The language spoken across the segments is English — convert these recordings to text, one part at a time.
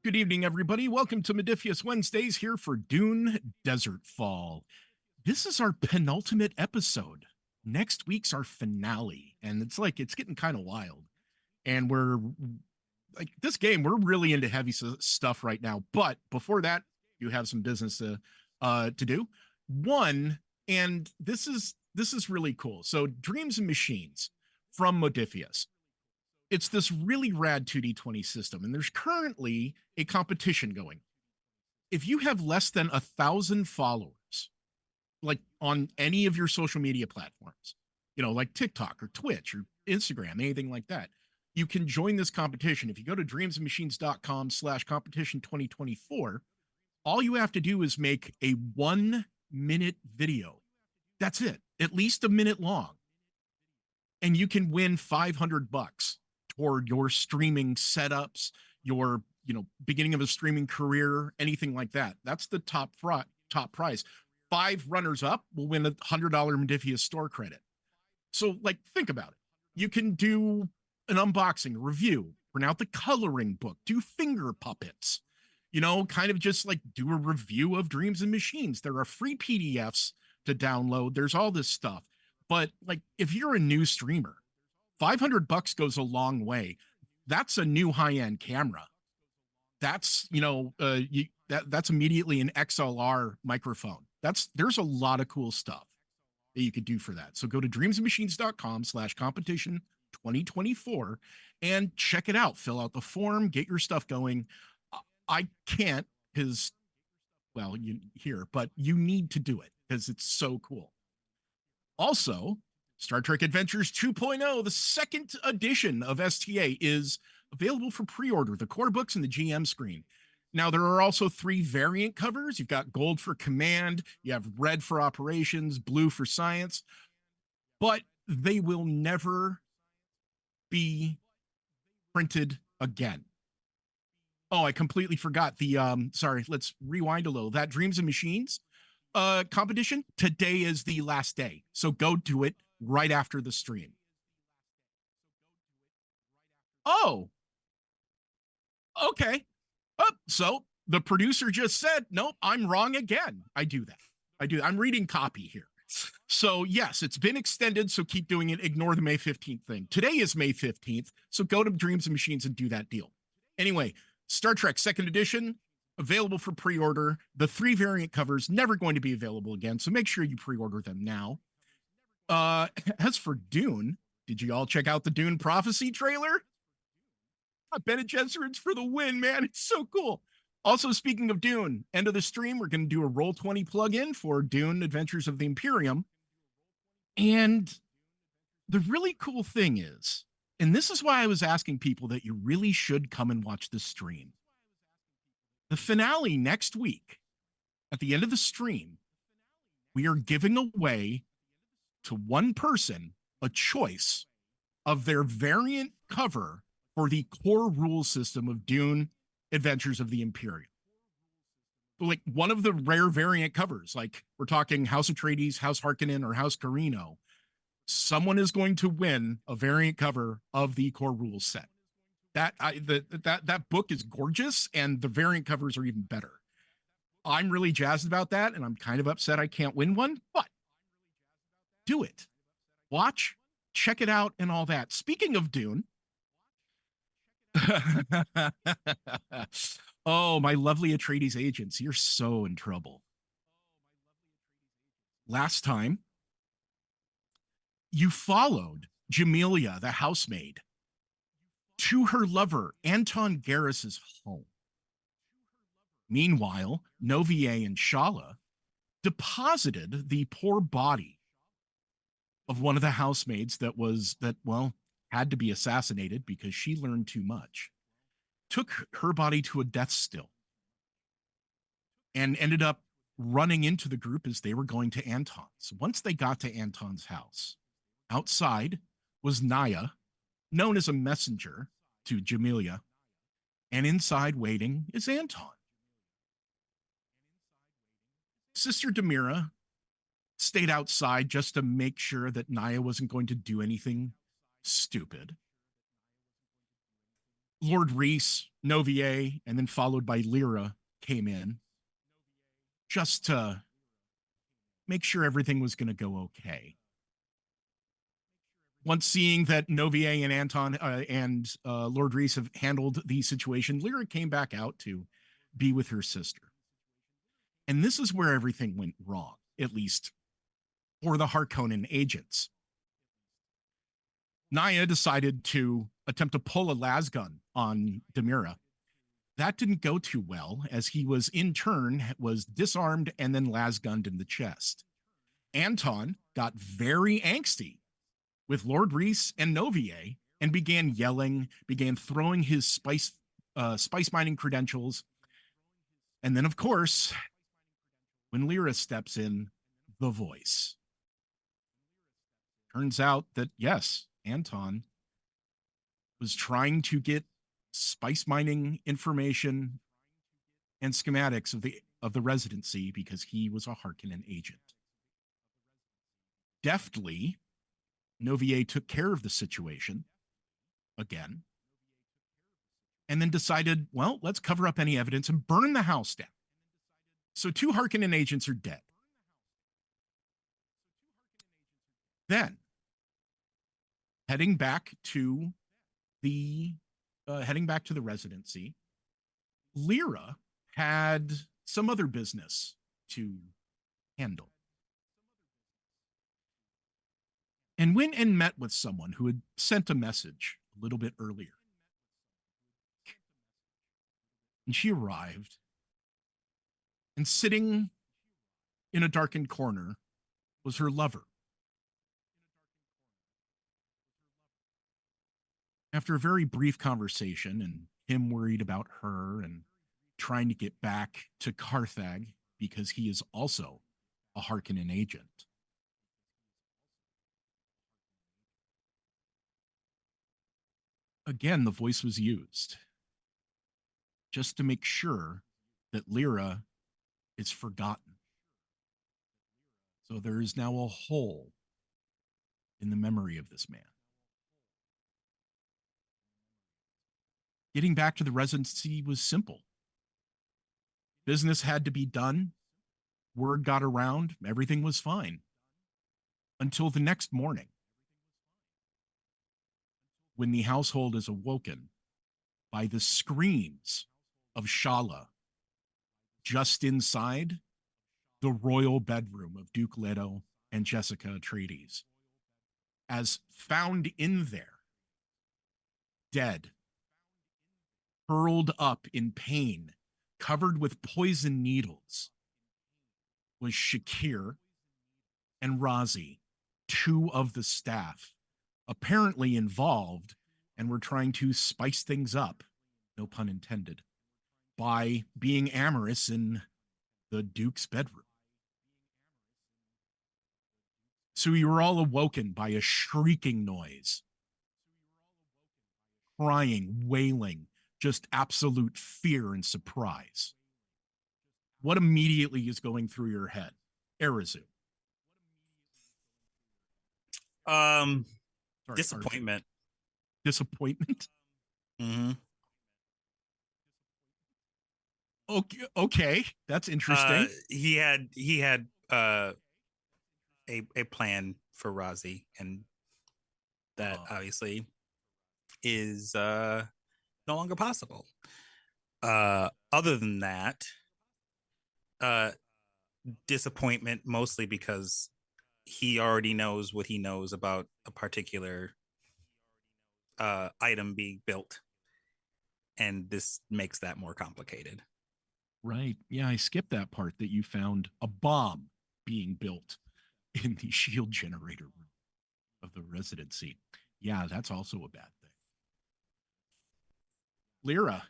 Good evening, everybody. Welcome to Modiphius Wednesdays here for Dune Desertfall. This is our penultimate episode. Next week's our finale, and it's getting kind of wild. And we're like this game, we're really into heavy stuff right now. But before that, you have some business to do. One, and this is really cool. So, Dreams and Machines from Modiphius, it's this really rad 2D20 system, and there's currently a competition going. If you have less than 1,000 followers, like on any of your social media platforms, like TikTok or Twitch or Instagram, anything like that, you can join this competition. If you go to dreamsandmachines.com/competition 2024, all you have to do is make a 1-minute video. That's it, at least a minute long. And you can win $500 toward your streaming setups, your beginning of a streaming career, anything like that. That's the top prize. 5 runners up will win $100 Modiphius store credit. So, think about it. You can do an unboxing, review, print out the coloring book, do finger puppets, kind of just do a review of Dreams and Machines. There are free PDFs to download. There's all this stuff. But if you're a new streamer, $500 goes a long way. That's a new high-end camera. That's that's immediately an XLR microphone. There's a lot of cool stuff that you could do for that. So go to dreamsandmachines.com/competition 2024 and check it out. Fill out the form, get your stuff going. I can't because, well, but you need to do it because it's so cool. Also, Star Trek Adventures 2.0, the second edition of STA, is available for pre-order, the core books and the GM screen. Now, there are also 3 variant covers. You've got gold for command, you have red for operations, blue for science, but they will never be printed again. Oh, I completely forgot sorry, let's rewind a little. That Dreams and Machines competition, today is the last day. So go do it right after the stream. Oh, okay. So the producer just said, nope, I'm wrong again. I do that. I'm reading copy here. So yes, it's been extended. So keep doing it. Ignore the May 15th thing. Today is May 15th. So go to Dreams and Machines and do that deal. Anyway, Star Trek 2nd edition, available for pre-order. The 3 variant covers never going to be available again. So make sure you pre-order them now. As for Dune, did you all check out the Dune Prophecy trailer? Bene Gesserit's for the win, man. It's so cool. Also, speaking of Dune, end of the stream, we're going to do a Roll20 plug-in for Dune Adventures of the Imperium. And the really cool thing is, and this is why I was asking people that you really should come and watch the stream. The finale next week, at the end of the stream, we are giving away to one person a choice of their variant cover for the core rule system of Dune Adventures of the Imperium. One of the rare variant covers, we're talking House Atreides, House Harkonnen, or House Carino. Someone is going to win a variant cover of the core rules set. That book is gorgeous, and the variant covers are even better. I'm really jazzed about that, and I'm kind of upset I can't win one, but do it. Watch, check it out, and all that. Speaking of Dune, oh, my lovely Atreides agents, you're so in trouble. Last time, you followed Jamelia, the housemaid, to her lover, Anton Garris's home. Meanwhile, Novier and Shala deposited the poor body of one of the housemaids that had to be assassinated because she learned too much, took her body to a death still, and ended up running into the group as they were going to Anton's. Once they got to Anton's house, outside was Naya, known as a messenger to Jamelia, and inside waiting is Anton. Sister Demira stayed outside just to make sure that Naya wasn't going to do anything stupid. Lord Reese, Novier, and then followed by Lyra came in just to make sure everything was going to go okay. Once seeing that Novier and Anton and Lord Reese have handled the situation, Lyra came back out to be with her sister. And this is where everything went wrong, at least for the Harkonnen agents. Naya decided to attempt to pull a lasgun on Demira. That didn't go too well, as he was in turn was disarmed and then lasgunned in the chest. Anton got very angsty with Lord Reese and Novier and began yelling, began throwing his spice mining credentials. And then, of course, when Lyra steps in, the voice. Turns out that, yes, Anton was trying to get spice mining information and schematics of the residency because he was a Harkonnen agent. Deftly, Novier took care of the situation again, and then decided, well, let's cover up any evidence and burn the house down. So 2 Harkonnen agents are dead. Then, heading back to the residency, Lyra had some other business to handle. And went and met with someone who had sent a message a little bit earlier. And she arrived, and sitting in a darkened corner was her lover. After a very brief conversation and him worried about her and trying to get back to Carthag because he is also a Harkonnen agent, again, the voice was used just to make sure that Lyra is forgotten. So there is now a hole in the memory of this man. Getting back to the residency was simple. Business had to be done. Word got around. Everything was fine. Until the next morning, when the household is awoken by the screams of Shala just inside the royal bedroom of Duke Leto and Jessica Atreides, as found in there, dead, hurled up in pain, covered with poison needles, was Shakir and Razi, 2 of the staff, apparently involved and were trying to spice things up, no pun intended, by being amorous in the Duke's bedroom. So you were all awoken by a shrieking noise, crying, wailing, just absolute fear and surprise. What immediately is going through your head, Arizu? Disappointment. Disappointment? Mm-hmm. Okay, that's interesting. He had a plan for Razi, and that obviously is no longer possible. Other than that, disappointment mostly because he already knows what he knows about a particular item being built, and this makes that more complicated. Right. Yeah, I skipped that part that you found a bomb being built in the shield generator room of the residency. Yeah, that's also a bad thing. Lyra,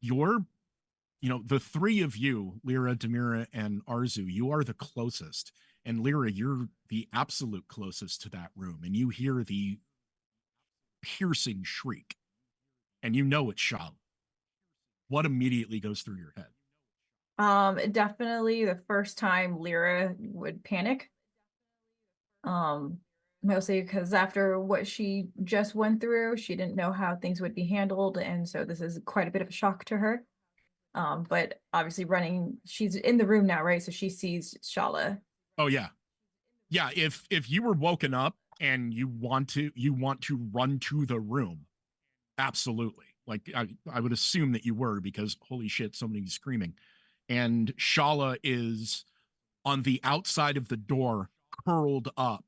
the 3 of you, Lyra, Demira, and Arzu, you are the closest. And Lyra, you're the absolute closest to that room. And you hear the piercing shriek. And you know it's Shala. What immediately goes through your head? Definitely the first time Lyra would panic. mostly because after what she just went through, she didn't know how things would be handled, and so this is quite a bit of a shock to her. But obviously running, she's in the room now, right? So she sees Shala. Oh yeah. Yeah, if you were woken up and you want to run to the room, absolutely. Like I would assume that you were, because holy shit, somebody's screaming. And Shala is on the outside of the door, curled up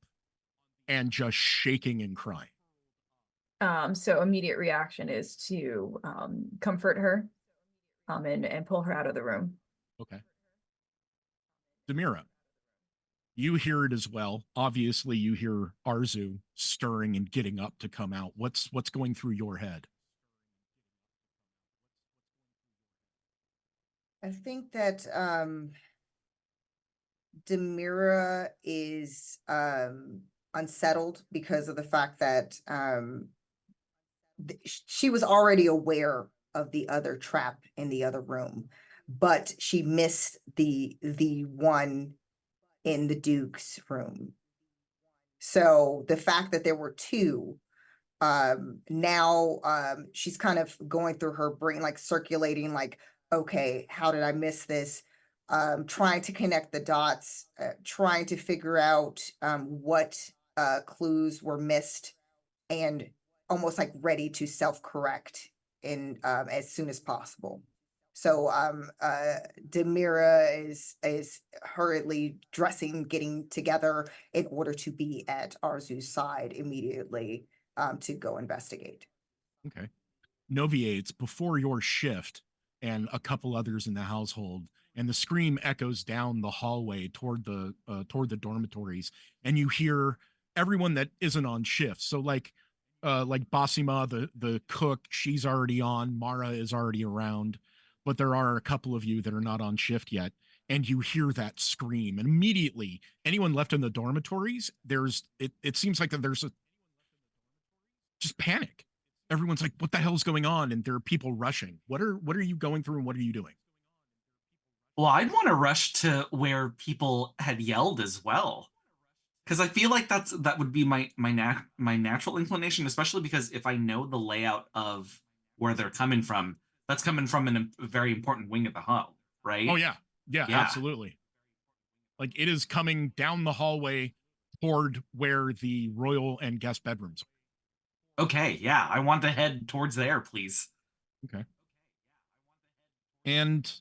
and just shaking and crying. So immediate reaction is to comfort her, and pull her out of the room. Okay. Demira, you hear it as well. Obviously, you hear Arzu stirring and getting up to come out. What's going through your head? I think that Demira is unsettled because of the fact that she was already aware of the other trap in the other room, but she missed the one in the Duke's room. So the fact that there were two, now she's kind of going through her brain, like circulating, like, okay, how did I miss this? Trying to connect the dots, trying to figure out what clues were missed, and almost like ready to self-correct in as soon as possible. So Demira is hurriedly dressing, getting together in order to be at Arzu's side immediately to go investigate. Okay. Novier, it's before your shift and a couple others in the household, and the scream echoes down the hallway toward the dormitories, and you hear everyone that isn't on shift. So like Basima, the cook, she's already on. Mara is already around, but there are a couple of you that are not on shift yet, and you hear that scream. And immediately, anyone left in the dormitories, it seems like that there's a just panic. Everyone's like, what the hell's going on? And there are people rushing. What are you going through and what are you doing? Well, I'd want to rush to where people had yelled as well, because I feel like that would be my natural inclination, especially because if I know the layout of where they're coming from, that's coming from a very important wing of the hull, Oh right? yeah. Yeah, Yeah. absolutely. Like it is coming down the hallway toward where the royal and guest bedrooms Okay, yeah. I want to head towards there, please. are. Okay. And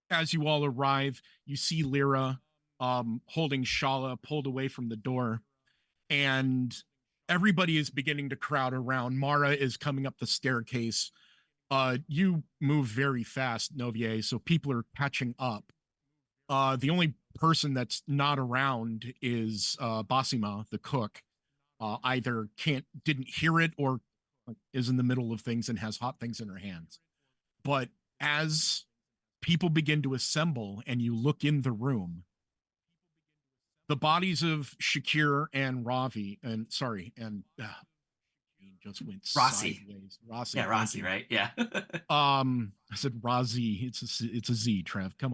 as you all arrive, you see Lyra holding Shala pulled away from the door, and everybody is beginning to crowd around. Mara is coming up the staircase. You move very fast, Novier, so people are catching up. The only person that's not around is Basima, the cook. Either didn't hear it or is in the middle of things and has hot things in her hands. But as people begin to assemble and you look in the room, the bodies of Shakir and Ravi, and sorry, and just went Rossi. sideways. Rossi, Yeah, thank Rossi, you. right? Yeah. I said Razi. It's a Z, Trev. Come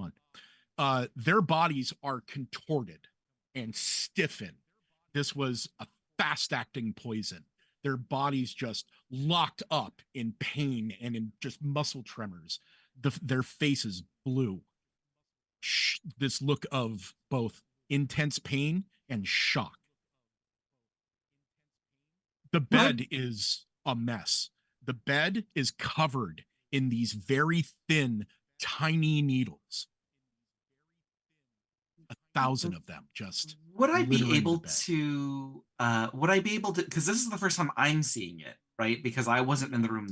on. Their bodies are contorted and stiffened. This was a fast acting poison. Their bodies just locked up in pain and in just muscle tremors. Their faces blue. This look of both intense pain and shock. The What? bed is a mess. The bed is covered in these very thin, tiny needles. 1,000 of them just Would I be littering the able bed. to would I be able to, because this is the first time I'm seeing it, right? Because I wasn't in the room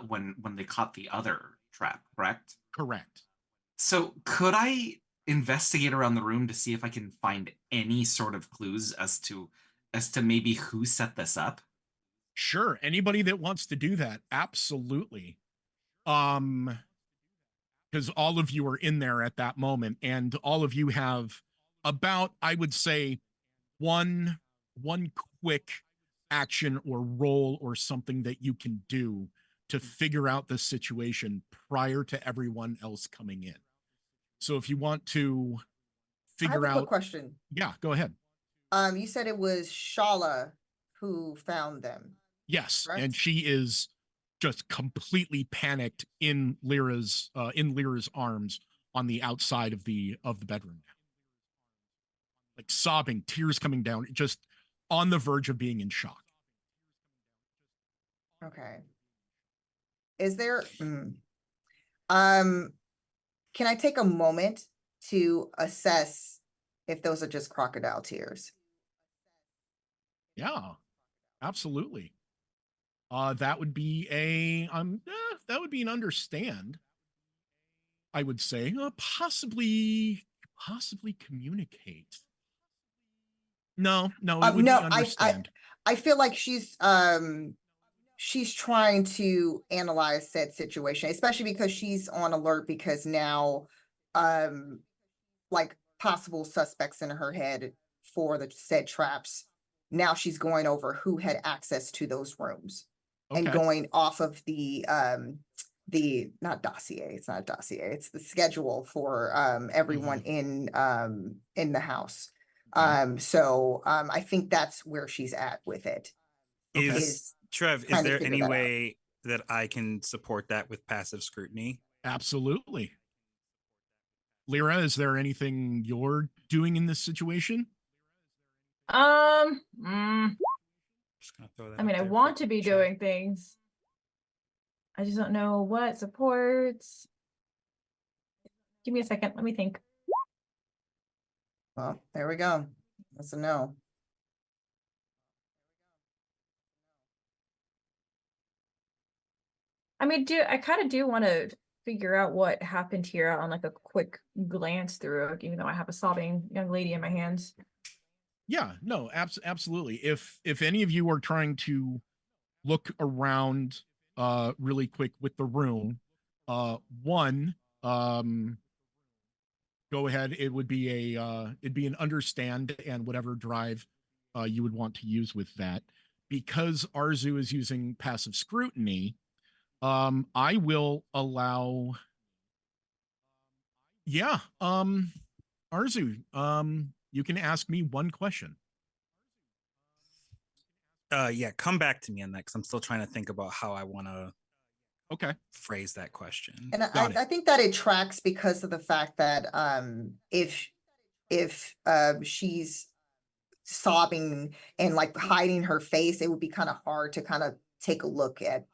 when they caught the other trap, correct? Correct. So could I investigate around the room to see if I can find any sort of clues as to maybe who set this up? Sure. Anybody that wants to do that, absolutely. Um, because all of you are in there at that moment, and all of you have about, I would say, one quick action or roll or something that you can do to figure out the situation prior to everyone else coming in. So if you want to I have figure a quick out, question. yeah, go ahead. You said it was Shala who found them. Yes, and Correct. she is just completely panicked in Lyra's arms on the outside of the bedroom now. Like sobbing, tears coming down, just on the verge of being in shock. Okay. Is there, can I take a moment to assess if those are just crocodile tears? Yeah, absolutely. That would be that would be an understand. I would say, possibly communicate. No, it would No, be understand. I feel like she's trying to analyze said situation, especially because she's on alert because now, like possible suspects in her head for the said traps. Now she's going over who had access to those rooms and Okay. going off of the not dossier, it's not a dossier, it's the schedule for everyone in the house. Okay. So I think that's where she's at with it. Okay. Is Trev, is trying to there figure any that out. way that I can support that with passive scrutiny? Absolutely. Lyra, is there anything you're doing in this situation? Mm, Just gonna throw that I mean, up I there want for to be chat. doing things. I just don't know what supports. Give me a second. Let me think. Well, there we go. That's a no. I mean, I kind of do want to figure out what happened here on like a quick glance through, even though I have a sobbing young lady in my hands. Yeah, no, absolutely. If any of you are trying to look around really quick with the room, one, go ahead. It would be it'd be an understand and whatever drive you would want to use with that. Because Arzu is using passive scrutiny, I will allow, yeah, Arzu, you can ask me one question. Yeah, come back to me on that because I'm still trying to think about how I want to Okay. phrase that question. And Got it. I think that it tracks because of the fact that if she's sobbing and like hiding her face, it would be kind of hard to kind of take a look at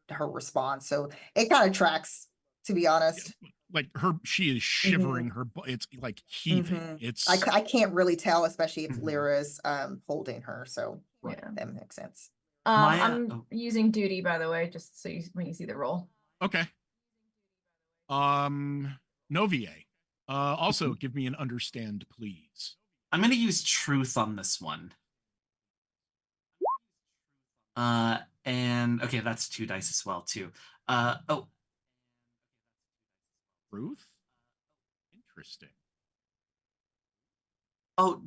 her response. So it kind of tracks, to be honest. Like she is shivering. It's like heaving. It's I can't really tell, especially if Mhm. Lyra's Lyra's holding her. So Yeah. that makes sense. I'm using duty, by the way, just so when you see the roll. okay. Novier. Also give me an understand, please. I'm going to use truth on this one. And okay, that's 2 dice as well too. Truth? Interesting. Oh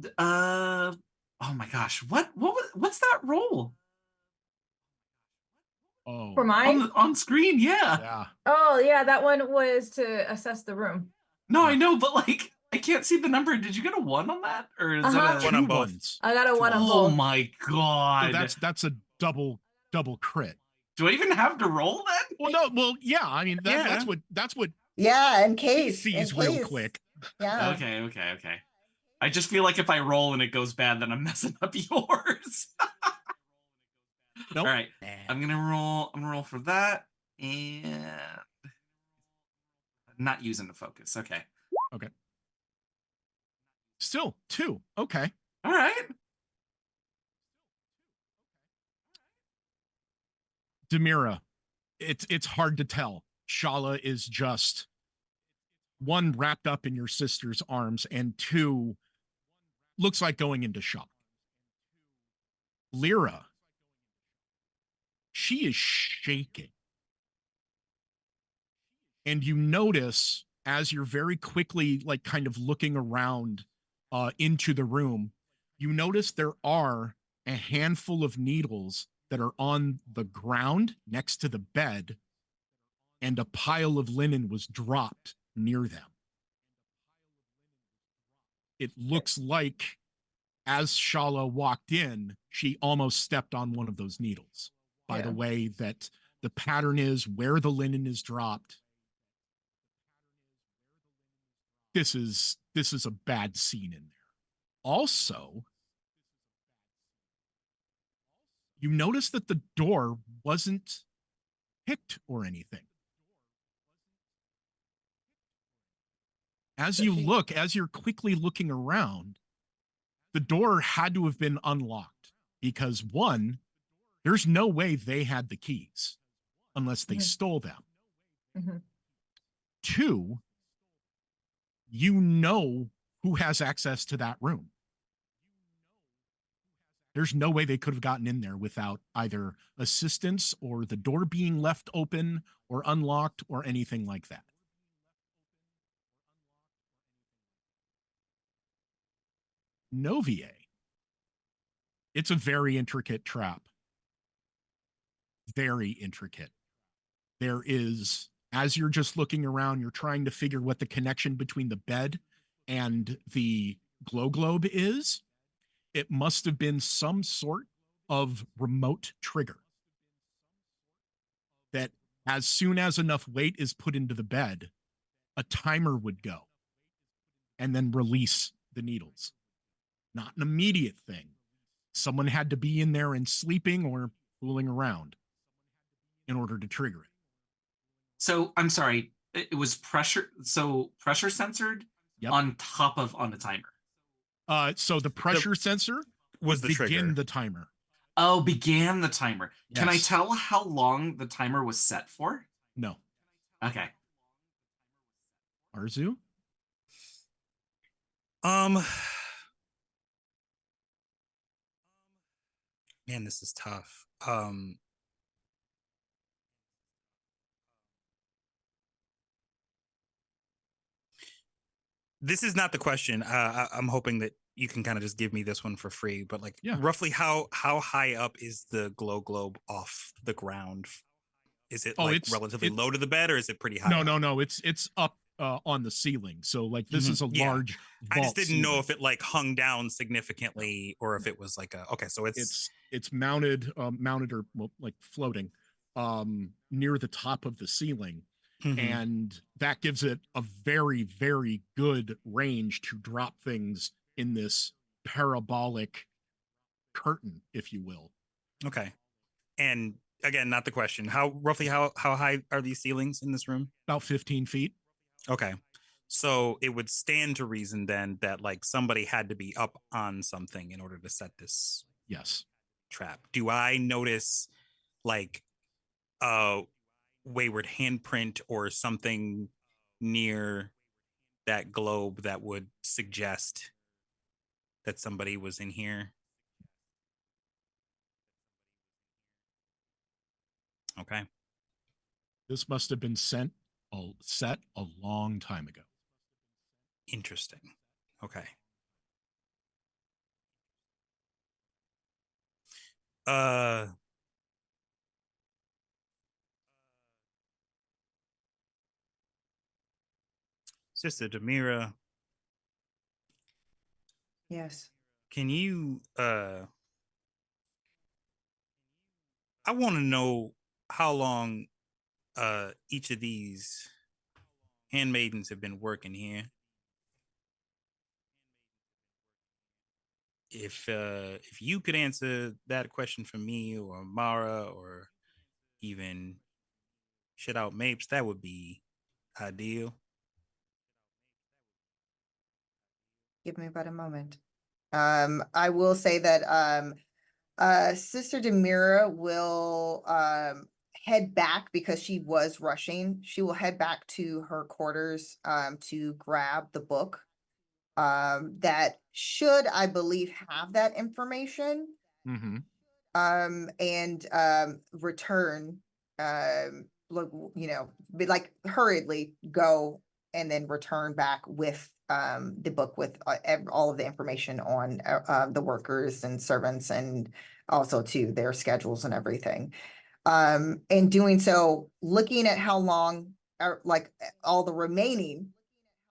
my gosh. What's that roll? Oh. For mine? On screen, yeah. Yeah. Oh, yeah, that one was to assess the room. No, I know, but like I can't see the number. Did you get a 1 on that? Or is that a One on Two both. ones. I got a 1 on Oh both. my god. So that's a double crit. Do I even have to roll then? Well, no, well, yeah. I mean, that's what Yeah, in he case. sees in real case. quick. Yeah. Okay. I just feel like if I roll and it goes bad, then I'm messing up yours. Nope. All right. I'm gonna roll for that. And not using the focus. Okay. Okay. Still 2. Okay. All right. Demira, it's hard to tell. Shala is just, 1, wrapped up in your sister's arms, and 2, looks like going into shock. Lyra, she is shaking. And you notice as you're very quickly like kind of looking around into the room, you notice there are a handful of needles that are on the ground next to the bed, and a pile of linen was dropped near them. It looks like as Shala walked in, she almost stepped on one of those needles by the Yeah. way that the pattern is, where the linen is dropped. This is a bad scene in there. Also, you notice that the door wasn't picked or anything. As So you she- look, as you're quickly looking around, the door had to have been unlocked because one, there's no way they had the keys unless they Mhm. stole them. Mhm. Two, you know who has access to that room. There's no way they could have gotten in there without either assistance or the door being left open or unlocked or anything like that. Novier. It's a very intricate trap. Very intricate. There is, as you're just looking around, you're trying to figure what the connection between the bed and the glow globe is. It must have been some sort of remote trigger that as soon as enough weight is put into the bed, a timer would go and then release the needles. Not an immediate thing. Someone had to be in there and sleeping or fooling around in order to trigger it. So I'm sorry, it was pressure. So pressure censored Yep. on top of on the timer. So the pressure sensor Was would the begin trigger. the timer. Oh, began the timer. Can I Yes. tell how long the timer was set for? No. Okay. Arzu? Man, this is tough. This is not the question. I'm hoping that you can kind of just give me this one for free, but like Yeah. roughly how high up is the glow globe off the ground? Is it like relatively low to the bed, or is it pretty high? No. It's up on the ceiling. So like this is a Yeah. large I just vault didn't know ceiling. if it like hung down significantly or if it was like a okay. So it's mounted or well, like floating near the top of the ceiling. Mhm. And that gives it a very, very good range to drop things in this parabolic curtain, if you will. Okay. And again, not the question. Roughly how high are these ceilings in this room? About 15 feet. Okay. So it would stand to reason then that like somebody had to be up on something in order to set this Yes. trap. Do I notice like a wayward handprint or something near that globe that would suggest that somebody was in here? Okay. This must have been set a long time ago. Interesting. Okay. Sister Demira, Yes. can you I want to know how long each of these handmaidens have been working here. If you could answer that question for me or Mara or even shit out Mapes, that would be ideal. Give me about a moment. I will say that Sister Demira will head back because she was rushing. She will head back to her quarters to grab the book that should, I believe, have that information. Mm-hmm. And return look, you know, be like hurriedly go and then return back with the book with all of the information on the workers and servants and also to their schedules and everything. And doing so, looking at how long like all the remaining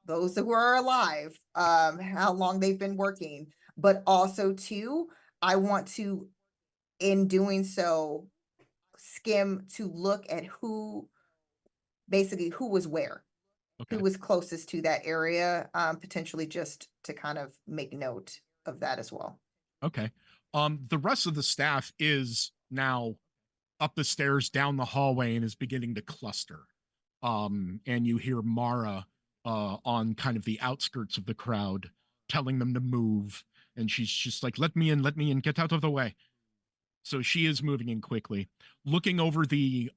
those who are alive, how long they've been working, but also too, I want to, in doing so, skim to look at basically who was where, Okay. who was closest to that area, potentially just to kind of make note of that as well. Okay. The rest of the staff is now up the stairs, down the hallway, and is beginning to cluster. And you hear Mara on kind of the outskirts of the crowd telling them to move. And she's just like, let me in, get out of the way. So she is moving in quickly. Looking over the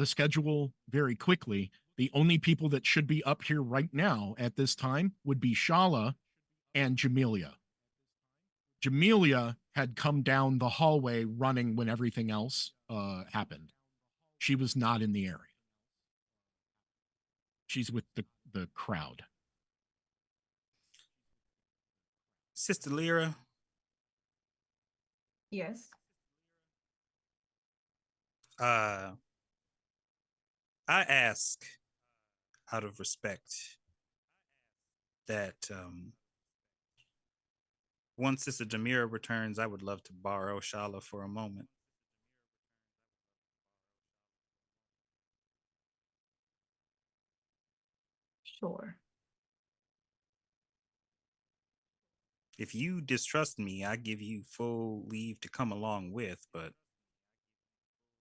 schedule very quickly, the only people that should be up here right now at this time would be Shala and Jamelia. Jamelia had come down the hallway running when everything else happened. She was not in the area. She's with the crowd. Sister Lyra, Yes. I ask out of respect that once Sister Jamira returns, I would love to borrow Shala for a moment. Sure. If you distrust me, I give you full leave to come along with, but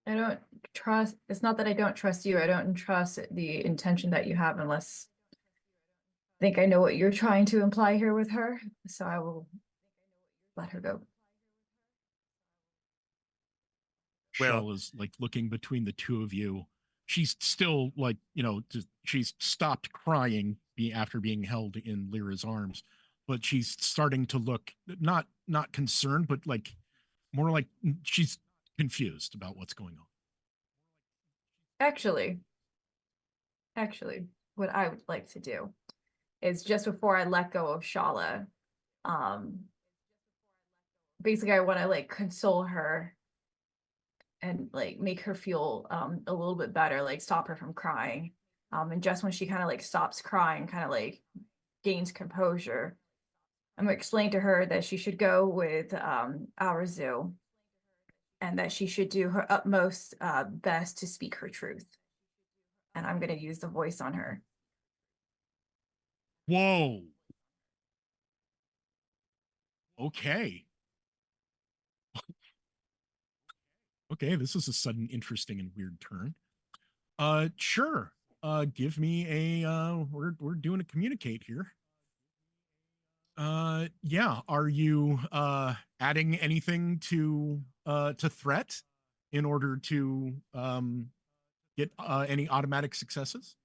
I don't trust. It's not that I don't trust you. I don't trust the intention that you have unless I think I know what you're trying to imply here with her. So I will let her go. Well- Shell is like looking between the two of you. She's still like, she's stopped crying after being held in Lyra's arms, but she's starting to look not concerned, but like more like she's confused about what's going on. Actually, what I would like to do is just before I let go of Shala, basically I want to like console her and like make her feel a little bit better, like stop her from crying. And just when she kind of like stops crying, kind of like gains composure, I'm gonna explain to her that she should go with Arazu and that she should do her utmost best to speak her truth. And I'm gonna use the voice on her. Whoa. Okay. Okay, this is a sudden interesting and weird turn. Sure. Give me a we're doing a communicate here. Yeah, are you adding anything to threat in order to get any automatic successes?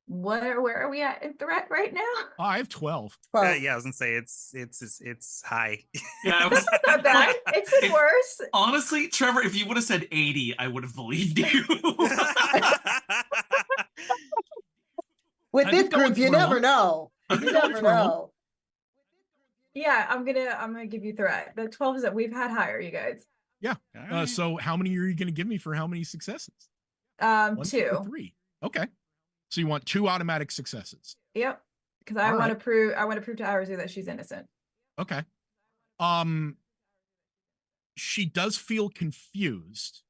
Where are we at in threat right now? Oh, I have 12. Well, yeah, I was gonna say it's high. Yeah, I was Not bad. It's been If- worse. honestly, Trevor, if you would have said 80, I would have believed you. with I this think that would group, you thrill never 'em. know. I You think that would never thrill 'em. know. Yeah, I'm gonna give you threat. The 12s that we've had higher, you guys. Yeah. All right. So how many are you going to give me for how many successes? 1, 2, or 2. 3. Okay. So you want 2 automatic successes. Yep. Because I All want to right. prove to Arazu that she's innocent. Okay. She does feel confused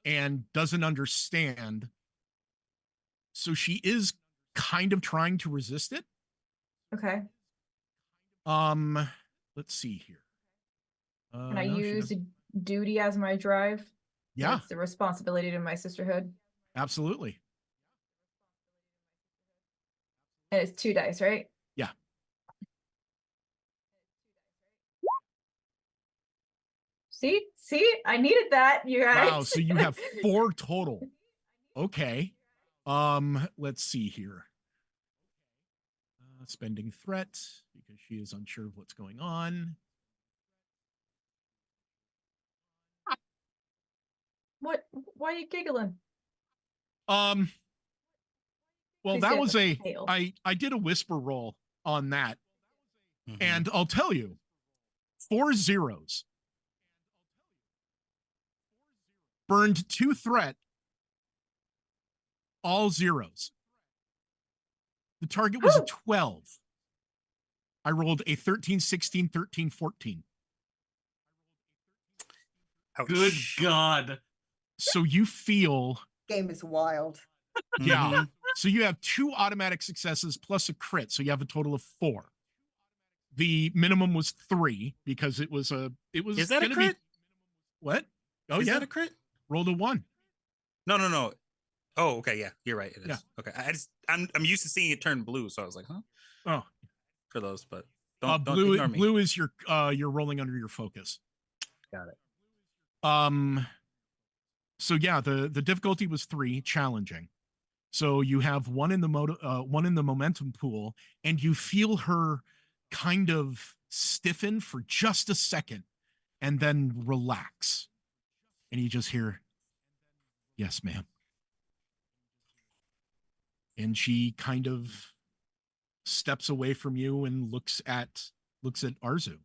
and doesn't understand. So she is kind of trying to resist it. Okay. Let's see here. Can I No, she use doesn't. duty as my drive? Yeah, It's the responsibility to my sisterhood. absolutely. And it's 2 dice, right? Yeah. See? I needed that, you guys. Wow. So you have 4 total. Okay. Let's see here. Spending threat because she is unsure of what's going on. What? Why are you giggling? Well, Please that say was it's a fail. I did a whisper roll on that, Mhm. and I'll tell you, 4 zeros. Burned 2 threat, all zeros. The target was a Oh. 12. I rolled a 13, 16, 13, 14. Good Ouch. God. So you feel, Game is wild. yeah. Mhm. So you have 2 automatic successes plus a crit. So you have a total of 4. The minimum was 3 because it was Is that a gonna crit? be what? Oh Is yeah. that a crit? Rolled a 1. No. Oh, okay, yeah, you're right. It is. Yeah. Okay, I'm used to seeing it turn blue, so I was like, huh, Oh, for those, but don't blue ignore me. blue is you're rolling under your focus. Got it. So yeah, the difficulty was 3, challenging. So you have one in the momentum pool, and you feel her kind of stiffen for just a second and then relax. And you just hear, "Yes, ma'am." And she kind of steps away from you and looks at Arzu.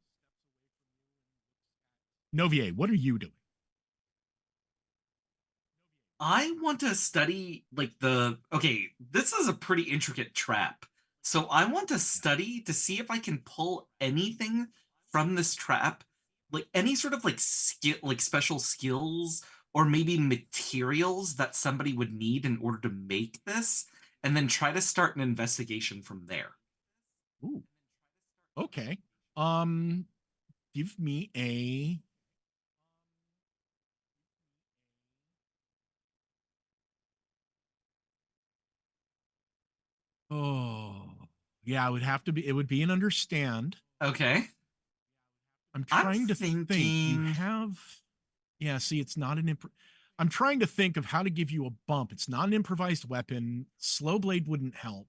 Novier, what are you doing? I want to study like okay, this is a pretty intricate trap. So I want to study to see if I can pull anything from this trap, like any sort of like skill, like special skills or maybe materials that somebody would need in order to make this, and then try to start an investigation from there. Ooh, okay. Um, give me a Oh, yeah, it would be an understand. Okay. I'm I'm trying to think. You thinking have, yeah, see, it's not an I'm trying to think of how to give you a bump. It's not an improvised weapon. Slow blade wouldn't help.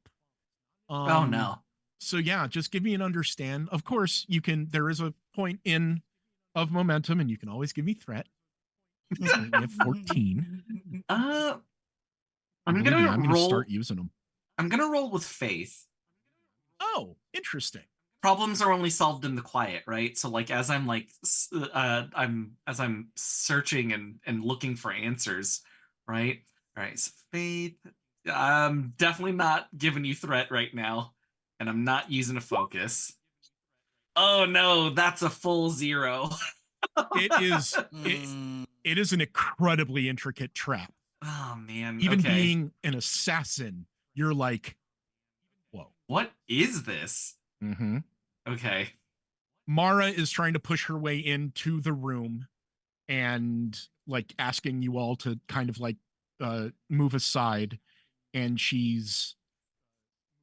oh no. So yeah, just give me an understand. Of course, there is a point in of momentum, and you can always give me threat. You have 14. I'm Believe me, gonna I'm gonna roll. start using them. I'm gonna roll with faith. Oh, interesting. Problems are only solved in the quiet, right? So like as I'm searching and looking for answers, right? All right, so faith. I'm definitely not giving you threat right now, and I'm not using a focus. Oh no, that's a full 0. It is Mm, it is an incredibly intricate trap. Oh man, Even okay. being an assassin, you're like, whoa. What is this? Mm-hmm. Okay. Mara is trying to push her way into the room and like asking you all to kind of like move aside. And she's,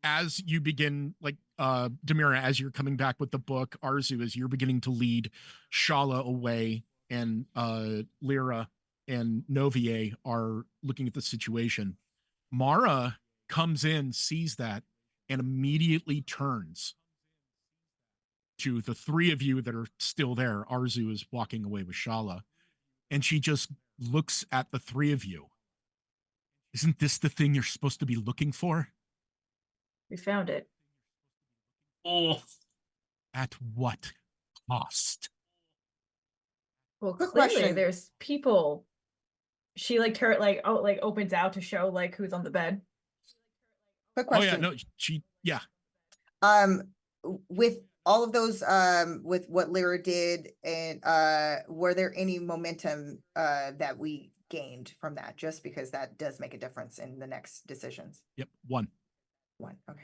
as you begin, like Demira, as you're coming back with the book, Arzu, as you're beginning to lead Shala away, and Lyra and Novier are looking at the situation. Mara comes in, sees that, and immediately turns to the 3 of you that are still there. Arzu is walking away with Shala, and she just looks at the 3 of you. Isn't this the thing you're supposed to be looking for? We found it. Oh, At what cost? Well, Quick clearly question. there's people. She like opens out to show like who's on the bed. Quick Oh yeah, question. no, yeah. With all of those, with what Lyra did, and were there any momentum that we gained from that? Just because that does make a difference in the next decisions. Yep, 1. 1, okay.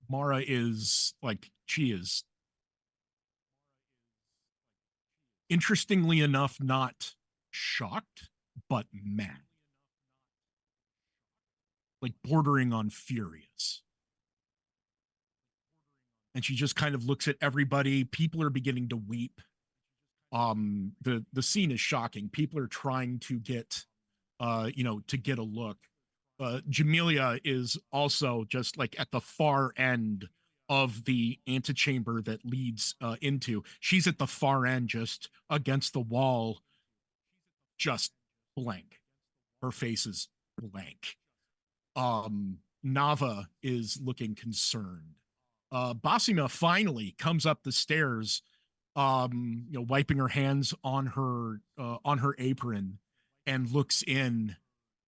Mara is like, she is, interestingly enough, not shocked, but mad. Like bordering on furious. And she just kind of looks at everybody. People are beginning to weep. The scene is shocking. People are trying to get to get a look. Jamelia is also just like at the far end of the antechamber that leads into. She's at the far end, just against the wall, just blank. Her face is blank. Nava is looking concerned. Basima finally comes up the stairs, wiping her hands on her apron, and looks in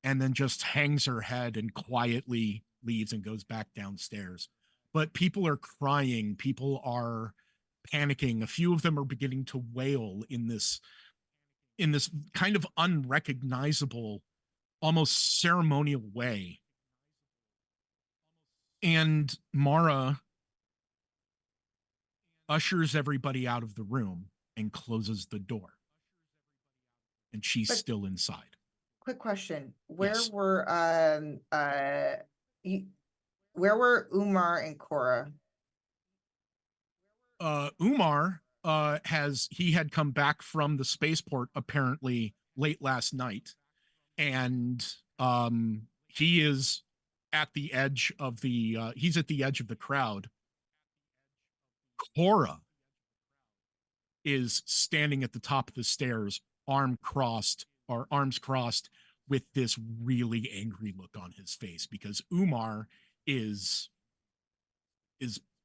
and then just hangs her head and quietly leaves and goes back downstairs. But people are crying, people are panicking. A few of them are beginning to wail in this kind of unrecognizable, almost ceremonial way. And Mara ushers everybody out of the room and closes the door. And she's But- still inside. Quick question. Where Yes. were where were Umar and Cora? Umar he had come back from the spaceport apparently late last night, and he is at the edge of the crowd. Cora is standing at the top of the stairs, arms crossed, with this really angry look on his face, because Umar is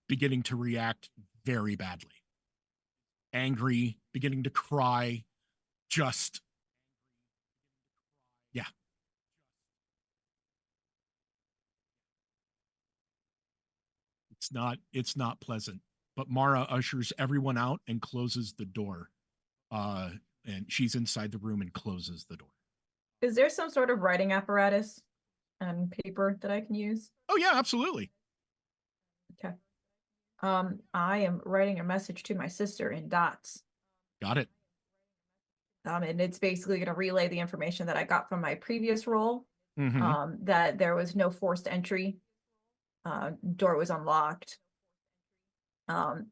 beginning to react very badly. Angry, beginning to cry, just, yeah. It's not pleasant. But Mara ushers everyone out and closes the door. And she's inside the room and closes the door. Is there some sort of writing apparatus and paper that I can use? Oh yeah, absolutely. Okay. I am writing a message to my sister in dots. Got it. And it's basically going to relay the information that I got from my previous role. Mhm. That there was no forced entry. Door was unlocked.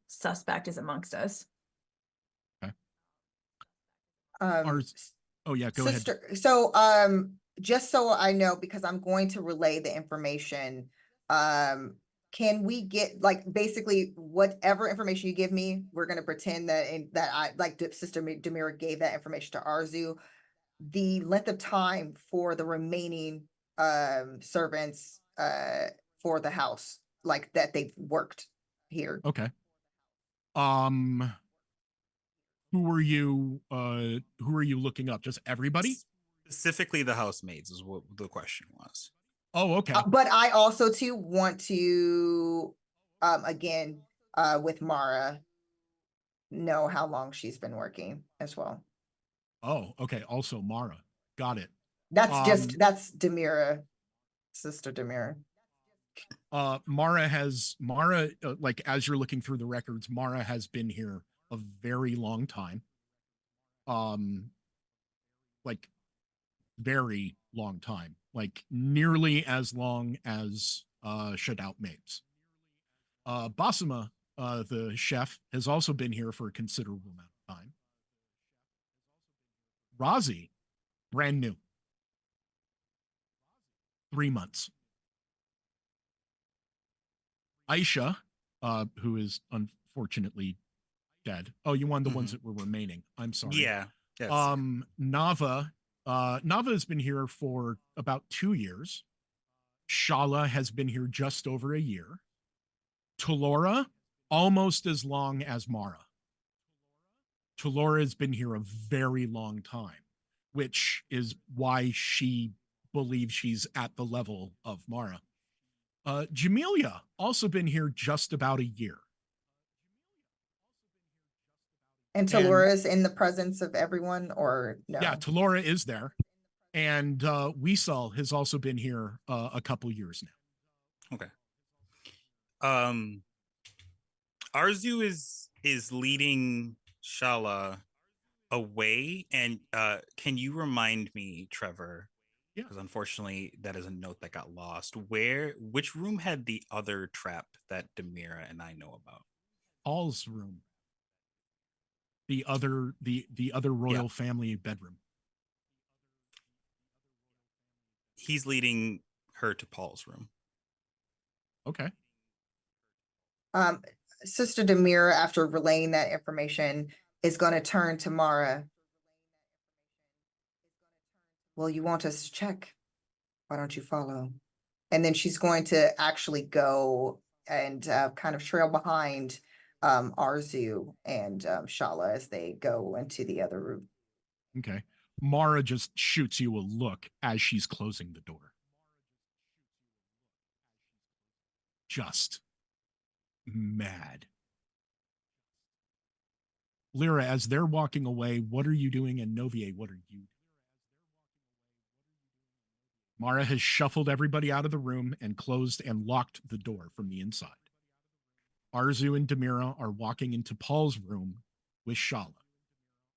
Suspect is amongst us. Oh yeah, go Sister, ahead. so just so I know, because I'm going to relay the information, can we get, like, basically whatever information you give me, we're going to pretend that I, like, Sister Demira gave that information to Arzu. The length of time for the remaining servants for the house, like, that they've worked here. Okay. Who are you looking up? Just everybody? Specifically the housemaids is what the question was. Oh, okay. But I also too want to again with Mara know how long she's been working as well. Oh, okay. Also Mara. Got it. That's Demira, Sister Demira. Mara, like, as you're looking through the records, Mara has been here a very long time. Like, very long time, like nearly as long as Shadout Mapes. Basuma, the chef, has also been here for a considerable amount of time. Razi, brand new. 3 months. Aisha, who is unfortunately dead. Oh, you wanted the ones that were remaining. I'm sorry. Yeah. Yes. Nava has been here for about 2 years. Shala has been here just over a year. Talora, almost as long as Mara. Talora has been here a very long time, which is why she believes she's at the level of Mara. Jamelia also been here just about a year. And Talora's in the presence of everyone, or no? Yeah, Talora is there. And Weasel has also been here a couple years now. Okay. Arzu is leading Shala away, and can you remind me, Trevor? Yeah. Because unfortunately, that is a note that got lost. Which room had the other trap that Demira and I know about? Paul's room. The other royal family bedroom. He's leading her to Paul's room. Okay. Sister Demira, after relaying that information, is going to turn to Mara. Well, you want us to check. Why don't you follow? And then she's going to actually go and kind of trail behind Arzu and Shala as they go into the other room. Okay. Mara just shoots you a look as she's closing the door. Just mad. Lyra, as they're walking away, what are you doing? And Novier, what are you doing? Mara has shuffled everybody out of the room and closed and locked the door from the inside. Arzu and Demira are walking into Paul's room with Shala.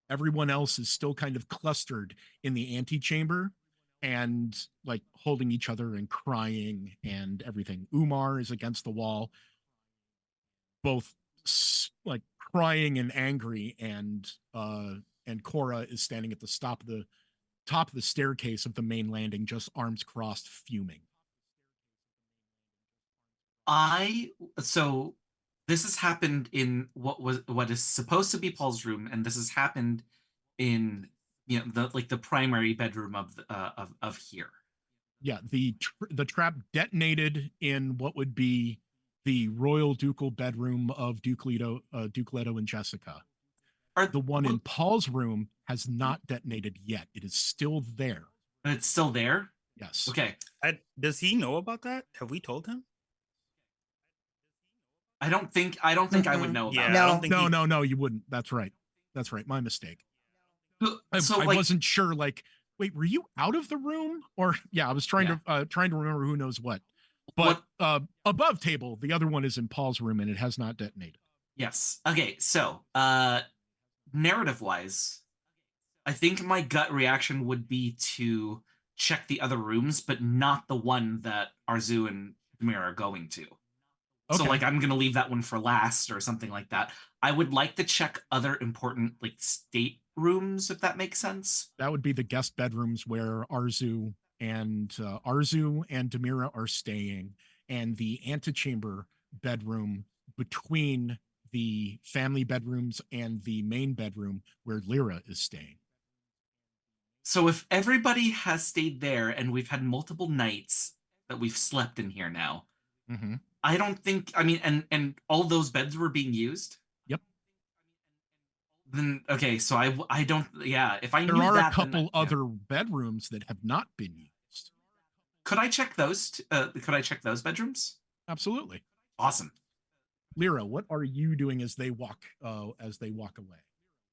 Everyone else is still kind of clustered in the antechamber and like holding each other and crying and everything. Umar is against the wall, both like crying and angry, and Cora is standing at the top of the staircase of the main landing, just arms crossed, fuming. So this has happened in what is supposed to be Paul's room, and this has happened in the primary bedroom of here. Yeah, the trap detonated in what would be the royal ducal bedroom of Duke Leto and Jessica. The one in Paul's room has not detonated yet. It is still there. It's still there? Yes. Okay. Does he know about that? Have we told him? I don't think I would know about Yeah, it. I don't think No, you wouldn't. That's right. My mistake. So, I wasn't sure, like, wait, were you out of the room? Or yeah, I was trying to remember who knows what. But above table, the other one is in Paul's room and it has not detonated. Yes. Okay, so narrative-wise, I think my gut reaction would be to check the other rooms, but not the one that Arzu and Demir are going to. Okay. So like I'm gonna leave that one for last or something like that. I would like to check other important like state rooms, if that makes sense. That would be the guest bedrooms where Arzu and Demira are staying, and the antechamber bedroom between the family bedrooms and the main bedroom where Lyra is staying. So if everybody has stayed there and we've had multiple nights that we've slept in here now, I don't think, I mean, and all those beds were being used? Yep. Then, okay, so I don't, yeah, if I knew that. There are a couple other bedrooms that have not been used. Could I check those? Could I check those bedrooms? Absolutely. Awesome. Lyra, what are you doing as they walk away?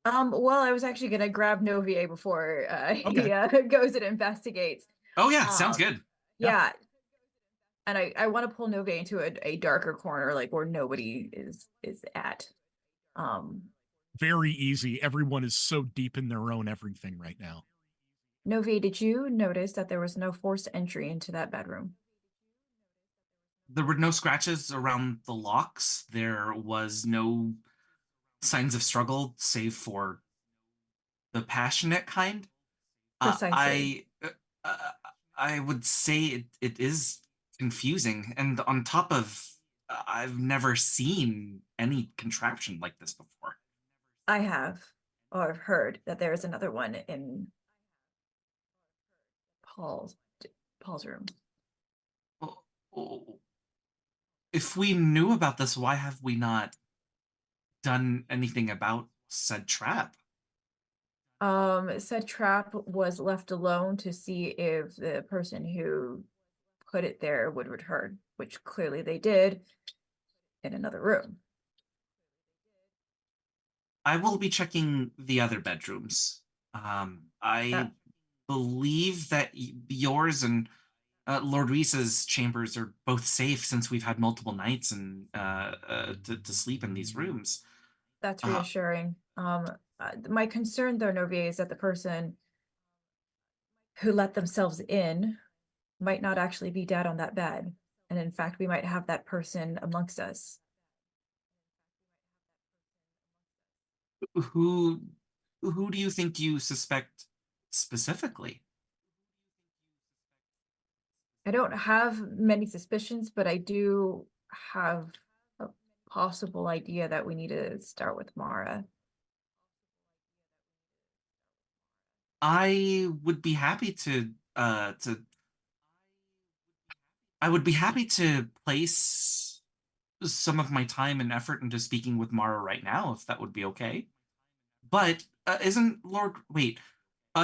Well, I was actually gonna grab Novier before he goes and investigates. Oh yeah, sounds good. Yeah. And I want to pull Novier into a darker corner, like where nobody is at. Very easy. Everyone is so deep in their own everything right now. Novier, did you notice that there was no forced entry into that bedroom? There were no scratches around the locks. There was no signs of struggle, save for the passionate kind. Precisely. I would say it is confusing, and on top of, I've never seen any contraption like this before. I have, or I've heard that there is another one in Paul's room. If we knew about this, why have we not done anything about said trap? Said trap was left alone to see if the person who put it there would return, which clearly they did in another room. I will be checking the other bedrooms. I believe that yours and Lord Reese's chambers are both safe since we've had multiple nights and to sleep in these rooms. That's reassuring. My concern, though, Novier, is that the person who let themselves in might not actually be dead on that bed. And in fact, we might have that person amongst us. Who do you think you suspect specifically? I don't have many suspicions, but I do have a possible idea that we need to start with Mara. I would be happy to place some of my time and effort into speaking with Mara right now, if that would be okay. But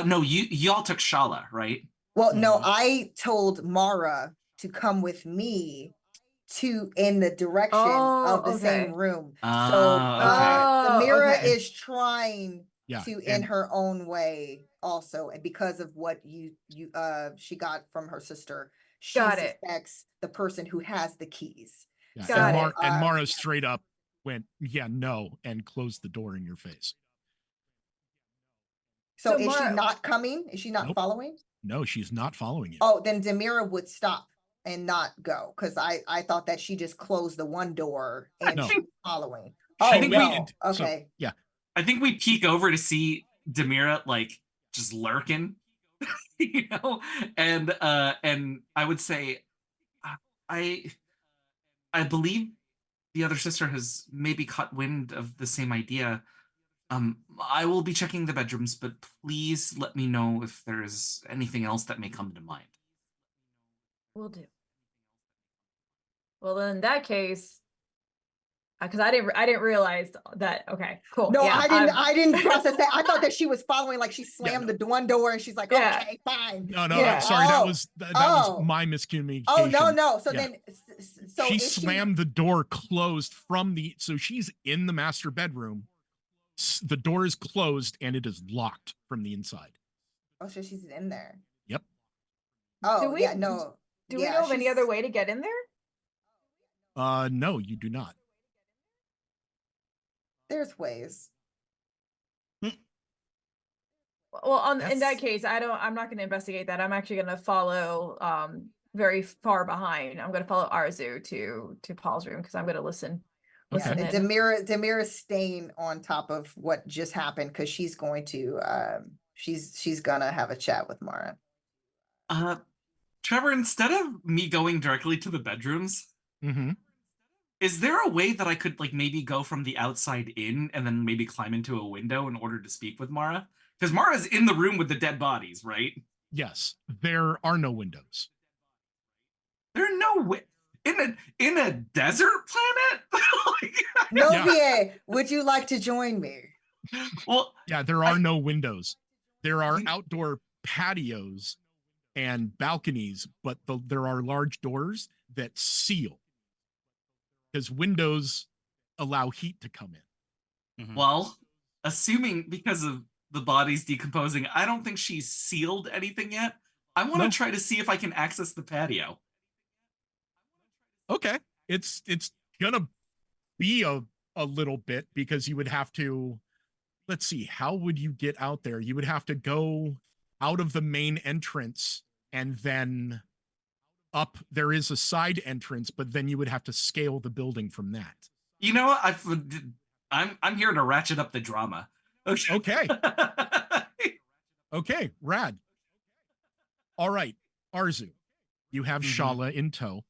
No, y'all took Shala, right? Well, no, Mhm. I told Mara to come with me in the direction Oh, of the same okay. room. So Okay. Samira Okay. is trying Yeah, to in and her own way also, and because of what she got from her sister, she Got it. suspects the person who has the keys. yeah, Got and it. Mara straight up went, yeah, no, and closed the door in your face. So So is she Mara, not coming? Is she not Nope. following? No, she's not following you. Oh, then Demira would stop and not go, because I thought that she just closed the one door and No. she was following. I Oh, think no, So, okay. yeah, I think we peek over to see Demira like just lurking, you know, and I would say, uh, I I believe the other sister has maybe caught wind of the same idea. I will be checking the bedrooms, but please let me know if there is anything else that may come to mind. will do. Well, then in that case, because I didn't realize that. Okay, cool. No, Yeah, I didn't process that. I thought that she was following, like she Yeah, slammed the one door and she's like, Yeah. okay, fine. no, You know, I'm sorry. That oh, was that was oh, my miscommunication. oh, no. So Yeah. then, so She is slammed the door closed from the, so she's in the master bedroom. The door is closed and it is locked from the inside. Oh, so she's in there. Yep. Oh, we- yeah, no. do we Yeah, know of any other way to get in there? No, you do not. there's ways. Well, in that Yes. case, I'm not going to investigate that. I'm actually going to follow very far behind. I'm going to follow Arzu to Paul's room because I'm going to listen. Okay. Listen And in. Demira's staying on top of what just happened because she's going to she's gonna have a chat with Mara. Trevor, instead of me going directly to the bedrooms, Mm-hmm. is there a way that I could like maybe go from the outside in and then maybe climb into a window in order to speak with Mara? Because Mara's in the room with the dead bodies, right? Yes, there are no windows. There are no way in a desert planet. Novie, would you like to join me? Well, Yeah, there are no windows. There are outdoor patios and balconies, but there are large doors that seal because windows allow heat to come in. Mhm. well, assuming because of the bodies decomposing, I don't think she's sealed anything yet. I want to No. try to see if I can access the patio. Okay, it's gonna be a little bit because you would have to, let's see, how would you get out there? You would have to go out of the main entrance and then up. There is a side entrance, but then you would have to scale the building from that. You know what? I'm here to ratchet up the drama. Okay. Okay, rad. All right, Arzu, you have Mhm. Shala in tow.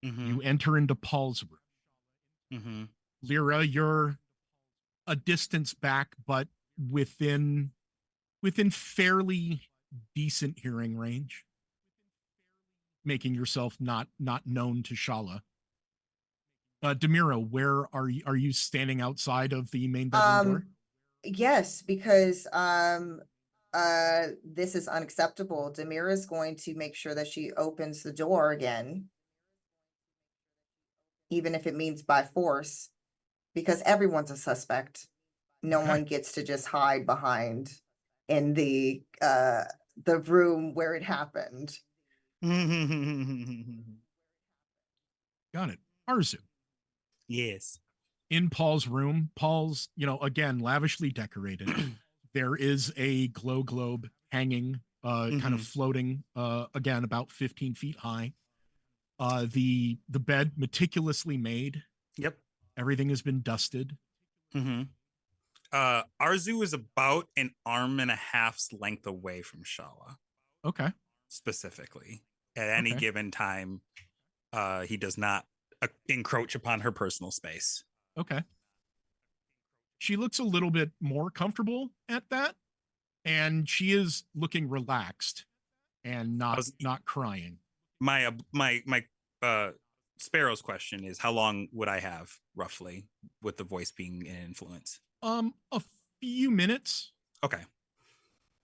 Mhm. You enter into Paul's room. Mhm. Lyra, you're a distance back, but within fairly decent hearing range, making yourself not known to Shala. Demira, where are you? Are you standing outside of the main bedroom door? Yes, because this is unacceptable. Demira is going to make sure that she opens the door again, even if it means by force, because everyone's a suspect. No Okay. one gets to just hide behind in the room where it happened. Got it. Arzu, Yes. in Paul's room, Paul's, again, lavishly decorated. There is a glow globe hanging, kind of floating, again, about 15 feet high. The bed meticulously made. Yep. Everything has been dusted. Mm-hmm. Arzu is about an arm and a half's length away from Shala, Okay. specifically. At any Okay. given time, he does not encroach upon her personal space. Okay. She looks a little bit more comfortable at that, and she is looking relaxed and not crying. My Sparrow's question is, how long would I have roughly with the voice being an influence? A few minutes, Okay.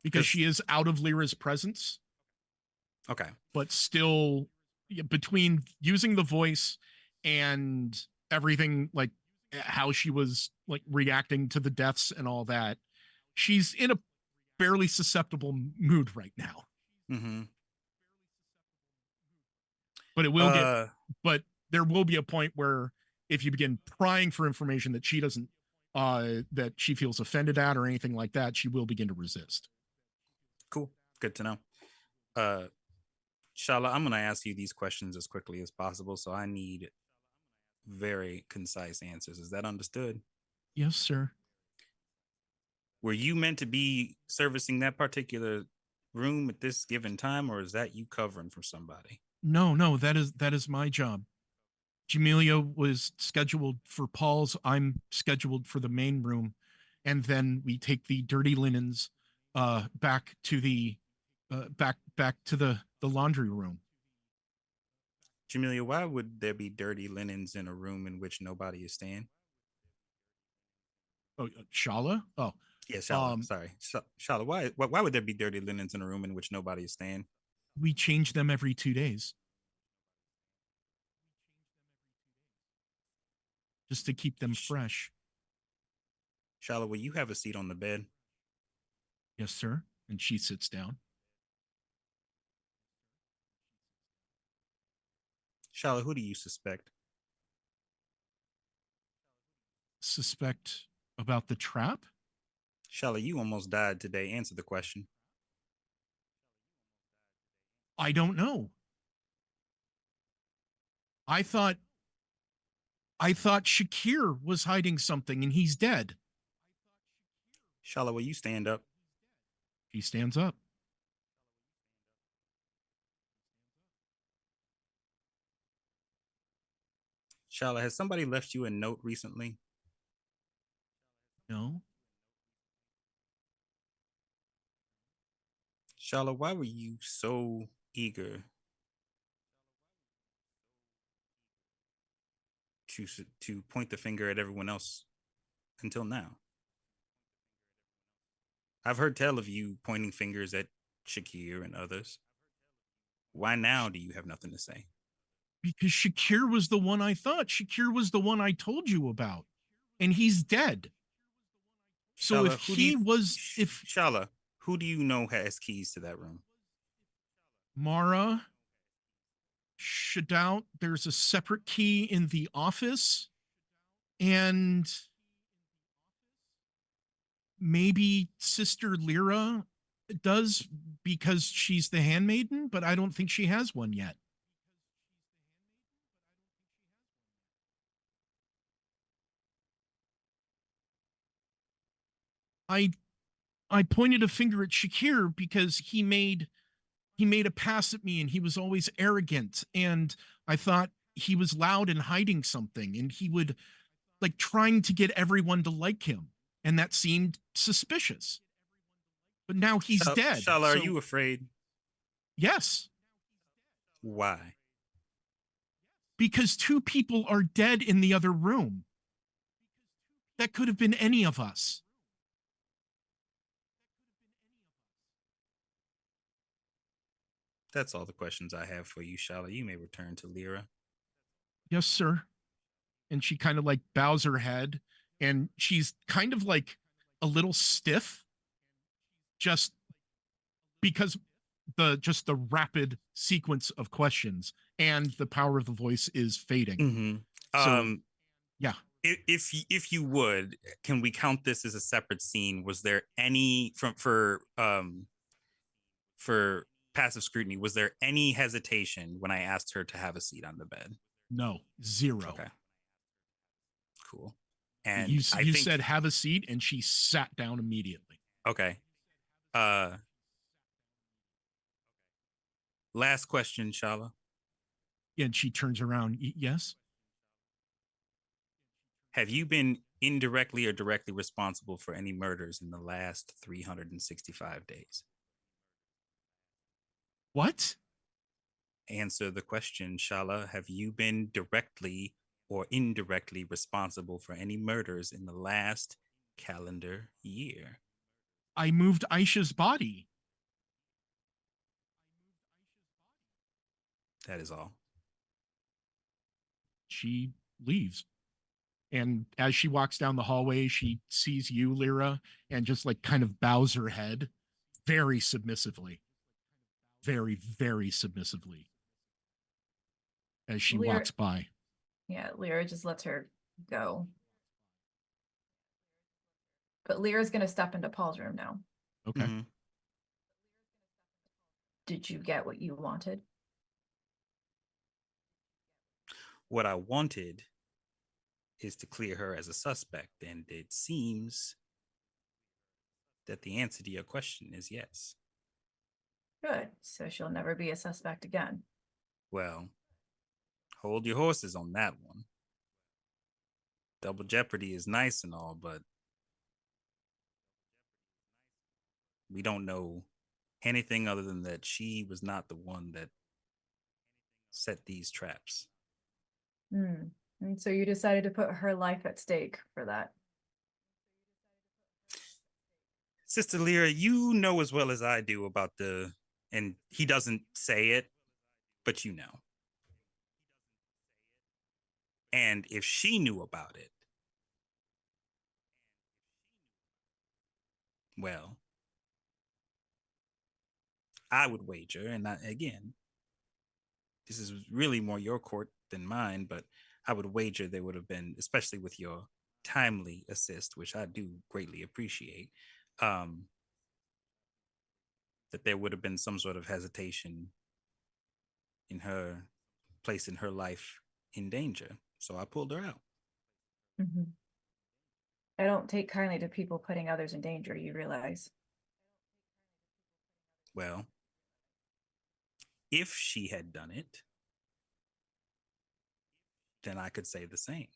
because 'Cause- she is out of Lyra's presence, Okay. but still between using the voice and everything, like how she was like reacting to the deaths and all that, she's in a fairly susceptible mood right now. Mm-hmm. But it will get, but there will be a point where if you begin prying for information that she doesn't, that she feels offended at or anything like that, she will begin to resist. Cool. Good to know. Shala, I'm going to ask you these questions as quickly as possible, so I need very concise answers. Is that understood? Yes, sir. Were you meant to be servicing that particular room at this given time, or is that you covering for somebody? No, that is my job. Jamelia was scheduled for Paul's. I'm scheduled for the main room, and then we take the dirty linens back to the back to the laundry room. Jamelia, why would there be dirty linens in a room in which nobody is staying? Oh, Shala. Oh, Yeah, Shala. Sorry, Shala. Why would there be dirty linens in a room in which nobody is staying? we change them every 2 days, just to keep them fresh. Shala, will you have a seat on the bed? Yes, sir. And she sits down. Shala, who do you suspect? Suspect about the trap? Shala, you almost died today. Answer the question. I don't know. I thought Shakir was hiding something and he's dead. Shala, will you stand up? She stands up. Shala, has somebody left you a note recently? No. Shala, why were you so eager to point the finger at everyone else until now? I've heard tell of you pointing fingers at Shakir and others. Why now do you have nothing to say? Because Shakir was the one I thought. Shakir was the one I told you about. And he's dead. So Shala, if he was, if Shala, who do you know has keys to that room? Mara, Shadout, there's a separate key in the office, and maybe Sister Lyra does because she's the handmaiden, but I don't think she has one yet. I pointed a finger at Shakir because he made a pass at me and he was always arrogant, and I thought he was loud and hiding something, and he would like trying to get everyone to like him, and that seemed suspicious. But now he's dead. Shala, so are you afraid? yes, Why? because 2 people are dead in the other room. That could have been any of us. That's all the questions I have for you, Shala. You may return to Lyra. Yes, sir. And she kind of like bows her head, and she's kind of like a little stiff just because the rapid sequence of questions and the power of the voice is fading. Mm-hmm. So, yeah. If you would, can we count this as a separate scene? Was there any for passive scrutiny? Was there any hesitation when I asked her to have a seat on the bed? No, 0. Okay, cool. And You I think, said have a seat, and she sat down immediately. okay. Last question, Shala. And she turns around. Yes. Have you been indirectly or directly responsible for any murders in the last 365 days? What? Answer the question, Shala. Have you been directly or indirectly responsible for any murders in the last calendar year? I moved Aisha's body. That is all. She leaves. And as she walks down the hallway, she sees you, Lyra, and just like kind of bows her head very submissively. Very, very submissively as she Lyra, walks by. yeah, Lyra just lets her go. But Lyra's gonna step into Paul's room now. Okay. Mhm. Did you get what you wanted? What I wanted is to clear her as a suspect, and it seems that the answer to your question is yes. Good. So she'll never be a suspect again. Well, hold your horses on that one. Double jeopardy is nice and all, but we don't know anything other than that she was not the one that set these traps. Hmm. And so you decided to put her life at stake for that. Sister Lyra, you know as well as I do about and he doesn't say it, but you know. And if she knew about it, well, I would wager, and again, this is really more your court than mine, but I would wager there would have been, especially with your timely assist, which I do greatly appreciate, that there would have been some sort of hesitation in her placing her life in danger. So I pulled her out. Mm-hmm. I don't take kindly to people putting others in danger, you realize. Well, if she had done it, then I could say the same.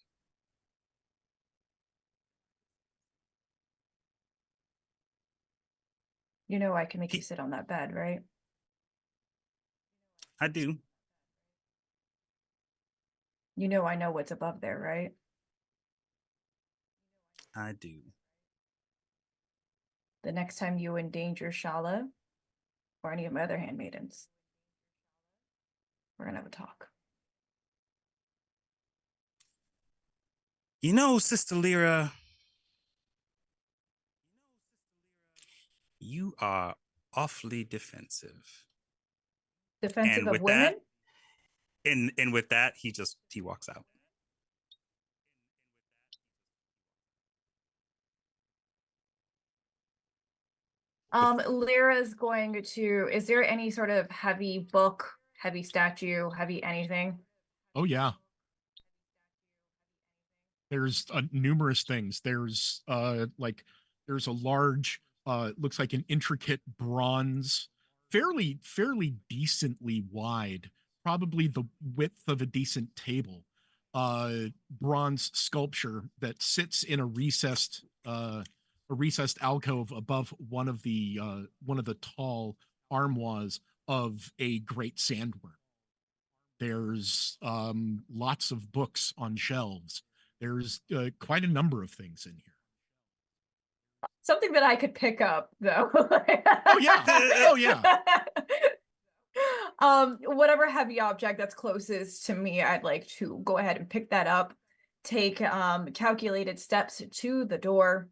You know I can make you sit on that bed, right? I do. You know I know what's above there, right? I do. The next time you endanger Shala or any of my other handmaidens, we're gonna have a talk. You know, Sister Lyra, you are awfully defensive. Defensive And of with that, women? and with that, he walks out. Lyra's going to, is there any sort of heavy book, heavy statue, heavy anything? Oh, yeah. There's numerous things. There's there's a large, looks like an intricate bronze, fairly decently wide, probably the width of a decent table, bronze sculpture that sits in a recessed alcove above one of the tall armoires of a great sandworm. There's lots of books on shelves. There's quite a number of things in here. Something that I could pick up, though. Oh yeah, oh yeah. Whatever heavy object that's closest to me, I'd like to go ahead and pick that up. Take calculated steps to the door.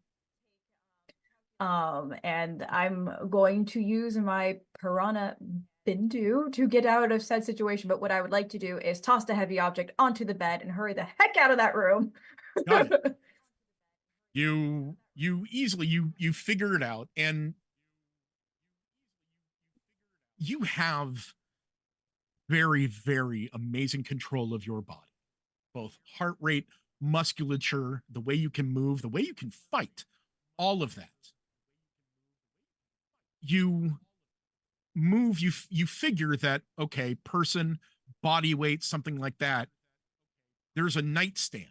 And I'm going to use my Piranha Bindu to get out of said situation. But what I would like to do is toss the heavy object onto the bed and hurry the heck out of that room. Got it. You easily you figure it out, and you have very amazing control of your body, both heart rate, musculature, the way you can move, the way you can fight, all of that. You move, you figure that, okay, person, body weight, something like that. There's a nightstand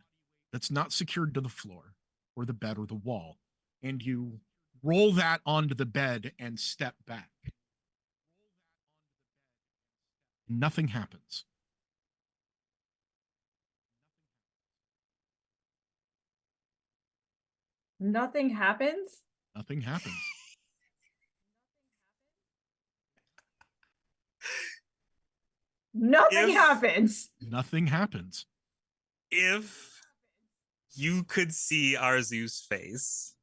that's not secured to the floor or the bed or the wall, and you roll that onto the bed and step back. Nothing happens. Nothing happens. Nothing happens. Nothing If- happens. Nothing happens. If you could see Arzu's face,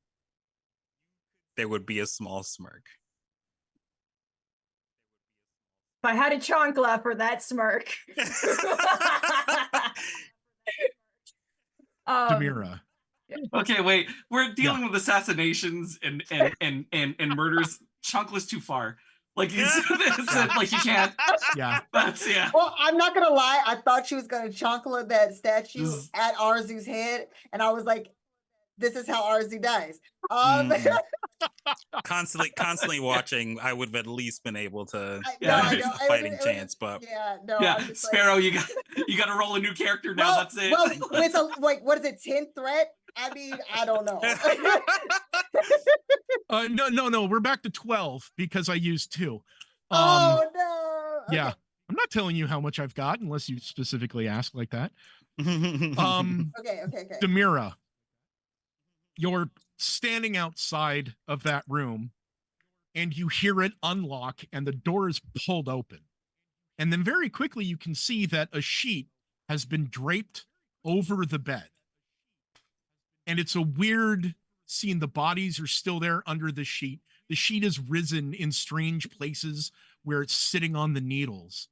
there would be a small smirk. If I had a chancla for that smirk. Demira. Okay, wait. We're dealing with assassinations and murders. Chunkless too far. Like like you can't. Yeah. That's Well, I'm not gonna lie. I thought she was gonna chocolate that statue Just- at Arzu's head, and I was like, "This is how Arzu dies." Constantly watching, I would have at least been able to Yeah. I have know. a fighting chance, but Yeah, no. Yeah, I'm just Sparrow, you got to roll a new character now. well, That's it. well, with a like, what is it? 10 threat? I mean, I don't know. No. We're back to 12 because I used 2. Oh no. Yeah. Okay. I'm not telling you how much I've got unless you specifically ask like that. Okay. Demira, you're standing outside of that room and you hear it unlock and the door is pulled open. And then very quickly you can see that a sheet has been draped over the bed. And it's a weird scene. The bodies are still there under the sheet. The sheet is risen in strange places where it's sitting on the needles.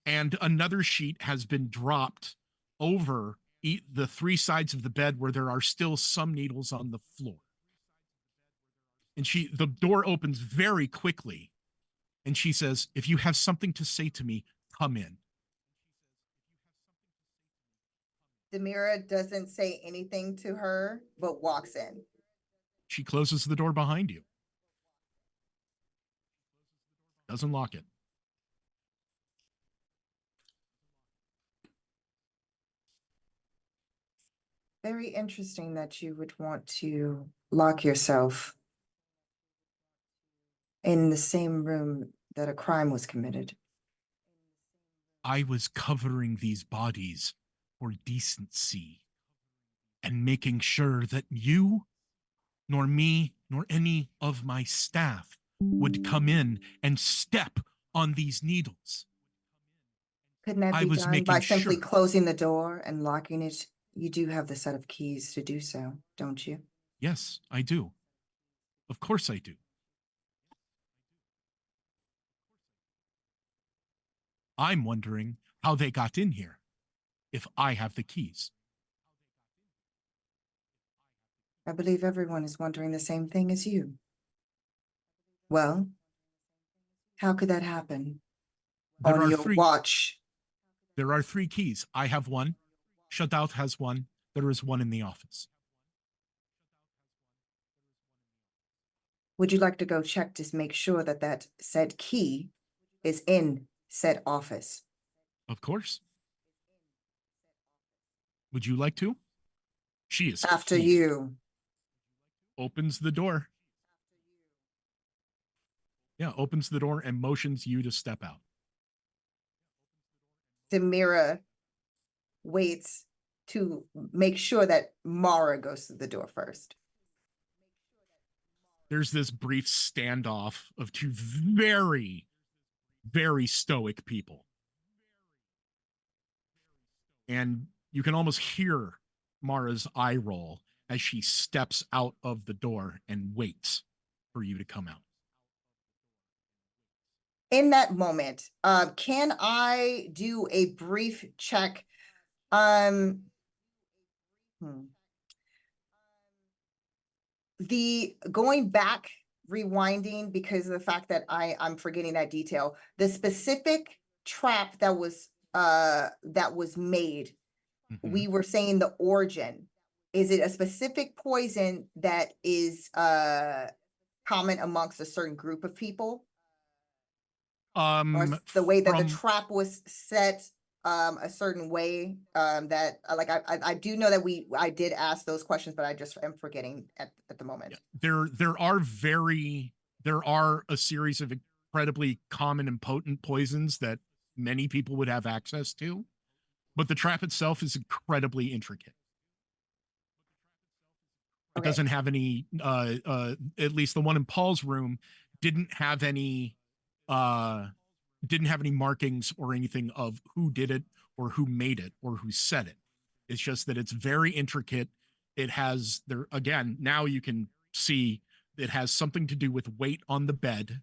And another sheet has been dropped over the 3 sides of the bed where there are still some needles on the floor. And the door opens very quickly. And she says, "If you have something to say to me, come in." Demira doesn't say anything to her, but walks in. She closes the door behind you. Doesn't lock it. Very interesting that you would want to lock yourself in the same room that a crime was committed. I was covering these bodies for decency and making sure that you, nor me, nor any of my staff would come in and step on these needles. Couldn't that I be was done making by simply sure. closing the door and locking it? You do have the set of keys to do so, don't you? Yes, I do. Of course I do. I'm wondering how they got in here, if I have the keys. I believe everyone is wondering the same thing as you. Well, how could that happen on your watch? There are 3 keys. I have one. Shadout has one. There is one in the office. Would you like to go check to make sure that that said key is in said office? Of course. Would you like to? She is After heated. you. Opens the door. Yeah, opens the door and motions you to step out. Demira waits to make sure that Mara goes to the door first. There's this brief standoff of 2 very, very stoic people. And you can almost hear Mara's eye roll as she steps out of the door and waits for you to come out. In that moment, can I do a brief check? The going back, rewinding, because of the fact that I'm forgetting that detail, the specific trap that was made, we were saying the origin. Is it a specific poison that is common amongst a certain group of people? Or the way that the trap was set a certain way that like I do know that I did ask those questions, but I just am forgetting at the moment. Yeah. There are a series of incredibly common and potent poisons that many people would have access to, but the trap itself is incredibly intricate. It doesn't have any at least the one in Paul's room didn't have any didn't have any markings or anything of who did it or who made it or who said it. It's just that it's very intricate. It has there again, now you can see it has something to do with weight on the bed,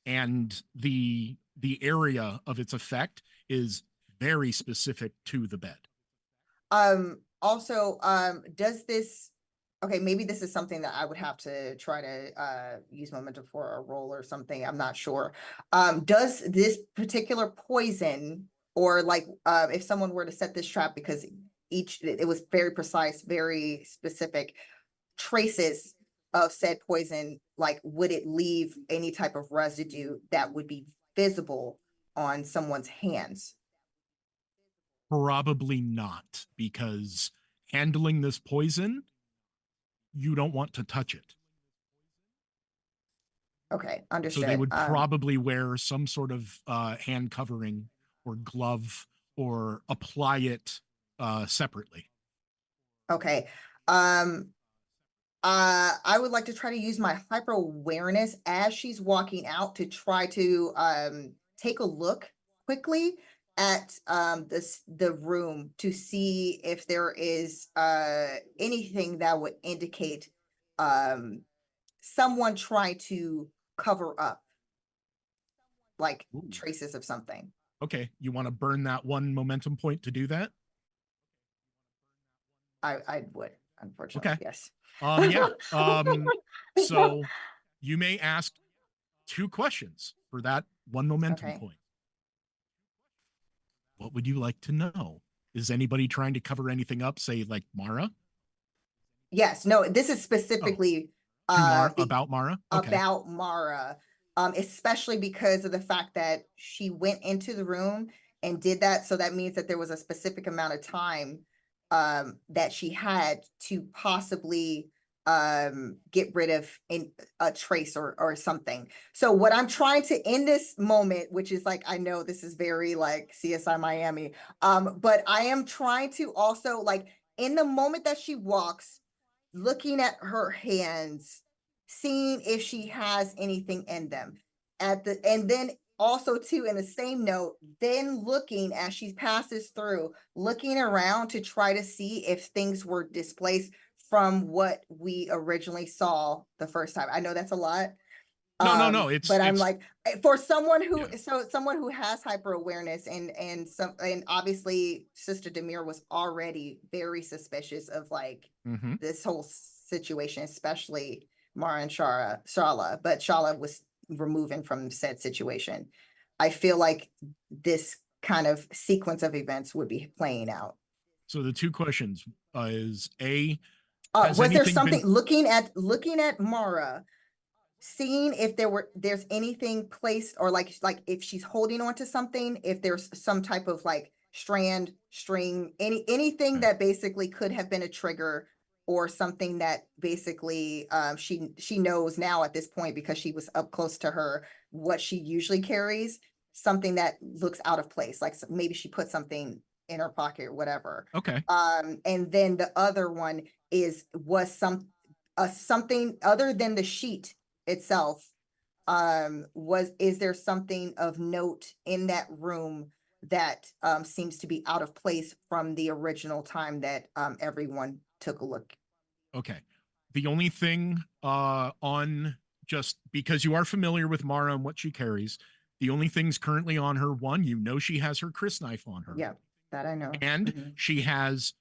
and the area of its effect is very specific to the bed. Also, does this, okay, maybe this is something that I would have to try to use momentum for a roll or something. I'm not sure. Does this particular poison, or like if someone were to set this trap, because it was very precise, very specific, traces of said poison, like would it leave any type of residue that would be visible on someone's hands? Probably not, because handling this poison, you don't want to touch it. Okay, understood. So they would probably wear some sort of hand covering or glove or apply it separately. Okay. I would like to try to use my hyper awareness as she's walking out to try to take a look quickly at the room to see if there is anything that would indicate someone try to cover up, like Ooh. traces of something. Okay, you want to burn that one momentum point to do that? I would, unfortunately, Okay. yes. Yeah. So you may ask 2 questions for that one momentum Okay. point. What would you like to know? Is anybody trying to cover anything up, say like Mara? Yes, no, this is specifically About Mara? Okay. about Mara, especially because of the fact that she went into the room and did that. So that means that there was a specific amount of time that she had to possibly get rid of a trace or something. So what I'm trying to, in this moment, which is like, I know this is very like CSI Miami, but I am trying to also, like, in the moment that she walks, looking at her hands, seeing if she has anything in them and then also too, in the same note, then looking as she passes through, looking around to try to see if things were displaced from what we originally saw the first time. I know that's a lot. No, but I'm like, for someone who, Yeah. so someone who has hyper awareness and obviously Sister Demir was already very suspicious of like this whole situation, especially Mara and Shala, but Shala was removing from said situation. I feel like this kind of sequence of events would be playing out. So the 2 questions is A, was there something looking at Mara, seeing if there's anything placed, or like if she's holding on to something, if there's some type of like strand, string, anything that basically could have been a trigger, or something that basically she knows now at this point, because she was up close to her, what she usually carries, something that looks out of place, like maybe she put something in her pocket or whatever. Okay. And then the other one was something other than the sheet itself. Is there something of note in that room that seems to be out of place from the original time that everyone took a look? Okay. The only thing on, just because you are familiar with Mara and what she carries, the only things currently on her, one, you know she has her Chris knife on her. Yeah, that I know. And she is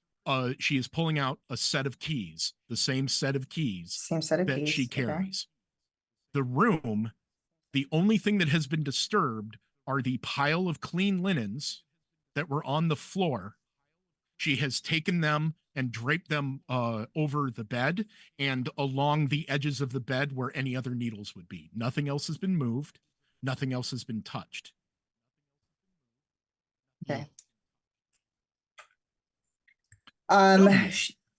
pulling out a set of keys, the same set of keys that she carries. Okay. The room, the only thing that has been disturbed are the pile of clean linens that were on the floor. She has taken them and draped them over the bed and along the edges of the bed where any other needles would be. Nothing else has been moved. Nothing else has been touched. Okay.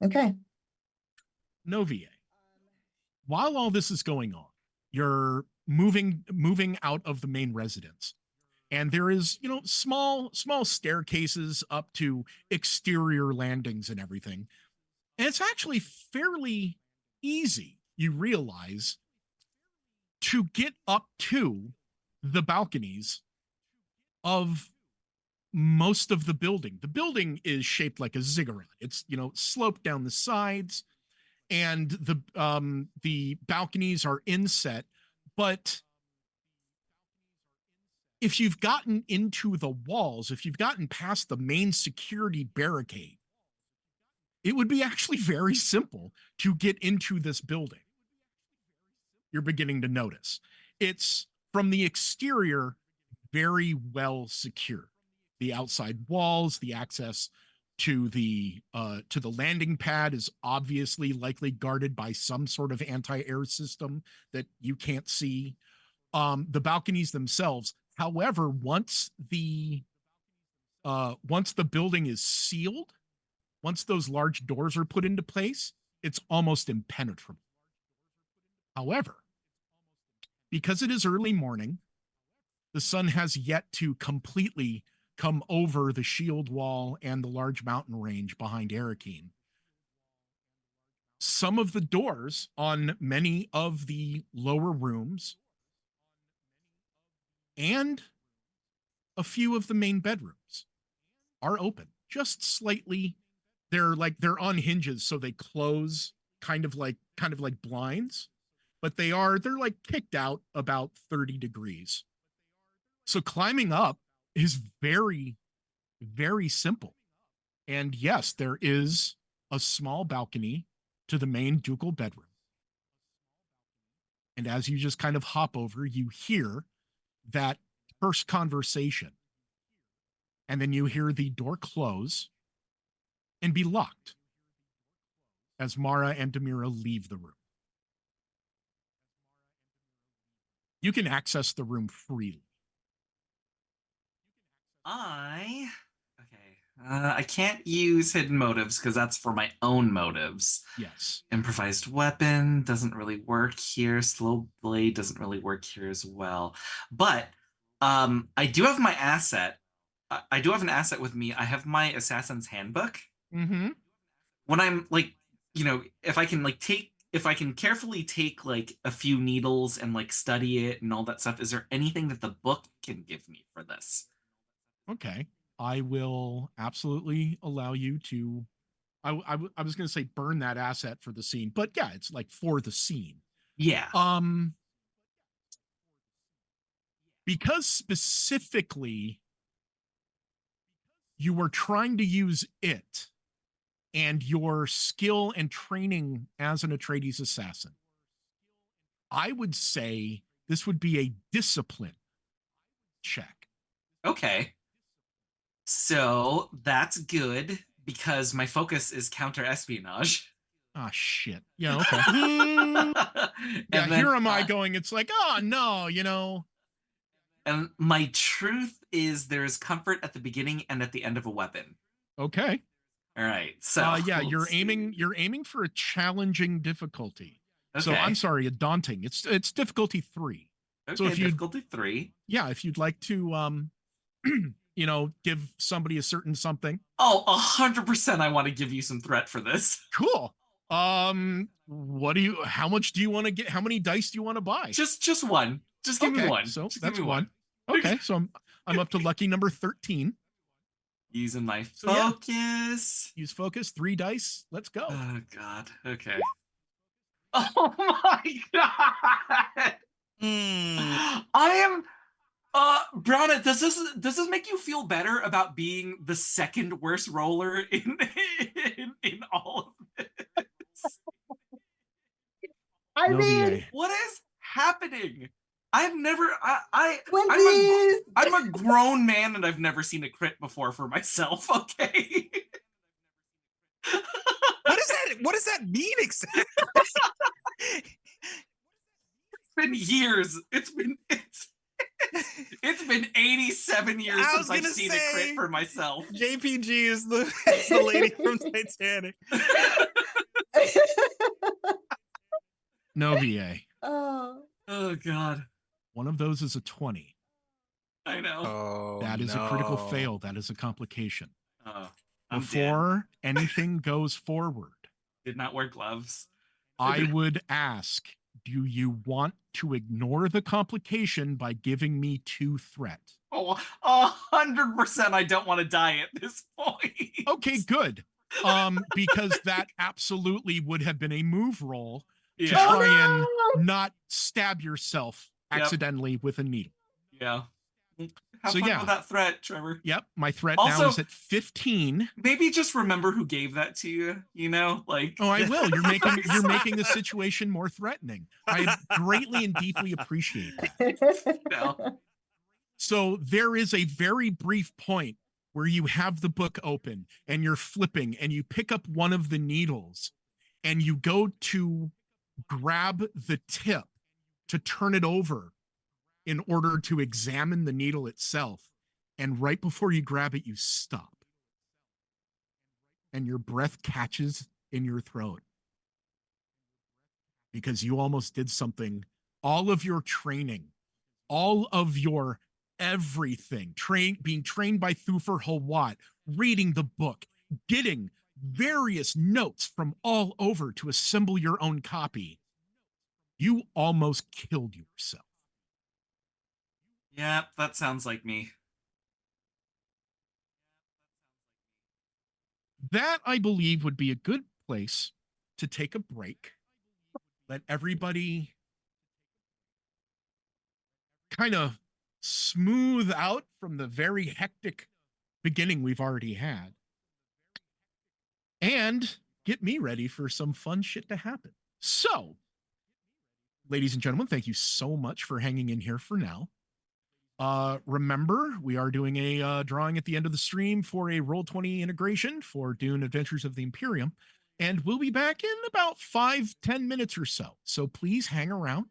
Okay. Novia, while all this is going on, you're moving out of the main residence. And there is, small staircases up to exterior landings and everything. And it's actually fairly easy, you realize, to get up to the balconies of most of the building. The building is shaped like a ziggurat. It's, you know, sloped down the sides, and the balconies are inset. But if you've gotten into the walls, if you've gotten past the main security barricade, it would be actually very simple to get into this building. You're beginning to notice. It's, from the exterior, very well secured. The outside walls, the access to the landing pad is obviously likely guarded by some sort of anti-air system that you can't see. The balconies themselves, however, once the building is sealed, once those large doors are put into place, it's almost impenetrable. However, because it is early morning, the sun has yet to completely come over the shield wall and the large mountain range behind Arakeen. Some of the doors on many of the lower rooms and a few of the main bedrooms are open, just slightly. They're on hinges, so they close kind of like blinds, but they're like kicked out about 30 degrees. So climbing up is very, very simple. And yes, there is a small balcony to the main ducal bedroom. And as you just kind of hop over, you hear that first conversation. And then you hear the door close and be locked as Mara and Demira leave the room. You can access the room freely. I can't use hidden motives because that's for my own motives. Yes. Improvised weapon doesn't really work here. Slow blade doesn't really work here as well. But I do have my asset. I do have an asset with me. I have my assassin's handbook. Mm-hmm. When I'm like, you know, if I can carefully take like a few needles and like study it and all that stuff, is there anything that the book can give me for this? Okay. I will absolutely allow you to, I was going to say burn that asset for the scene, but yeah, it's like for the scene. Yeah. Because specifically you were trying to use it and your skill and training as an Atreides assassin, I would say this would be a discipline check. Okay. So that's good because my focus is counter-espionage. Ah, shit. Yeah, okay. Yeah, here am I going, it's like, oh, no, you know. And my truth is there's comfort at the beginning and at the end of a weapon. Okay. All right. So yeah, you're aiming for a challenging difficulty. Okay. So I'm sorry, a daunting. It's difficulty 3. Okay, so if you difficulty 3. Yeah, if you'd like to you know, give somebody a certain something. Oh, 100% I want to give you some threat for this. Cool. How much do you want to get? How many dice do you want to buy? Just one. Just give me one. So just that's give me one. Okay, so I'm up to lucky number 13. Using my focus. Yeah. Use focus, 3 dice. Let's go. Oh God. Okay. Oh my God. I am Browna, does this make you feel better about being the second worst roller in all of this? I mean, what is happening? I've never I'm a grown man and I've never seen a crit before for myself, okay? What does that mean exactly? It's been years. It's been 87 years since I've seen a crit for myself. JPG is the lady from Titanic. No VA. Oh God. One of those is a 20. I know. Oh, that is a critical fail. That is a complication. Before anything goes forward, did not wear gloves. I would ask Do you want to ignore the complication by giving me 2 threat? Oh, 100% I don't want to die at this point. Okay, good. Because that absolutely would have been a move roll to Yeah. try and not stab yourself Yep. accidentally with a needle. Yeah. Have So fun yeah. with that threat, Trevor. Yep, my threat now Also- is at 15. Maybe just remember who gave that to you, you know? Like, Oh, I will. You're making the situation more threatening. I greatly and deeply appreciate that. no. So there is a very brief point where you have the book open and you're flipping and you pick up one of the needles and you go to grab the tip to turn it over in order to examine the needle itself. And right before you grab it, you stop. And your breath catches in your throat because you almost did something. All of your training, all of your everything, being trained by Thufir Hawat, reading the book, getting various notes from all over to assemble your own copy. You almost killed yourself. Yeah, that sounds like me. That, I believe, would be a good place to take a break. Let everybody kind of smooth out from the very hectic beginning we've already had. And get me ready for some fun shit to happen. So, ladies and gentlemen, thank you so much for hanging in here for now. Remember, we are doing a drawing at the end of the stream for a Roll20 integration for Dune Adventures of the Imperium, and we'll be back in about 5-10 minutes or so. So please hang around,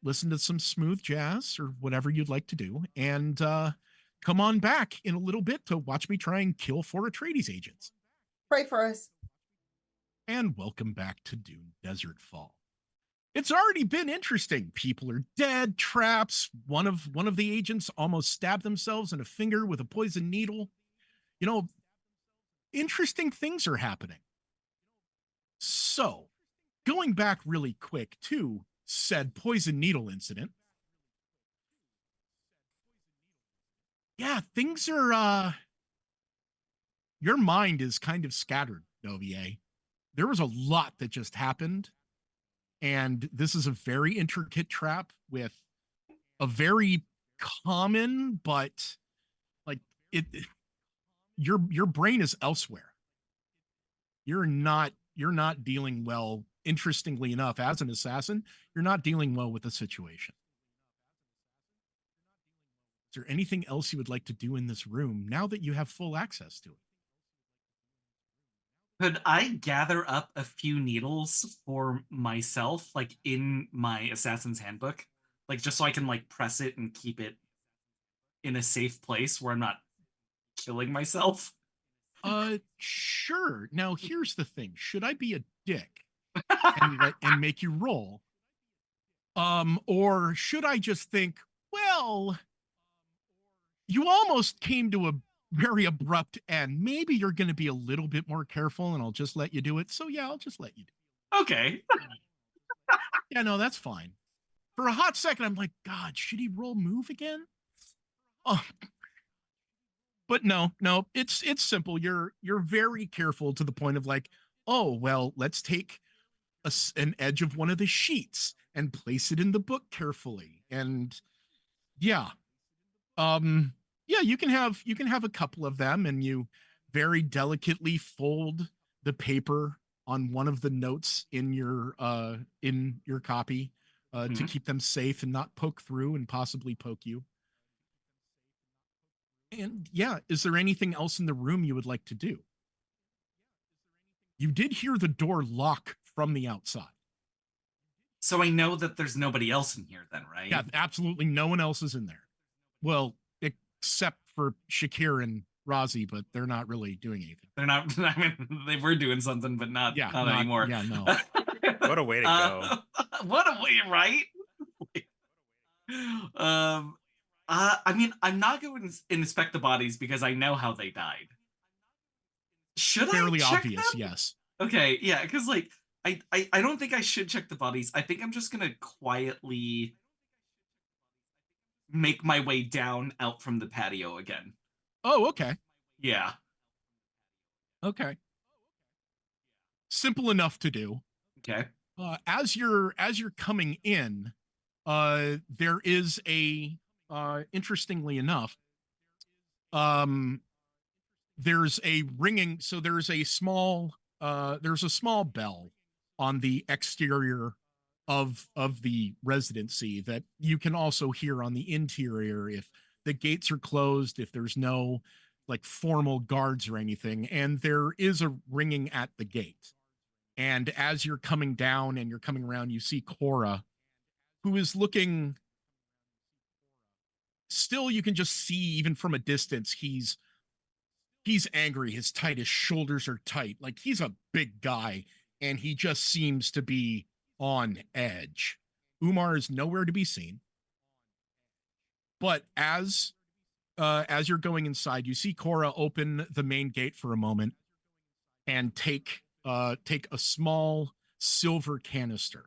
listen to some smooth jazz or whatever you'd like to do, and come on back in a little bit to watch me try and kill 4 Atreides agents. Pray for us. And welcome back to Dune Desertfall. It's already been interesting. People are dead, traps. One of the agents almost stabbed themselves in a finger with a poison needle. You know, interesting things are happening. So, going back really quick to said poison needle incident. Yeah, things are your mind is kind of scattered, Novier. There was a lot that just happened. And this is a very intricate trap with a very common, but like your brain is elsewhere. You're not dealing well. Interestingly enough, as an assassin, you're not dealing well with the situation. Is there anything else you would like to do in this room now that you have full access to it? Could I gather up a few needles for myself, like in my Assassin's Handbook? Like, just so I can, like, press it and keep it in a safe place where I'm not killing myself? Sure. Now, here's the thing. Should I be a dick and make you roll? Or should I just think, well, you almost came to a very abrupt end. Maybe you're going to be a little bit more careful and I'll just let you do it. So yeah, I'll just let you do it. Okay. Yeah, no, that's fine. For a hot second, I'm like, God, should he roll move again? Oh, but no, it's simple. You're very careful to the point of like, oh, well, let's take an edge of one of the sheets and place it in the book carefully. And yeah, yeah, you can have a couple of them, and you very delicately fold the paper on one of the notes in your copy to keep them safe and not poke through and possibly poke you. And yeah, is there anything else in the room you would like to do? You did hear the door lock from the outside. So I know that there's nobody else in here then, right? Yeah, absolutely no one else is in there. Well, except for Shakir and Razi, but they're not really doing anything. They're not, I mean, they were doing something, but not anymore. Yeah, no. What a way to go. What a way, right? I mean, I'm not going to inspect the bodies because I know how they died. Should Fairly I check obvious, them? yes. Okay, yeah, because like I don't think I should check the bodies. I think I'm just gonna quietly make my way down out from the patio again. Oh, okay. Yeah. Okay. Simple enough to do. Okay. As you're coming in, there is a interestingly enough, there's a ringing. So there's a small bell on the exterior of the residency that you can also hear on the interior if the gates are closed, if there's no like formal guards or anything, and there is a ringing at the gate. And as you're coming down and you're coming around, you see Cora, who is looking still, you can just see even from a distance, he's angry. His shoulders are tight. Like he's a big guy and he just seems to be on edge. Umar is nowhere to be seen. But as you're going inside, you see Cora open the main gate for a moment and take a small silver canister.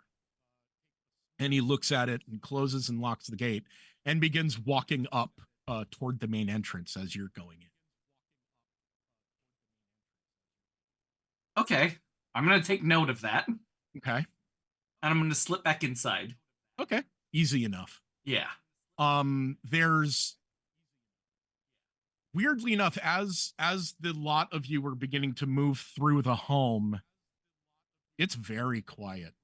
And he looks at it and closes and locks the gate and begins walking up toward the main entrance as you're going in. Okay. I'm gonna take note of that. And Okay. I'm gonna slip back inside. Okay. Easy enough. Yeah. There's weirdly enough, as the lot of you were beginning to move through the home, it's very quiet.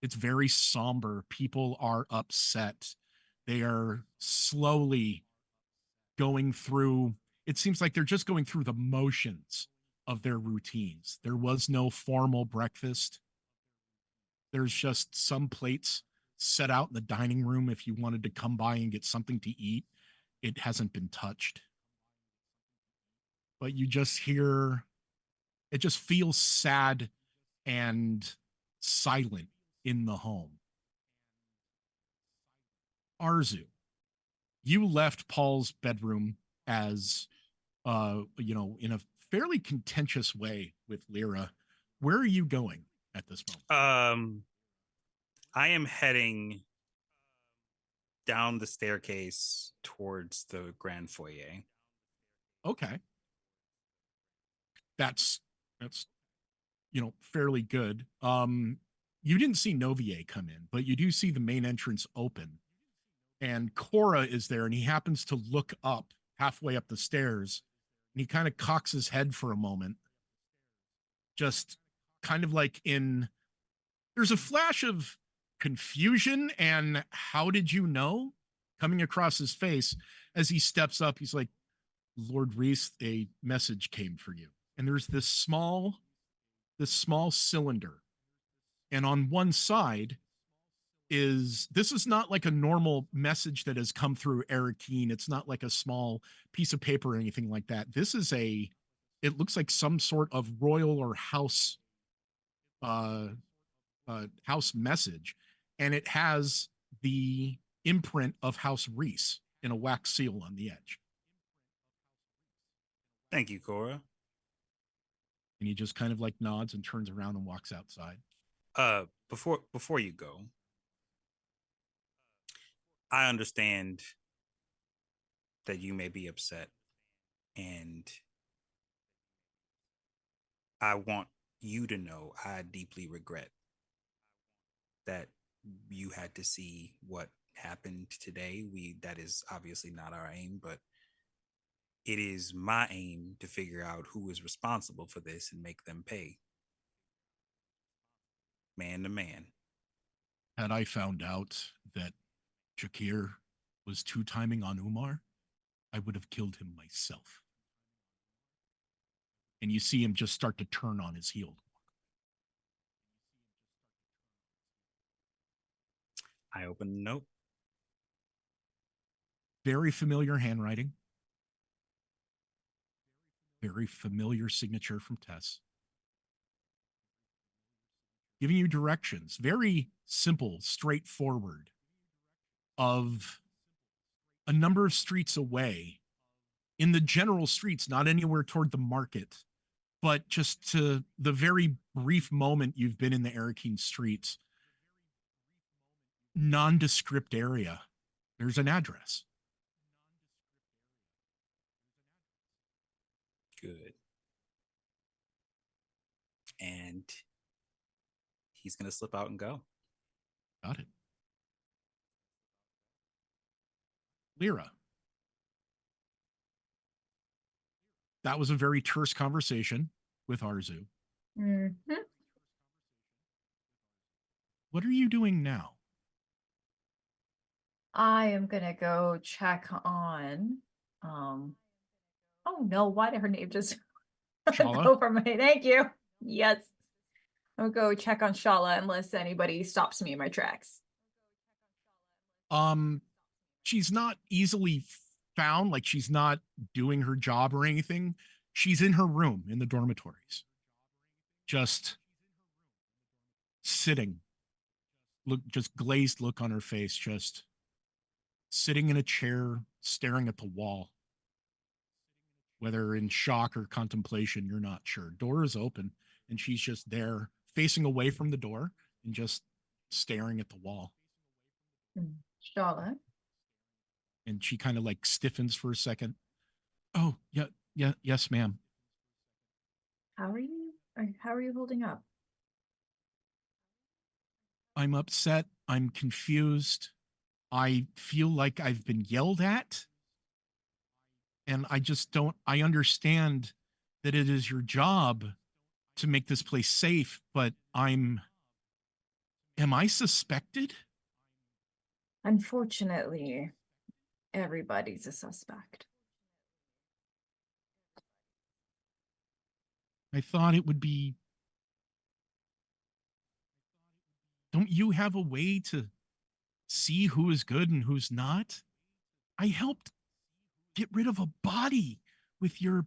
It's very somber. People are upset. They are slowly going through, it seems like they're just going through the motions of their routines. There was no formal breakfast. There's just some plates set out in the dining room if you wanted to come by and get something to eat. It hasn't been touched. But you just hear, it just feels sad and silent in the home. Arzu, you left Paul's bedroom as in a fairly contentious way with Lyra. Where are you going at this moment? I am heading down the staircase towards the grand foyer. Okay. That's fairly good. You didn't see Novier come in, but you do see the main entrance open. And Cora is there, and he happens to look up halfway up the stairs, and he kind of cocks his head for a moment. Just kind of like there's a flash of confusion and how did you know coming across his face as he steps up. He's like, Lord Reese, a message came for you. And there's this small cylinder. And on one side this is not like a normal message that has come through Arakeen. It's not like a small piece of paper or anything like that. This is it looks like some sort of royal or house message. And it has the imprint of House Reese in a wax seal on the edge. Thank you, Cora. And he just kind of like nods and turns around and walks outside. Before you go, I understand that you may be upset, and I want you to know I deeply regret that you had to see what happened today. That is obviously not our aim, but it is my aim to figure out who is responsible for this and make them pay. Man to man. Had I found out that Jakir was two-timing on Umar, I would have killed him myself. And you see him just start to turn on his heel. I open the note. Very familiar handwriting. Very familiar signature from Tess. Giving you directions, very simple, straightforward, of a number of streets away, in the general streets, not anywhere toward the market, but just to the very brief moment you've been in the Arakeen streets, nondescript area, there's an address. Good. And he's going to slip out and go. Got it. Lyra. That was a very terse conversation with Arzu. Mm-hmm. What are you doing now? I am gonna go check on oh no, why did her name just Shala? go from my thank you. Yes. I'll go check on Shala unless anybody stops me in my tracks. She's not easily found, like she's not doing her job or anything. She's in her room in the dormitories. Just sitting. Look, just glazed look on her face, just sitting in a chair, staring at the wall. Whether in shock or contemplation, you're not sure. Door is open, and she's just there, facing away from the door and just staring at the wall. Shala. And she kind of like stiffens for a second. Oh, yes, ma'am. How are you? How are you holding up? I'm upset. I'm confused. I feel like I've been yelled at. And I understand that it is your job to make this place safe, but am I suspected? Unfortunately, everybody's a suspect. I thought it would be. Don't you have a way to see who is good and who's not? I helped get rid of a body with your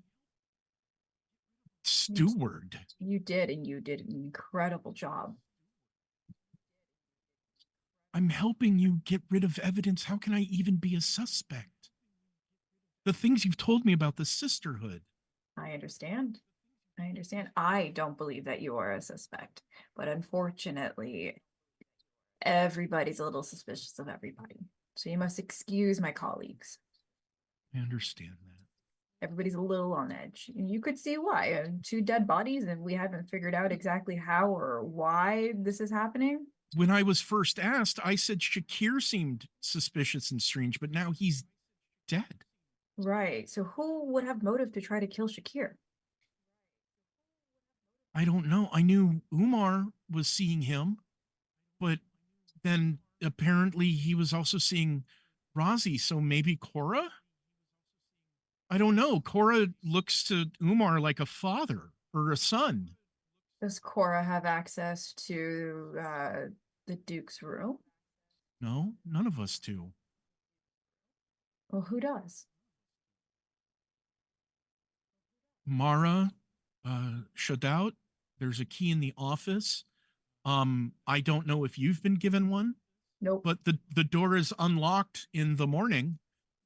steward. You did, and you did an incredible job. I'm helping you get rid of evidence. How can I even be a suspect? The things you've told me about the sisterhood. I understand. I don't believe that you are a suspect, but unfortunately, everybody's a little suspicious of everybody. So you must excuse my colleagues. I understand that. Everybody's a little on edge. And you could see why. 2 dead bodies, and we haven't figured out exactly how or why this is happening. When I was first asked, I said Shakir seemed suspicious and strange, but now he's dead. Right. So who would have motive to try to kill Shakir? I don't know. I knew Umar was seeing him, but then apparently he was also seeing Razi. So maybe Cora? I don't know. Cora looks to Umar like a father or a son. Does Cora have access to the Duke's room? No, none of us do. Well, who does? Mara, Shadout, there's a key in the office. I don't know if you've been given one. Nope. But the door is unlocked in the morning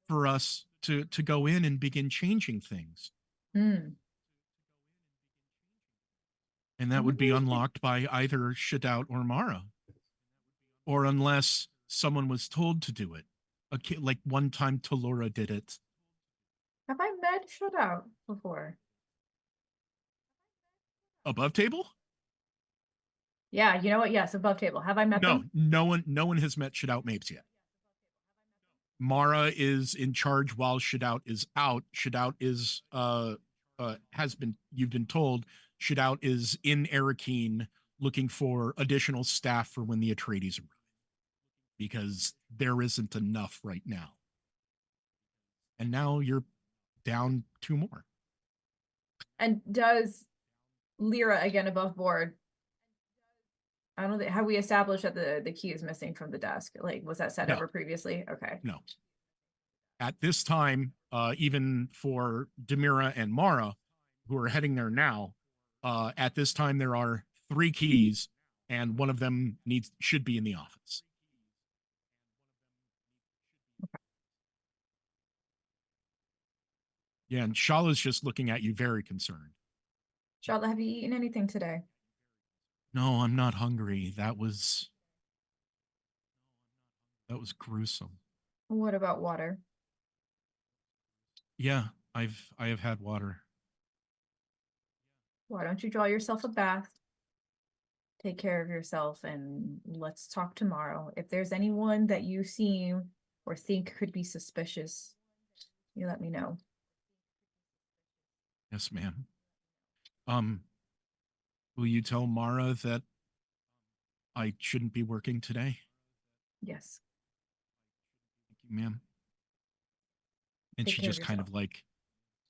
for us to go in and begin changing things. Hmm. And that would be unlocked by either Shadout or Mara. Or unless someone was told to do it. Like one time Talora did it. Have I met Shutout before? Above table? Yeah, you know what? Yes, above table. Have I met them? No one has met Shadout Mapes yet. Mara is in charge while Shadout is out. Shadout is you've been told Shadout is in Arakeen looking for additional staff for when the Atreides arrive. Because there isn't enough right now. And now you're down 2 more. And does Lyra, again above board, I don't think, have we established that the key is missing from the desk? Like, was that said No. ever previously? Okay. No. At this time, even for Demira and Mara, who are heading there now, at this time there are 3 keys, and one of them should be in the office. Yeah, and Shala's just looking at you very concerned. Charlotte, have you eaten anything today? No, I'm not hungry. That was gruesome. What about water? Yeah, I have had water. Why don't you draw yourself a bath? Take care of yourself and let's talk tomorrow. If there's anyone that you seem or think could be suspicious, you let me know. Yes, ma'am. Will you tell Mara that I shouldn't be working today? Yes. Thank you, ma'am. And Take she care of just kind yourself. of like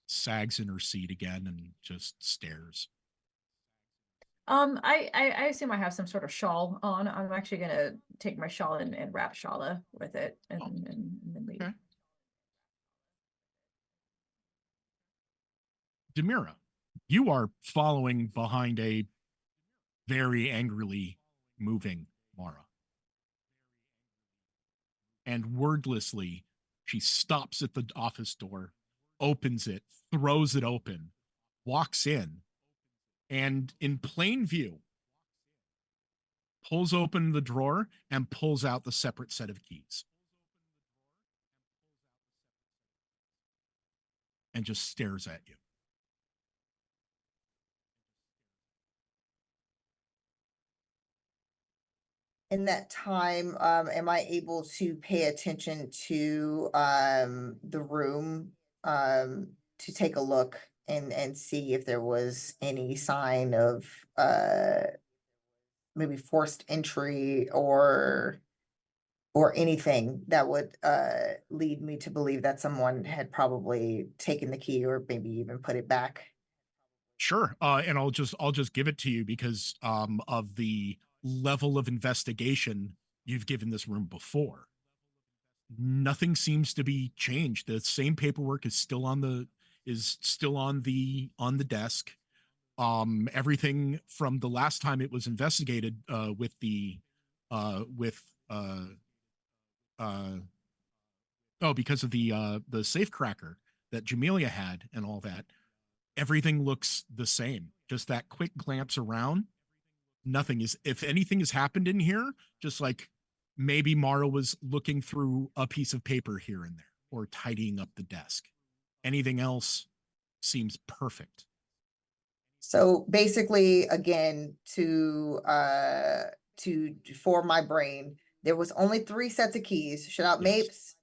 sags in her seat again and just stares. I assume I have some sort of shawl on. I'm actually gonna take my shawl and wrap Shala with it and, Oh, and then leave. Okay. Demira, you are following behind a very angrily moving Mara. And wordlessly, she stops at the office door, opens it, throws it open, walks in, and in plain view, pulls open the drawer and pulls out the separate set of keys. And just stares at you. In that time, am I able to pay attention to the room to take a look and see if there was any sign of maybe forced entry or anything that would lead me to believe that someone had probably taken the key or maybe even put it back? Sure. And I'll just give it to you because of the level of investigation you've given this room before. Nothing seems to be changed. The same paperwork is still on the desk. Everything from the last time it was investigated with the with because of the safe cracker that Jamelia had and all that, everything looks the same. Just that quick glance around, nothing is, if anything has happened in here, just like maybe Mara was looking through a piece of paper here and there or tidying up the desk. Anything else seems perfect. So basically, again, for my brain, there was only 3 sets of keys. Shout out Yes. Mapes,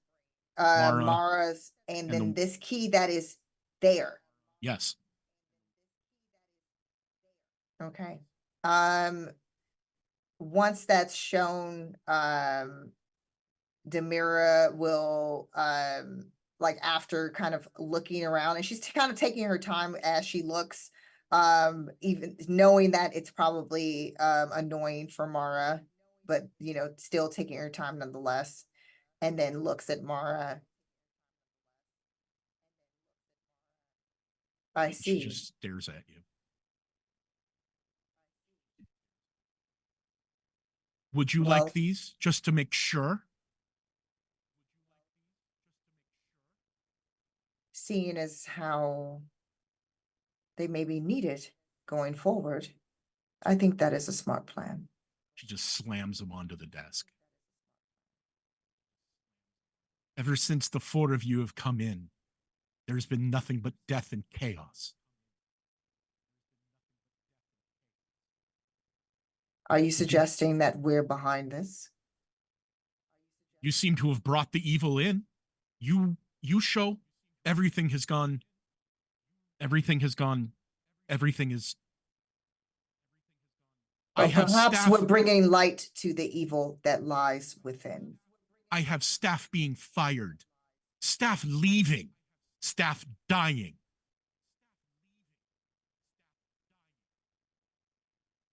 Mara, Mara's, and and then the- this key that is there. Yes. Okay. Once that's shown, Demira will like after kind of looking around, and she's kind of taking her time as she looks, even knowing that it's probably annoying for Mara, but you know, still taking her time nonetheless, and then looks at Mara. I She see. just stares at you. Would you like Well, these just to make sure? seeing as how they may be needed going forward, I think that is a smart plan. She just slams them onto the desk. Ever since the 4 of you have come in, there's been nothing but death and chaos. Are you suggesting that we're behind this? You seem to have brought the evil in. You show everything has gone. Everything has gone. Everything is. I Well, have perhaps staff. we're bringing light to the evil that lies within. I have staff being fired, staff leaving, staff dying.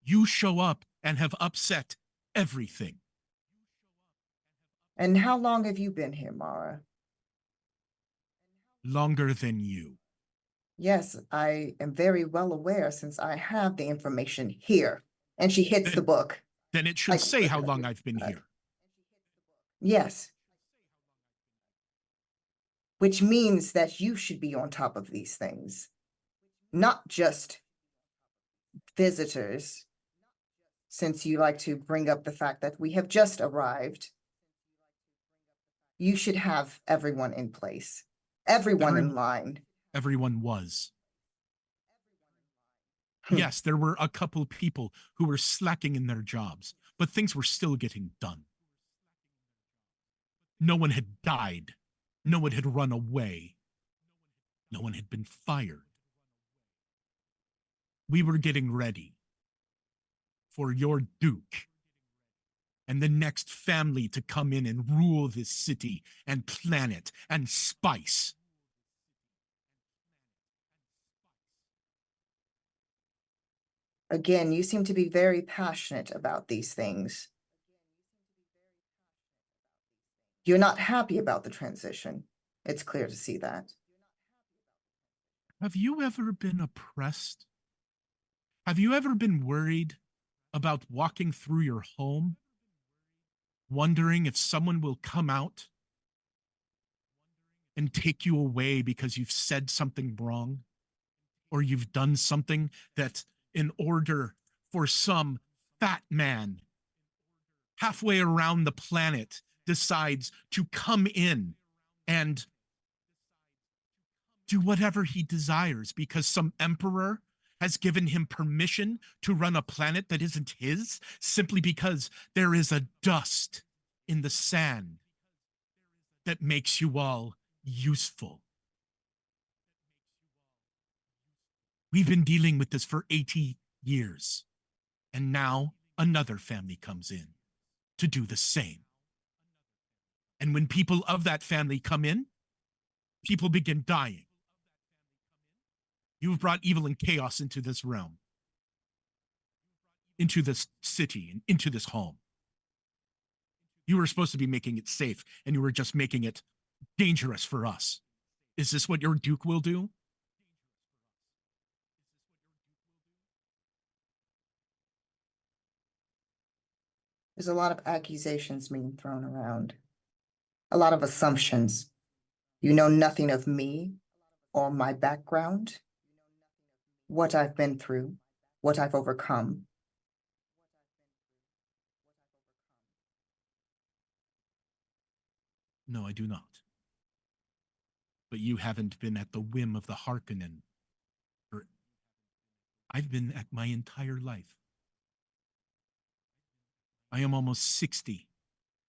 You show up and have upset everything. And how long have you been here, Mara? Longer than you. Yes, I am very well aware since I have the information here. And she hits the book. Then it should Like, say how long I've been here. Yes. Which means that you should be on top of these things. Not just visitors, since you like to bring up the fact that we have just arrived, you should have everyone in place, everyone in line. Everyone was. Hmm. Yes, there were a couple people who were slacking in their jobs, but things were still getting done. No one had died. No one had run away. No one had been fired. We were getting ready for your Duke and the next family to come in and rule this city and planet and spice. Again, you seem to be very passionate about these things. You're not happy about the transition. It's clear to see that. Have you ever been oppressed? Have you ever been worried about walking through your home, wondering if someone will come out and take you away because you've said something wrong or you've done something that, in order for some fat man halfway around the planet, decides to come in and do whatever he desires because some emperor has given him permission to run a planet that isn't his simply because there is a dust in the sand that makes you all useful? We've been dealing with this for 80 years, and now another family comes in to do the same. And when people of that family come in, people begin dying. You've brought evil and chaos into this realm, into this city, and into this home. You were supposed to be making it safe, and you were just making it dangerous for us. Is this what your Duke will do? There's a lot of accusations being thrown around, a lot of assumptions. You know nothing of me or my background, what I've been through, what I've overcome. No, I do not. But you haven't been at the whim of the Harkonnen. I've been at my entire life. I am almost 60.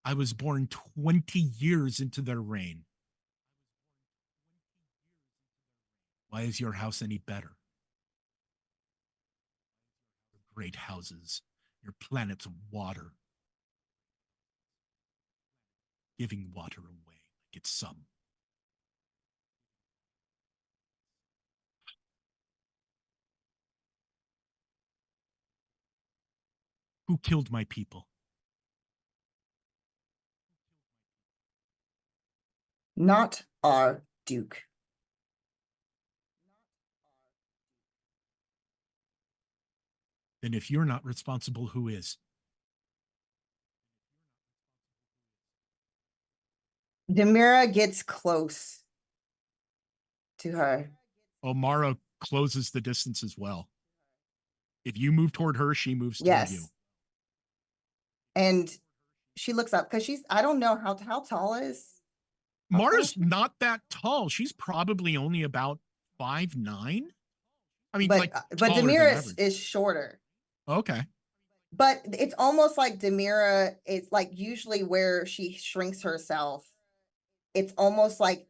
I was born 20 years into their reign. Why is your house any better? Your great houses, your planet's water, giving water away like it's some. Who killed my people? Not our Duke. Then if you're not responsible, who is? Demira gets close to her. Omara closes the distance as well. If you move toward her, she moves toward you. Yes. And she looks up because I don't know how tall is. Mara's not that tall. She's probably only about 5'9". I mean, but taller than Demira average. is shorter. Okay. But it's almost like Demira is like usually where she shrinks herself. It's almost like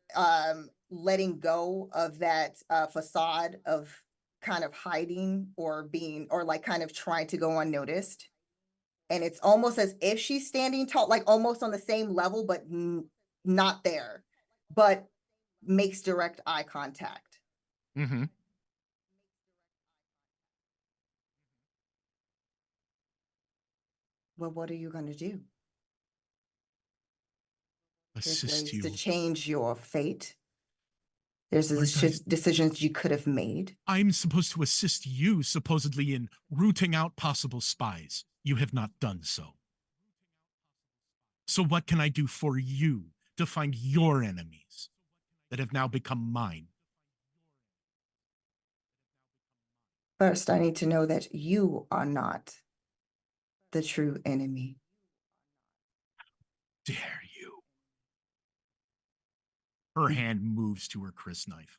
letting go of that facade of kind of hiding or being or like kind of trying to go unnoticed. And it's almost as if she's standing tall, like almost on the same level, but not there, but makes direct eye contact. Mm-hmm. Well, what are you going to do? There's Assist ways you. to change your fate. There's Aren't I- decisions you could have made. I'm supposed to assist you, supposedly, in rooting out possible spies. You have not done so. So what can I do for you to find your enemies that have now become mine? First, I need to know that you are not the true enemy. Dare you? Her hand moves to her crysknife.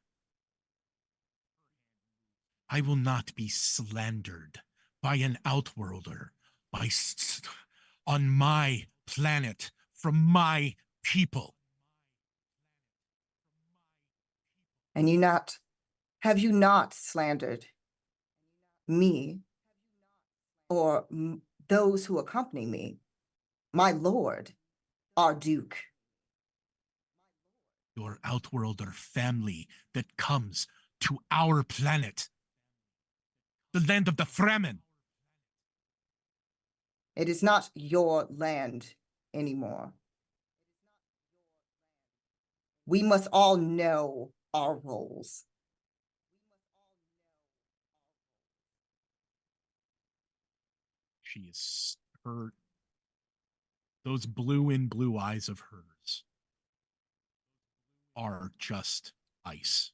I will not be slandered by an outworlder, on my planet, from my people. And have you not slandered me or those who accompany me, my lord, our duke? Your outworlder family that comes to our planet, the land of the Fremen. It is not your land anymore. We must all know our roles. She is her, those blue in blue eyes of hers are just ice.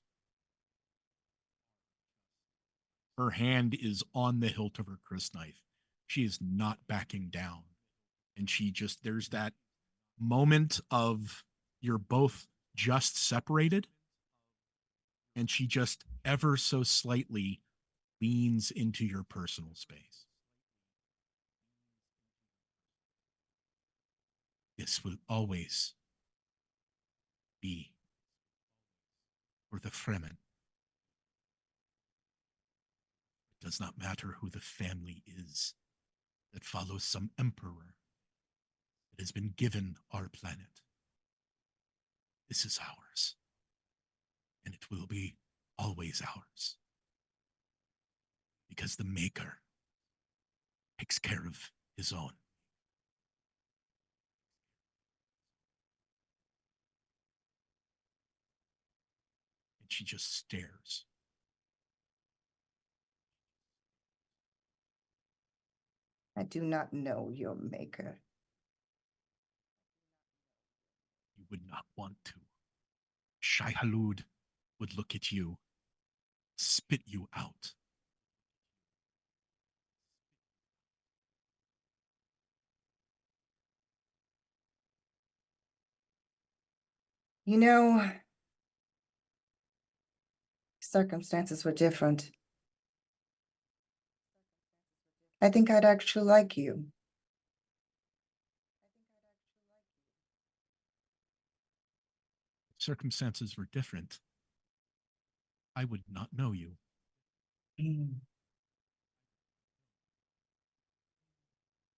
Her hand is on the hilt of her crysknife. She is not backing down. And there's that moment of you're both just separated. And she just ever so slightly leans into your personal space. This will always be for the Fremen. It does not matter who the family is that follows some emperor that has been given our planet. This is ours, and it will be always ours. Because the Maker takes care of his own. And she just stares. I do not know your maker. You would not want to. Shai-Hulud would look at you, spit you out. You know, circumstances were different. I think I'd actually like you. Circumstances were different. I would not know you.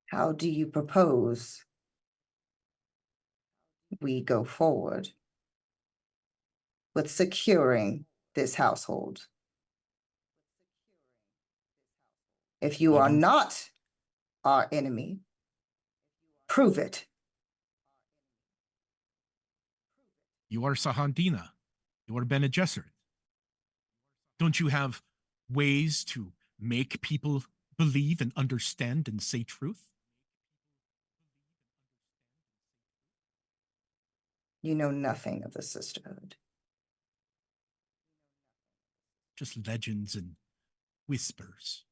How do you propose we go forward with securing this household? If you are not our enemy, prove it. You are Sahandina. You are Bene Gesserit. Don't you have ways to make people believe and understand and say truth? You know nothing of the sisterhood. Just legends and whispers.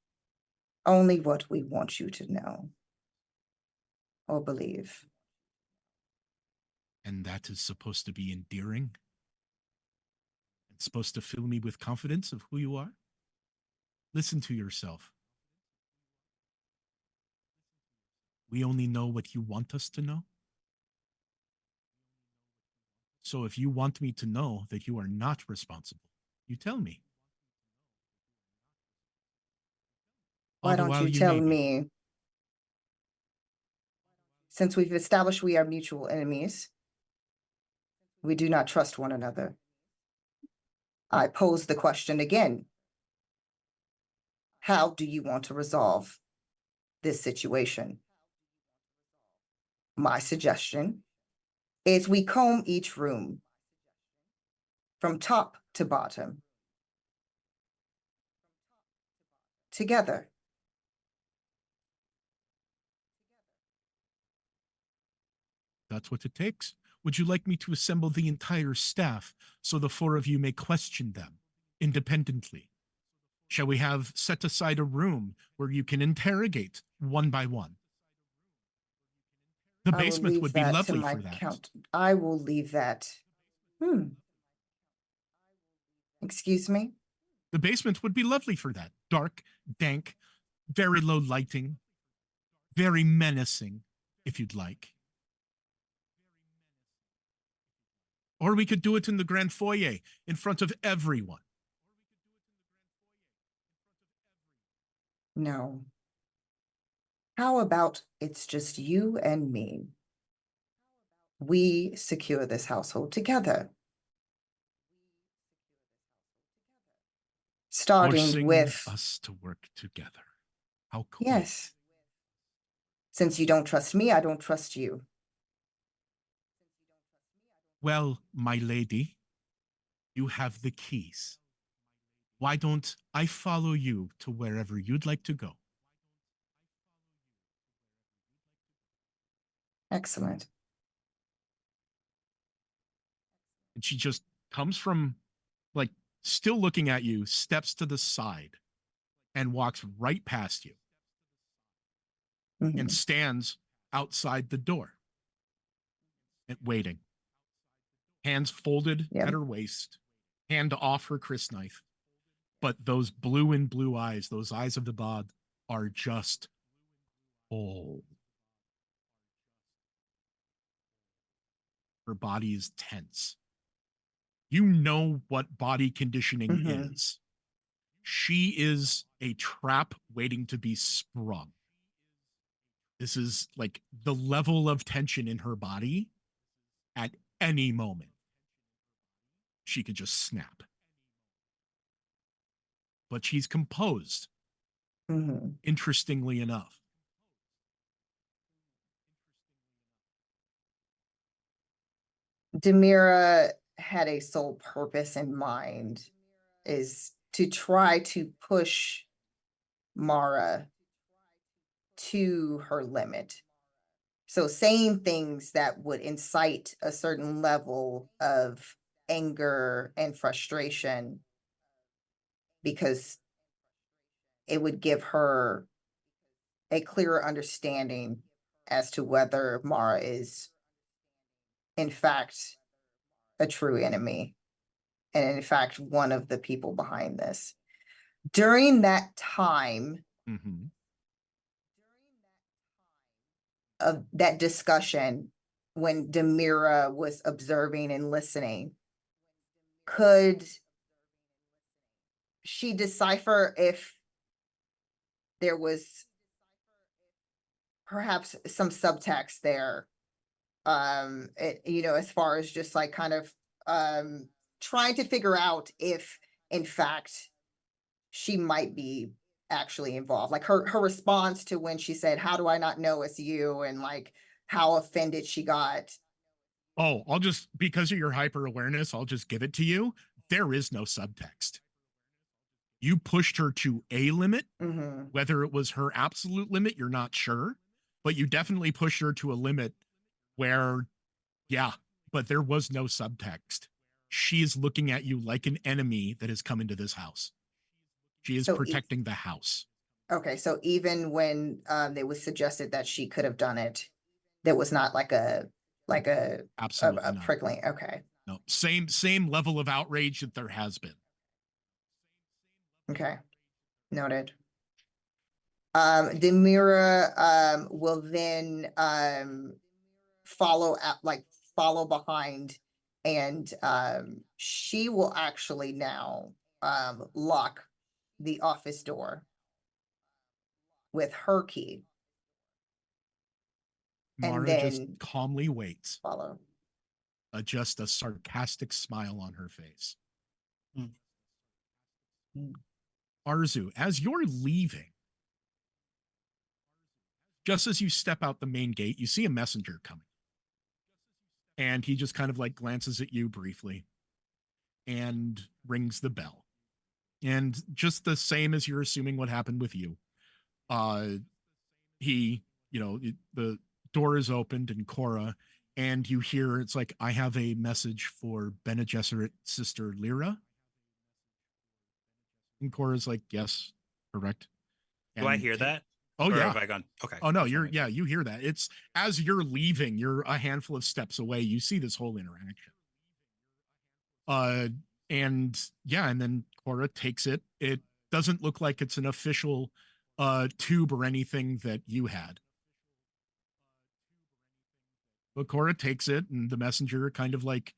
Only what we want you to know or believe. And that is supposed to be endearing? It's supposed to fill me with confidence of who you are? Listen to yourself. We only know what you want us to know. So if you want me to know that you are not responsible, you tell me. Why don't you tell me? Since we've established we are mutual enemies, we do not trust one another. I pose the question again. How do you want to resolve this situation? My suggestion is we comb each room from top to bottom together. That's what it takes. Would you like me to assemble the entire staff so the four of you may question them independently? Shall we have set aside a room where you can interrogate one by one? The I will basement leave would be that to lovely my for that. count. I will leave that. Excuse me? The basement would be lovely for that. Dark, dank, very low lighting, very menacing, if you'd like. Or we could do it in the grand foyer in front of everyone. No. How about it's just you and me? We secure this household together. Starting Forcing with, us to work together. How cool. yes. Since you don't trust me, I don't trust you. Well, my lady, you have the keys. Why don't I follow you to wherever you'd like to go? Excellent. And she just comes from, like, still looking at you, steps to the side, and walks right past you Mhm. and stands outside the door and waiting. Hands folded Yep. at her waist, hand off her crysknife. But those blue and blue eyes, those eyes of the bod, are just cold. Her body is tense. You know what body conditioning Mhm. is. She is a trap waiting to be sprung. This is like the level of tension in her body at any moment. She could just snap. But she's composed, Mhm. interestingly enough. Demira had a sole purpose in mind, is to try to push Mara to her limit. So saying things that would incite a certain level of anger and frustration, because it would give her a clearer understanding as to whether Mara is in fact a true enemy and in fact one of the people behind this. During that time Mm-hmm. of that discussion, when Demira was observing and listening, could she decipher if there was perhaps some subtext there? As far as just like kind of trying to figure out if in fact she might be actually involved. Like her response to when she said, "How do I not know it's you?" and like how offended she got. Oh, because of your hyper awareness, I'll just give it to you. There is no subtext. You pushed her to a limit. Mhm. Whether it was her absolute limit, you're not sure, but you definitely pushed her to a limit where, yeah, but there was no subtext. She is looking at you like an enemy that has come into this house. She is So protecting the house. okay, so even when it was suggested that she could have done it, there was not like a Absolutely not. prickling. Okay. No, same level of outrage that there has been. Okay. Noted. Demira will then follow behind, and she will actually now lock the office door with her key and Mara just then calmly waits, follow. just a sarcastic smile on her face. Arzu, as you're leaving, just as you step out the main gate, you see a messenger coming. And he just kind of like glances at you briefly and rings the bell. And just the same as you're assuming what happened with you, the door is opened and Cora, and you hear it's like, I have a message for Bene Gesserit's sister Lyra. And Cora's like, yes, correct. Do I And hear that? Oh, Or yeah. have I gone? Okay. Oh, no, just wanna make sure. you hear that. It's as you're leaving, you're a handful of steps away. You see this whole interaction. And yeah, and then Cora takes it. It doesn't look like it's an official tube or anything that you had. But Cora takes it, and the messenger kind of like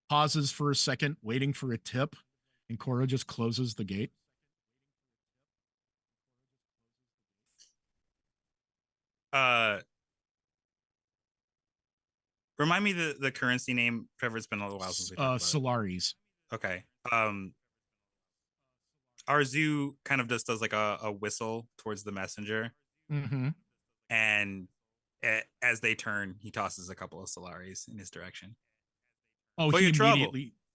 pauses for a second, waiting for a tip, and Cora just closes the gate. Remind me the currency name, Trevor. It's been a little while since we talked about Solaris. it. Okay. Arzu kind of just does like a whistle towards the messenger, Mm-hmm. and as they turn, he tosses a couple of Solaris in his direction. Oh, For he your trouble.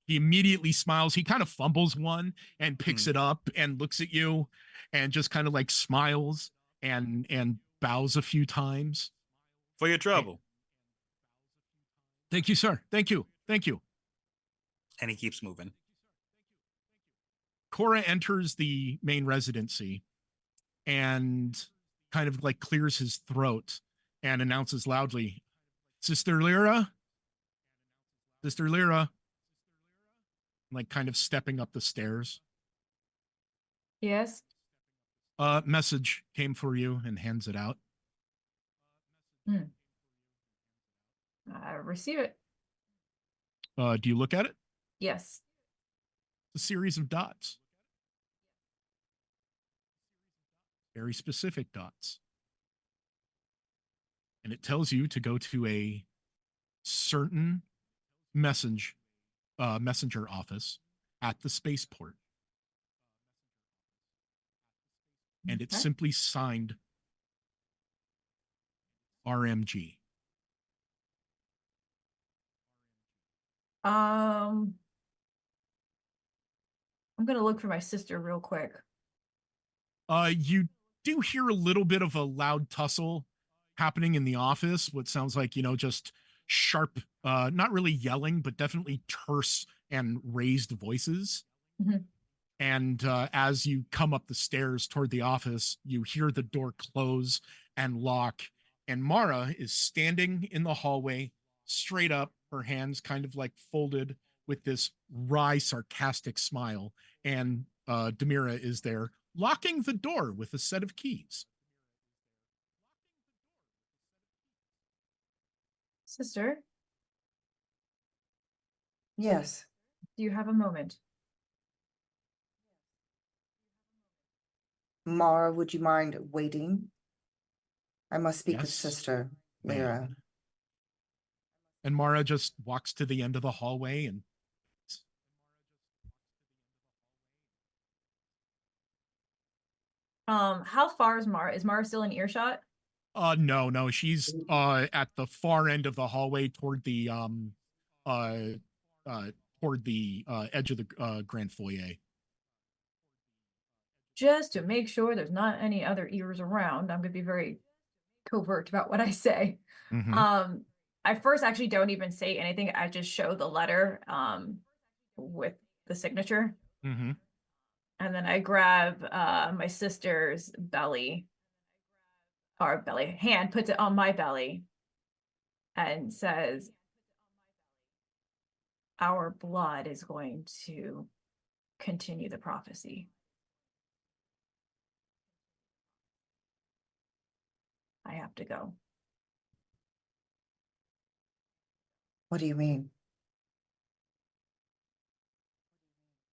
immediately smiles. He kind of fumbles one and picks Hmm. it up and looks at you and just kind of like smiles and bows a few times. For your trouble. Thank you, sir. Thank you. Thank you. And he keeps moving. Cora enters the main residency and kind of like clears his throat and announces loudly, Sister Lyra? Sister Lyra? Like kind of stepping up the stairs. Yes. Message came for you, and hands it out. Receive it. Do you look at it? Yes. It's a series of dots. Very specific dots. And it tells you to go to a certain messenger office at the spaceport. And it's Okay. simply signed RMG. I'm gonna look for my sister real quick. You do hear a little bit of a loud tussle happening in the office, what sounds like, just sharp, not really yelling, but definitely terse and raised voices. Mhm. And as you come up the stairs toward the office, you hear the door close and lock. And Mara is standing in the hallway, straight up, her hands kind of like folded with this wry, sarcastic smile. And Demira is there, locking the door with a set of keys. Sister, Yes. do you have a moment? Mara, would you mind waiting? I must speak with Yes, Sister ma'am. Lyra. And Mara just walks to the end of the hallway and How far is Mara? Is Mara still in earshot? no, she's at the far end of the hallway toward the uh edge of the grand foyer. Just to make sure there's not any other ears around, I'm gonna be very covert about what I say. Mhm. I first actually don't even say anything. I just show the letter with the signature. Mhm. And then I grab my sister's belly, or belly hand, puts it on my belly, and says, "Our blood is going to continue the prophecy." I have to go. What do you mean?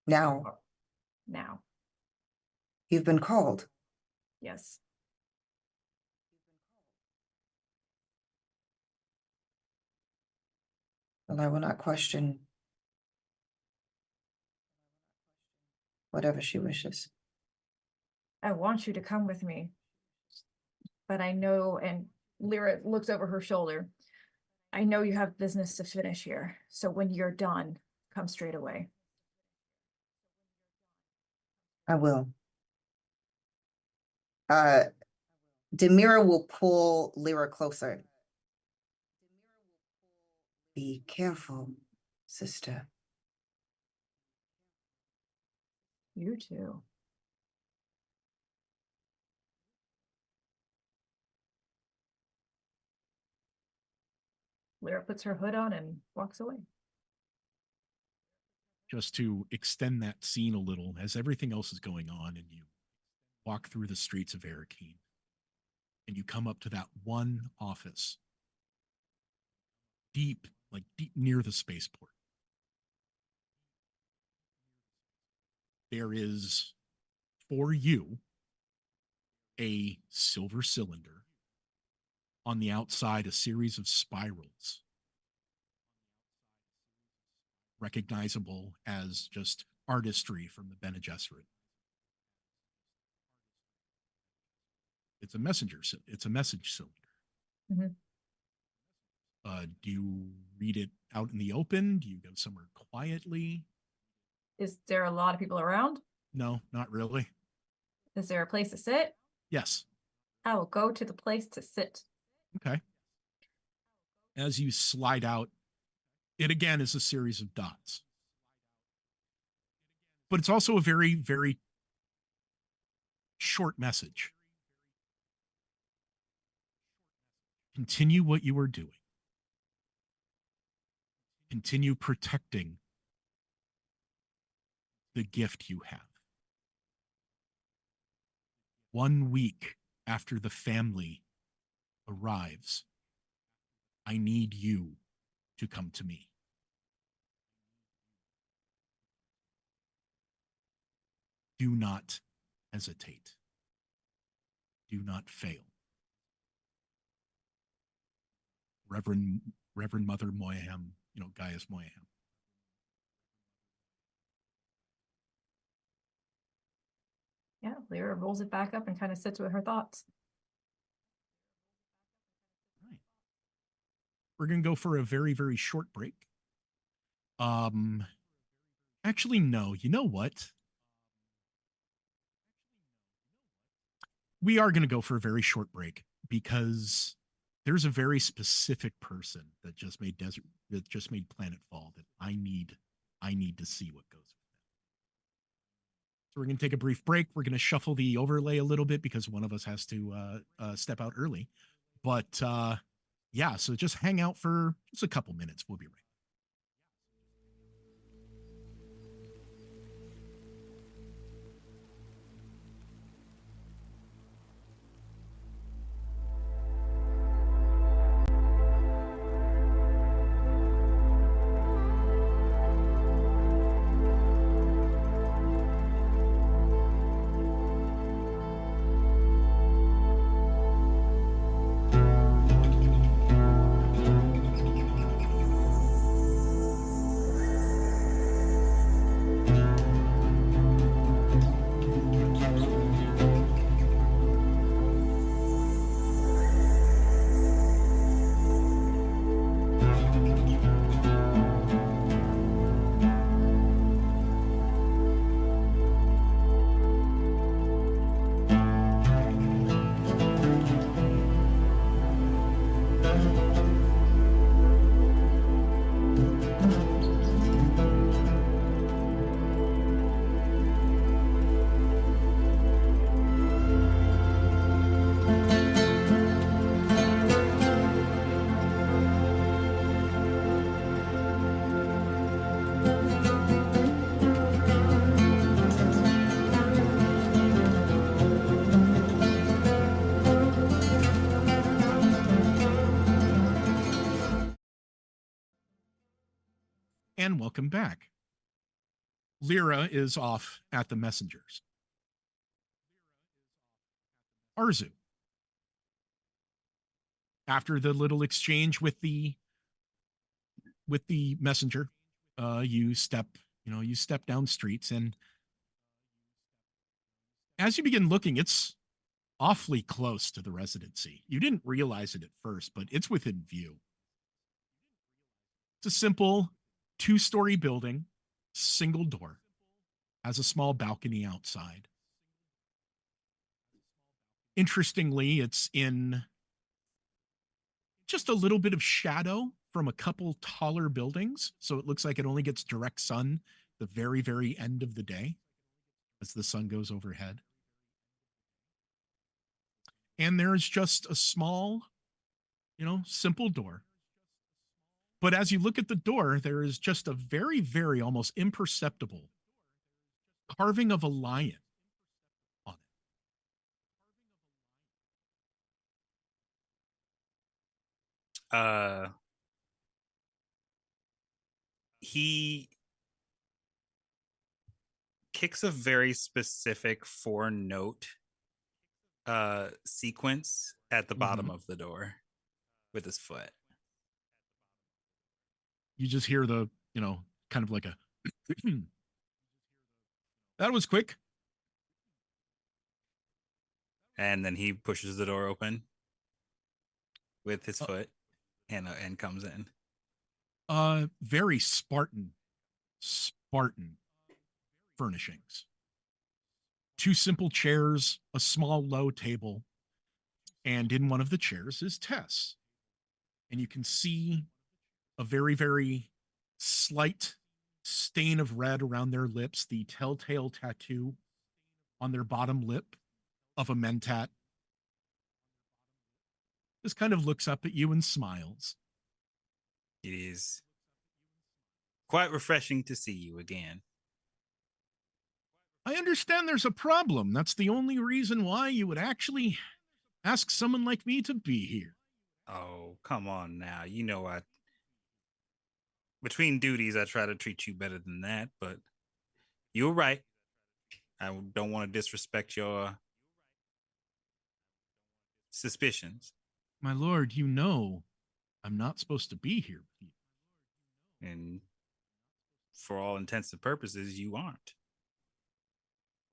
Now, Now. you've been called. Yes. Well, I will not question whatever she wishes. I want you to come with me. But I know, and Lyra looks over her shoulder, I know you have business to finish here. So when you're done, come straight away. I will. Demira will pull Lyra closer. Be careful, sister. You too. Lyra puts her hood on and walks away. Just to extend that scene a little, as everything else is going on, and you walk through the streets of Arakeen, and you come up to that one office, deep near the spaceport. There is, for you, a silver cylinder. On the outside, a series of spirals, recognizable as just artistry from the Bene Gesserit. It's a message cylinder. Mhm. Do you read it out in the open? Do you go somewhere quietly? Is there a lot of people around? No, not really. Is there a place to sit? Yes. I will go to the place to sit. Okay. As you slide out, it again is a series of dots. But it's also a very, very short message. Continue what you are doing. Continue protecting the gift you have. 1 week after the family arrives, I need you to come to me. Do not hesitate. Do not fail. Reverend Mother Moyaham, Gaius Moyaham. Yeah, Lyra rolls it back up and kind of sits with her thoughts. Right. We're going to go for a very, very short break. Actually, no. You know what? We are going to go for a very short break because there's a very specific person that just made Planetfall that I need to see what goes with that. So we're going to take a brief break. We're going to shuffle the overlay a little bit because one of us has to step out early. But yeah, so just hang out for just a couple minutes. We'll be right back. And welcome back. Lyra is off at the messengers. Arzu, after the little exchange with the messenger, you step down streets, and as you begin looking, it's awfully close to the residency. You didn't realize it at first, but it's within view. It's a simple 2-story building, single door, has a small balcony outside. Interestingly, it's in just a little bit of shadow from a couple taller buildings, so it looks like it only gets direct sun the very, very end of the day as the sun goes overhead. And there's just a small, simple door But as you look at the door, there is just a very, very almost imperceptible carving of a lion on it. He kicks a very specific 4-note sequence at the bottom of the door with his foot. You just hear the, kind of like a that was quick. And then he pushes the door open with his foot and comes in. Very Spartan furnishings. 2 simple chairs, a small low table, and in one of the chairs is Tess. And you can see a very, very slight stain of red around their lips, the telltale tattoo on their bottom lip of a mentat. Just kind of looks up at you and smiles. It is quite refreshing to see you again. I understand there's a problem. That's the only reason why you would actually ask someone like me to be here. Oh, come on now. You know, between duties, I try to treat you better than that, but you're right. I don't want to disrespect your suspicions. My lord, I'm not supposed to be here. And for all intents and purposes, you aren't.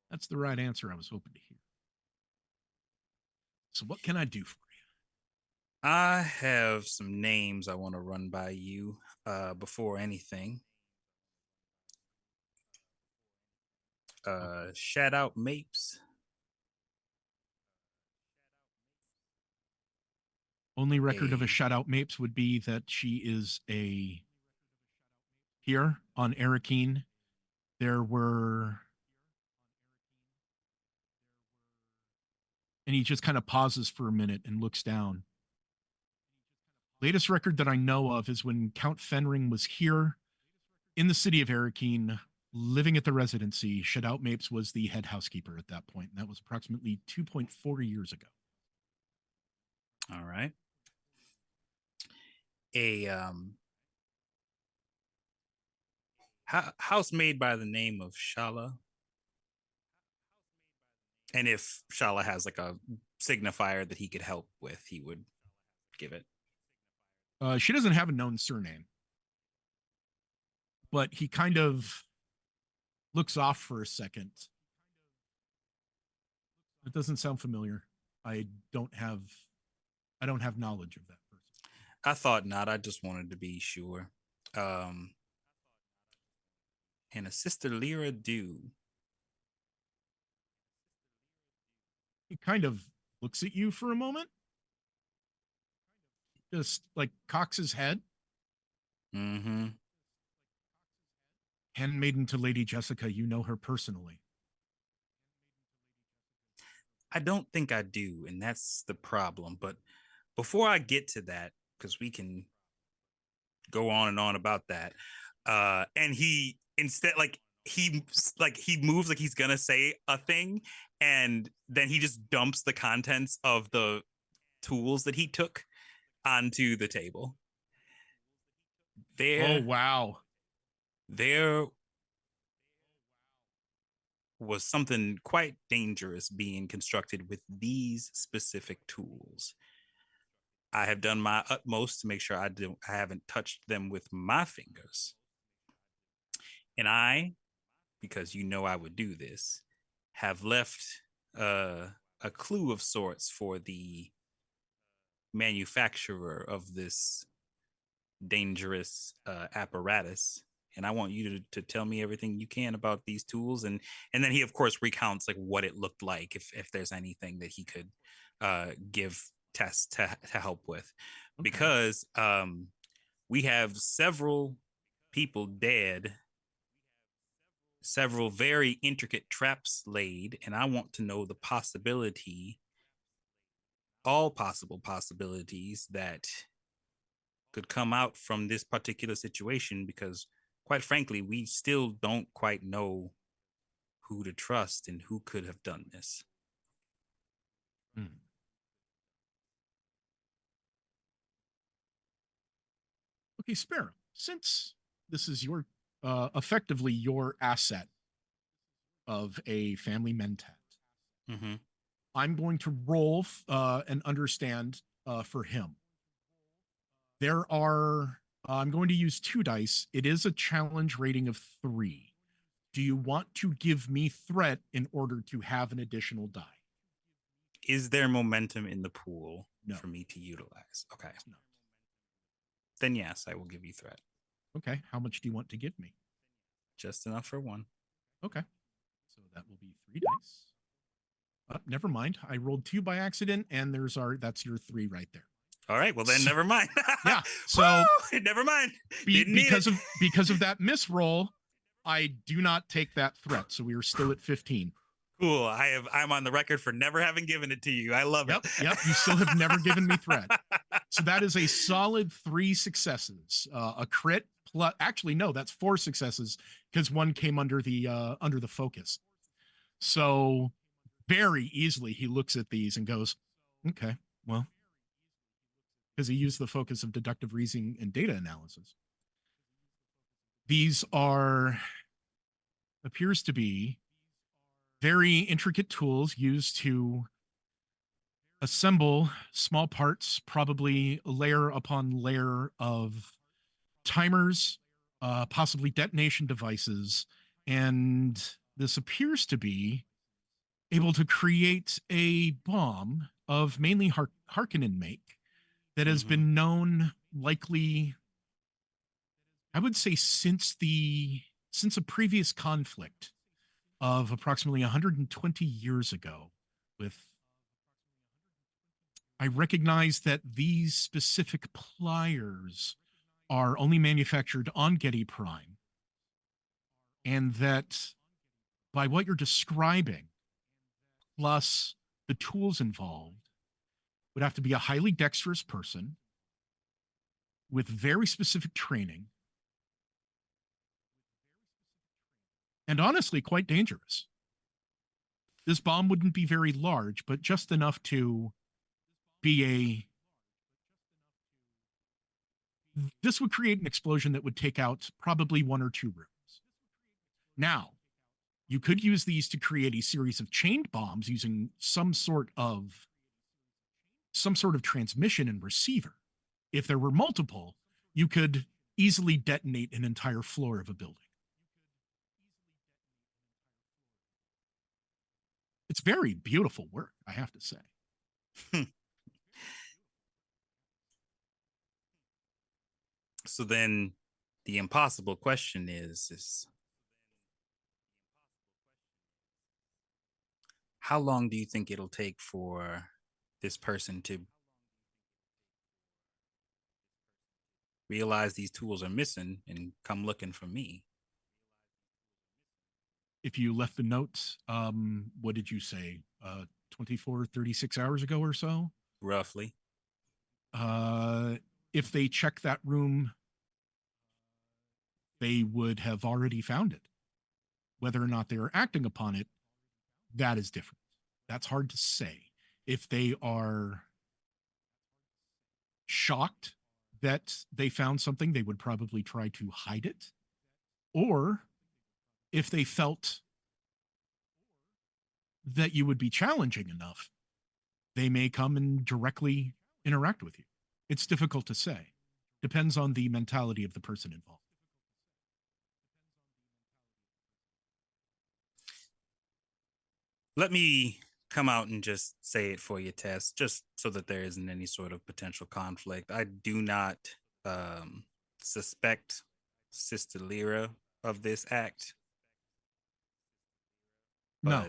That's the right answer I was hoping to hear. So what can I do for you? I have some names I want to run by you before anything. Shout out Mapes. Only record of a shutout Mapes would be that she is here on Arakeen. There were, and he just kind of pauses for a minute and looks down. Latest record that I know of is when Count Fenring was here in the city of Arakeen, living at the residency. Shutout Mapes was the head housekeeper at that point, and that was approximately 2.4 years ago. All right. A housemaid by the name of Shala. And if Shala has like a signifier that he could help with, he would give it. She doesn't have a known surname, but he kind of looks off for a second. It doesn't sound familiar. I don't have knowledge of that person. I thought not. I just wanted to be sure. And a Sister Lyra Dew. He kind of looks at you for a moment. Just like cocks his head. Mm-hmm. Handmaiden to Lady Jessica, you know her personally. I don't think I do, and that's the problem. But before I get to that, because we can go on and on about that, and he instead he moves like he's gonna say a thing, and then he just dumps the contents of the tools that he took onto the table. Oh, wow. There was something quite dangerous being constructed with these specific tools. I have done my utmost to make sure I haven't touched them with my fingers. And I, because you know I would do this, have left a clue of sorts for the manufacturer of this dangerous apparatus. And I want you to tell me everything you can about these tools. And then he, of course, recounts like what it looked like, if there's anything that he could give Tess to help with. Okay. Because we have several people dead, several very intricate traps laid, and I want to know the possibility, all possible possibilities, that could come out from this particular situation, because quite frankly, we still don't quite know who to trust and who could have done this. Okay, Sparrow, since this is your effectively your asset of a family mentat, Mm-hmm. I'm going to roll and understand for him. There are, I'm going to use 2 dice. It is a challenge rating of 3. Do you want to give me threat in order to have an additional die? Is there momentum in the pool No. for me to utilize? Okay. No. Then yes, I will give you threat. Okay. How much do you want to give me? Just enough for 1. Okay. So that will be 3 dice. Never mind. I rolled 2 by accident, and that's your 3 right there. All right. Well, then never mind. Yeah. So never mind. Didn't need it. because of that misroll, I do not take that threat. So we are still at 15. Cool. I'm on the record for never having given it to you. I love it. Yep. You still have never given me threat. So that is a solid 3 successes. A crit plus, actually, no, that's 4 successes because 1 came under the focus. So very easily he looks at these and goes, okay, well, because he used the focus of deductive reasoning and data analysis. These appears to be very intricate tools used to assemble small parts, probably layer upon layer of timers, possibly detonation devices. And this appears to be able to create a bomb of mainly Harkonnen make that has been known likely, I would say, since a previous conflict of approximately 120 years ago. I recognize that these specific pliers are only manufactured on Getty Prime, and that by what you're describing, plus the tools involved, would have to be a highly dexterous person with very specific training, and honestly quite dangerous. This bomb wouldn't be very large, but just enough to be this would create an explosion that would take out probably 1 or 2 rooms. Now, you could use these to create a series of chained bombs using some sort of transmission and receiver. If there were multiple, you could easily detonate an entire floor of a building. It's very beautiful work, I have to say. So then the impossible question is how long do you think it'll take for this person to realize these tools are missing and come looking for me? If you left the notes, what did you say? 24, 36 hours ago or so? Roughly. If they check that room, they would have already found it. Whether or not they are acting upon it, that is different. That's hard to say. If they are shocked that they found something, they would probably try to hide it. Or if they felt that you would be challenging enough, they may come and directly interact with you. It's difficult to say. Depends on the mentality of the person involved. Let me come out and just say it for you, Tess, just so that there isn't any sort of potential conflict. I do not suspect Sister Lyra of this act. No,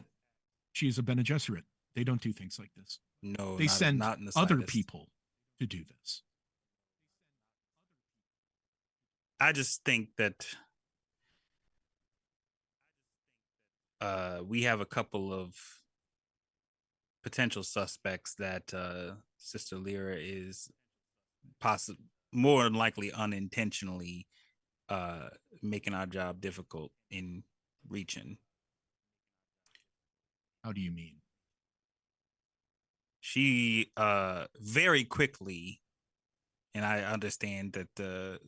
she's a Bene Gesserit. They don't do things like this. No, they send not in the other slightest. people to do this. I just think that we have a couple of potential suspects that Sister Lyra is more than likely unintentionally making our job difficult in reaching. How do you mean? She very quickly, and I understand that the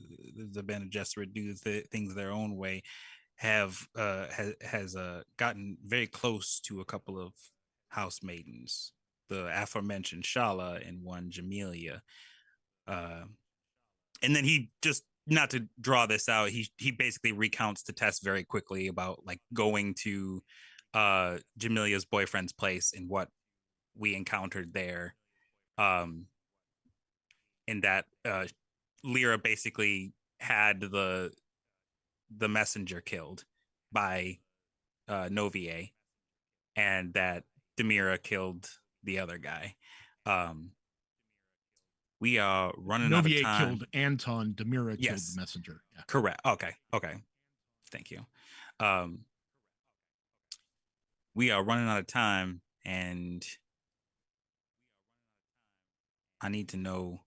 Bene Gesserit do things their own way, has gotten very close to a couple of house maidens, the aforementioned Shala and one Jamelia. And then he just, not to draw this out, he basically recounts the test very quickly about like going to Jamilia's boyfriend's place and what we encountered there. In that Lyra basically had the messenger killed by Novier, and that Demira killed the other guy. We are running out of Novier time. killed Anton, Demira killed Yes. the messenger. Yeah. Correct. Okay. Thank you. We are running out of time, and I need to know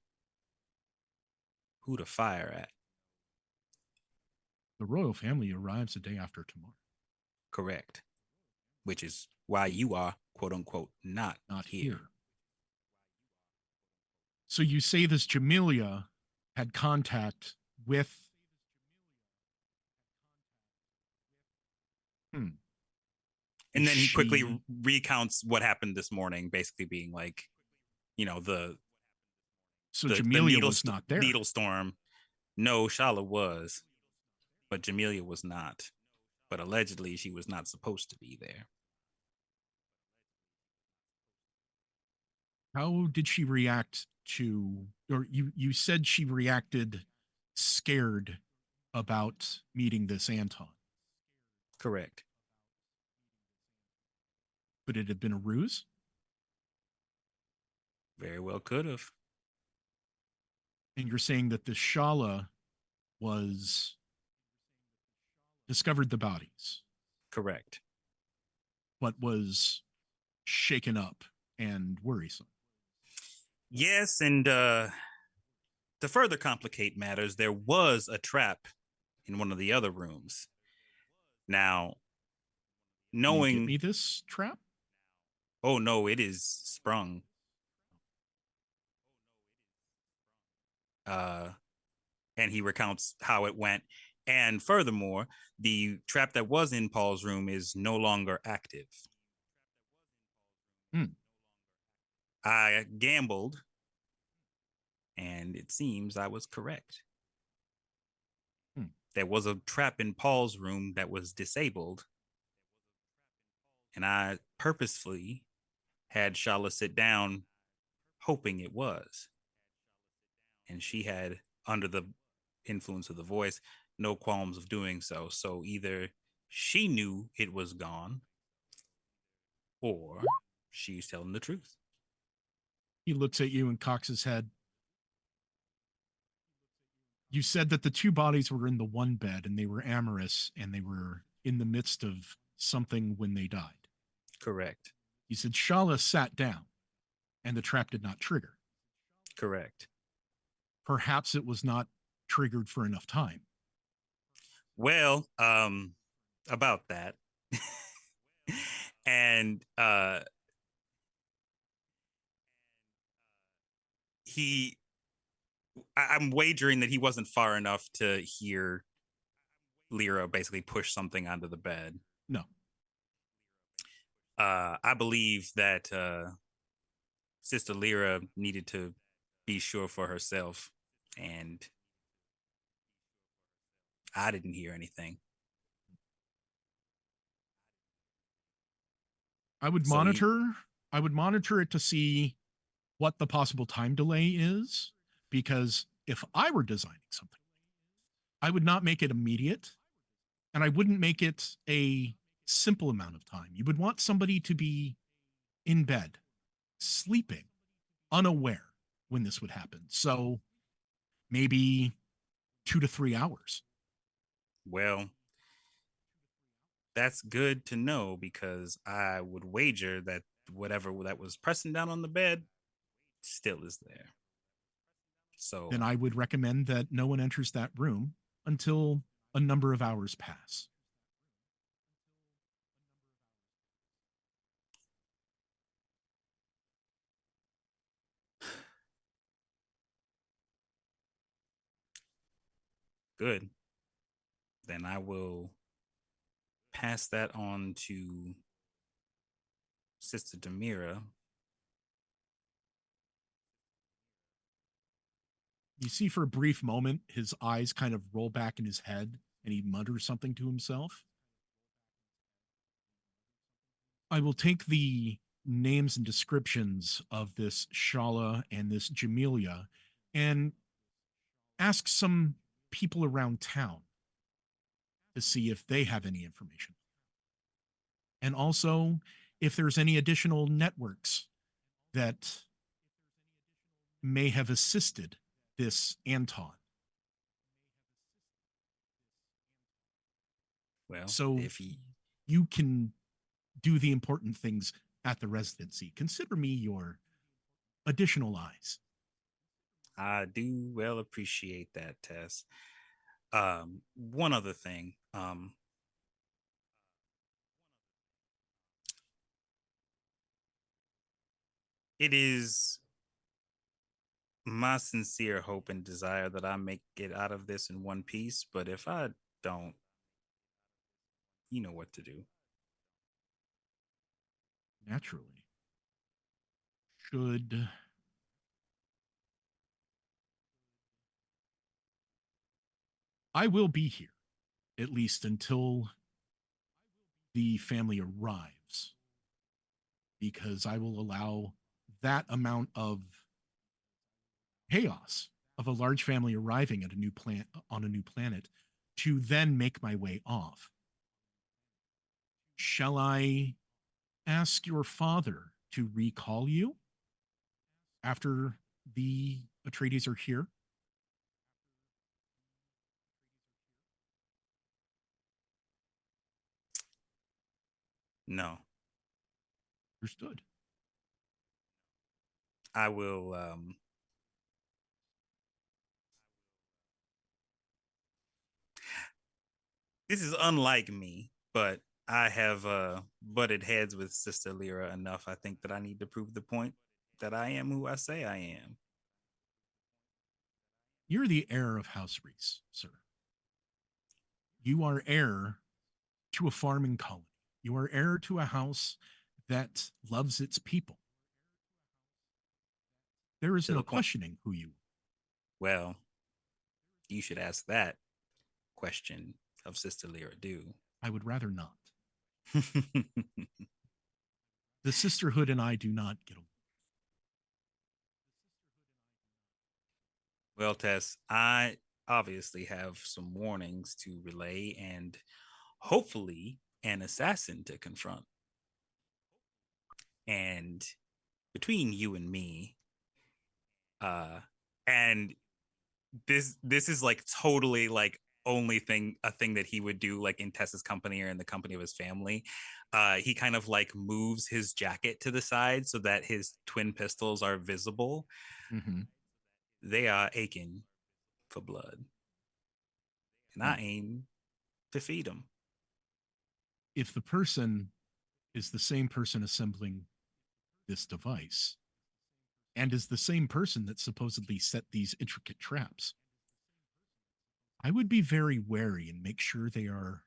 who to fire at. The royal family arrives the day after tomorrow. Correct. Which is why you are, quote unquote, not here. So you say this Jamelia had contact with. And then he quickly recounts what happened this morning, basically being like, So the Jamelia was not there. Needle storm. No, Shala was, but Jamelia was not. But allegedly, she was not supposed to be there. How did she react to, or you said she reacted scared about meeting this Anton? Correct. Could it have been a ruse? Very well could have. And you're saying that the Shala discovered the bodies. Correct. But was shaken up and worrisome. Yes, and to further complicate matters, there was a trap in one of the other rooms. Now, knowing... Can you get me this trap? Oh, no, it is sprung. And he recounts how it went. And furthermore, the trap that was in Paul's room is no longer active. I gambled, and it seems I was correct. There was a trap in Paul's room that was disabled, and I purposefully had Shala sit down, hoping it was. And she had, under the influence of the voice, no qualms of doing so. So either she knew it was gone, or she's telling the truth. He looks at you and cocks his head. You said that the two bodies were in the one bed and they were amorous and they were in the midst of something when they died. Correct. You said Shala sat down and the trap did not trigger. Correct. Perhaps it was not triggered for enough time. Well, about that. And I'm wagering that he wasn't far enough to hear Lyra basically push something onto the bed. No. I believe that Sister Lyra needed to be sure for herself, and I didn't hear anything. I would monitor it to see what the possible time delay is, because if I were designing something, I would not make it immediate, and I wouldn't make it a simple amount of time. You would want somebody to be in bed, sleeping, unaware when this would happen. So maybe 2 to 3 hours. Well, that's good to know, because I would wager that whatever that was pressing down on the bed still is there. So Then I would recommend that no one enters that room until a number of hours pass. good. Then I will pass that on to Sister Demira. You see, for a brief moment, his eyes kind of roll back in his head and he mutters something to himself. I will take the names and descriptions of this Shala and this Jamelia and ask some people around town to see if they have any information. And also if there's any additional networks that may have assisted this Anton. Well, So if he you can do the important things at the residency. Consider me your additional eyes. I do well appreciate that, Tess. One other thing. It is my sincere hope and desire that I make it out of this in one piece, but if I don't, you know what to do. Naturally. Should I will be here, at least until the family arrives, because I will allow that amount of chaos of a large family arriving at a new planet on a new planet to then make my way off. Shall I ask your father to recall you after the Atreides are here? No, Understood. I will. This is unlike me, but I have butted heads with Sister Lyra enough. I think that I need to prove the point that I am who I say I am. You're the heir of House Reese, sir. You are heir to a farming colony. You are heir to a house that loves its people. There is To no the point. questioning who you are. Well, you should ask that question of Sister Lyra Do. I would rather not. The sisterhood and I do not get along. Well, Tess, I obviously have some warnings to relay and hopefully an assassin to confront. And between you and me, and this is like totally like only thing a thing that he would do like in Tessa's company or in the company of his family. He kind of like moves his jacket to the side so that his twin pistols are visible. Mm-hmm. They are aching for blood, and I aim to feed them. If the person is the same person assembling this device and is the same person that supposedly set these intricate traps, I would be very wary and make sure they are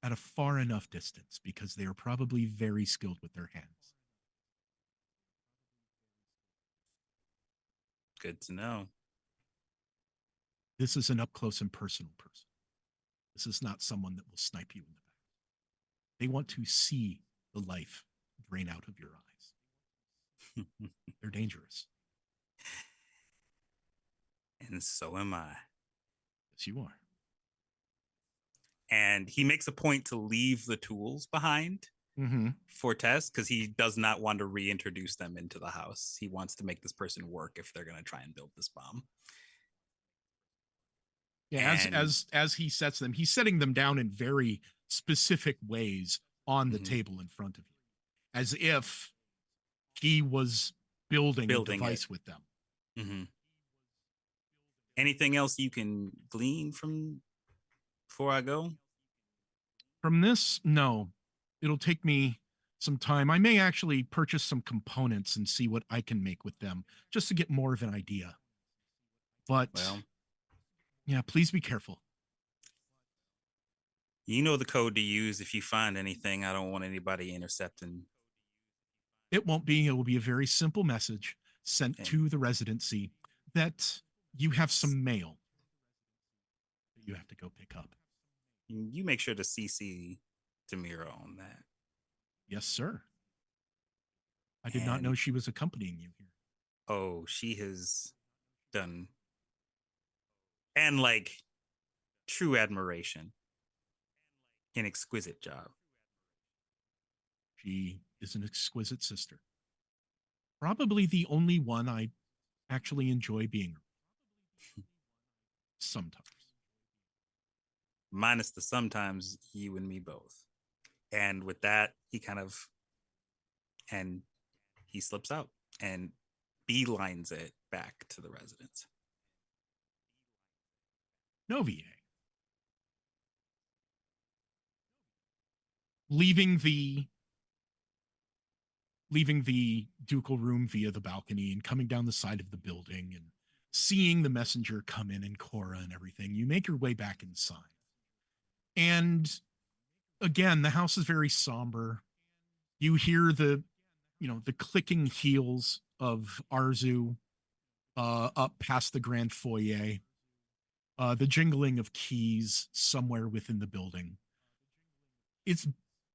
at a far enough distance because they are probably very skilled with their hands. Good to know. This is an up close and personal person. This is not someone that will snipe you in the back. They want to see the life drain out of your eyes. They're dangerous. And so am I. Yes, you are. And he makes a point to leave the tools behind for Tess because he does not want to reintroduce them into the house. He wants to make this person work if they're going to try and build this bomb. Yeah, as he sets them, he's setting them down in very specific ways on the table in front of you, as if he was building a device with them. Anything else you can glean from before I go? From this, no. It'll take me some time. I may actually purchase some components and see what I can make with them, just to get more of an idea. But Well, yeah, please be careful. you know the code to use if you find anything. I don't want anybody intercepting. It won't be. It will be a very simple message sent And to the residency that you have some mail that you have to go pick up. you make sure to CC Demira on that. Yes, sir. I did not know And- she was accompanying you here. Oh, she has done, and like true admiration, an exquisite job. She is an exquisite sister. Probably the only one I actually enjoy being around. Sometimes. Minus the sometimes you and me both. And with that, he slips out and beelines it back to the residence. Novier. Leaving the ducal room via the balcony and coming down the side of the building and seeing the messenger come in and Cora and everything, you make your way back inside. And again, the house is very somber. You hear the clicking heels of Arzu up past the grand foyer, the jingling of keys somewhere within the building. It's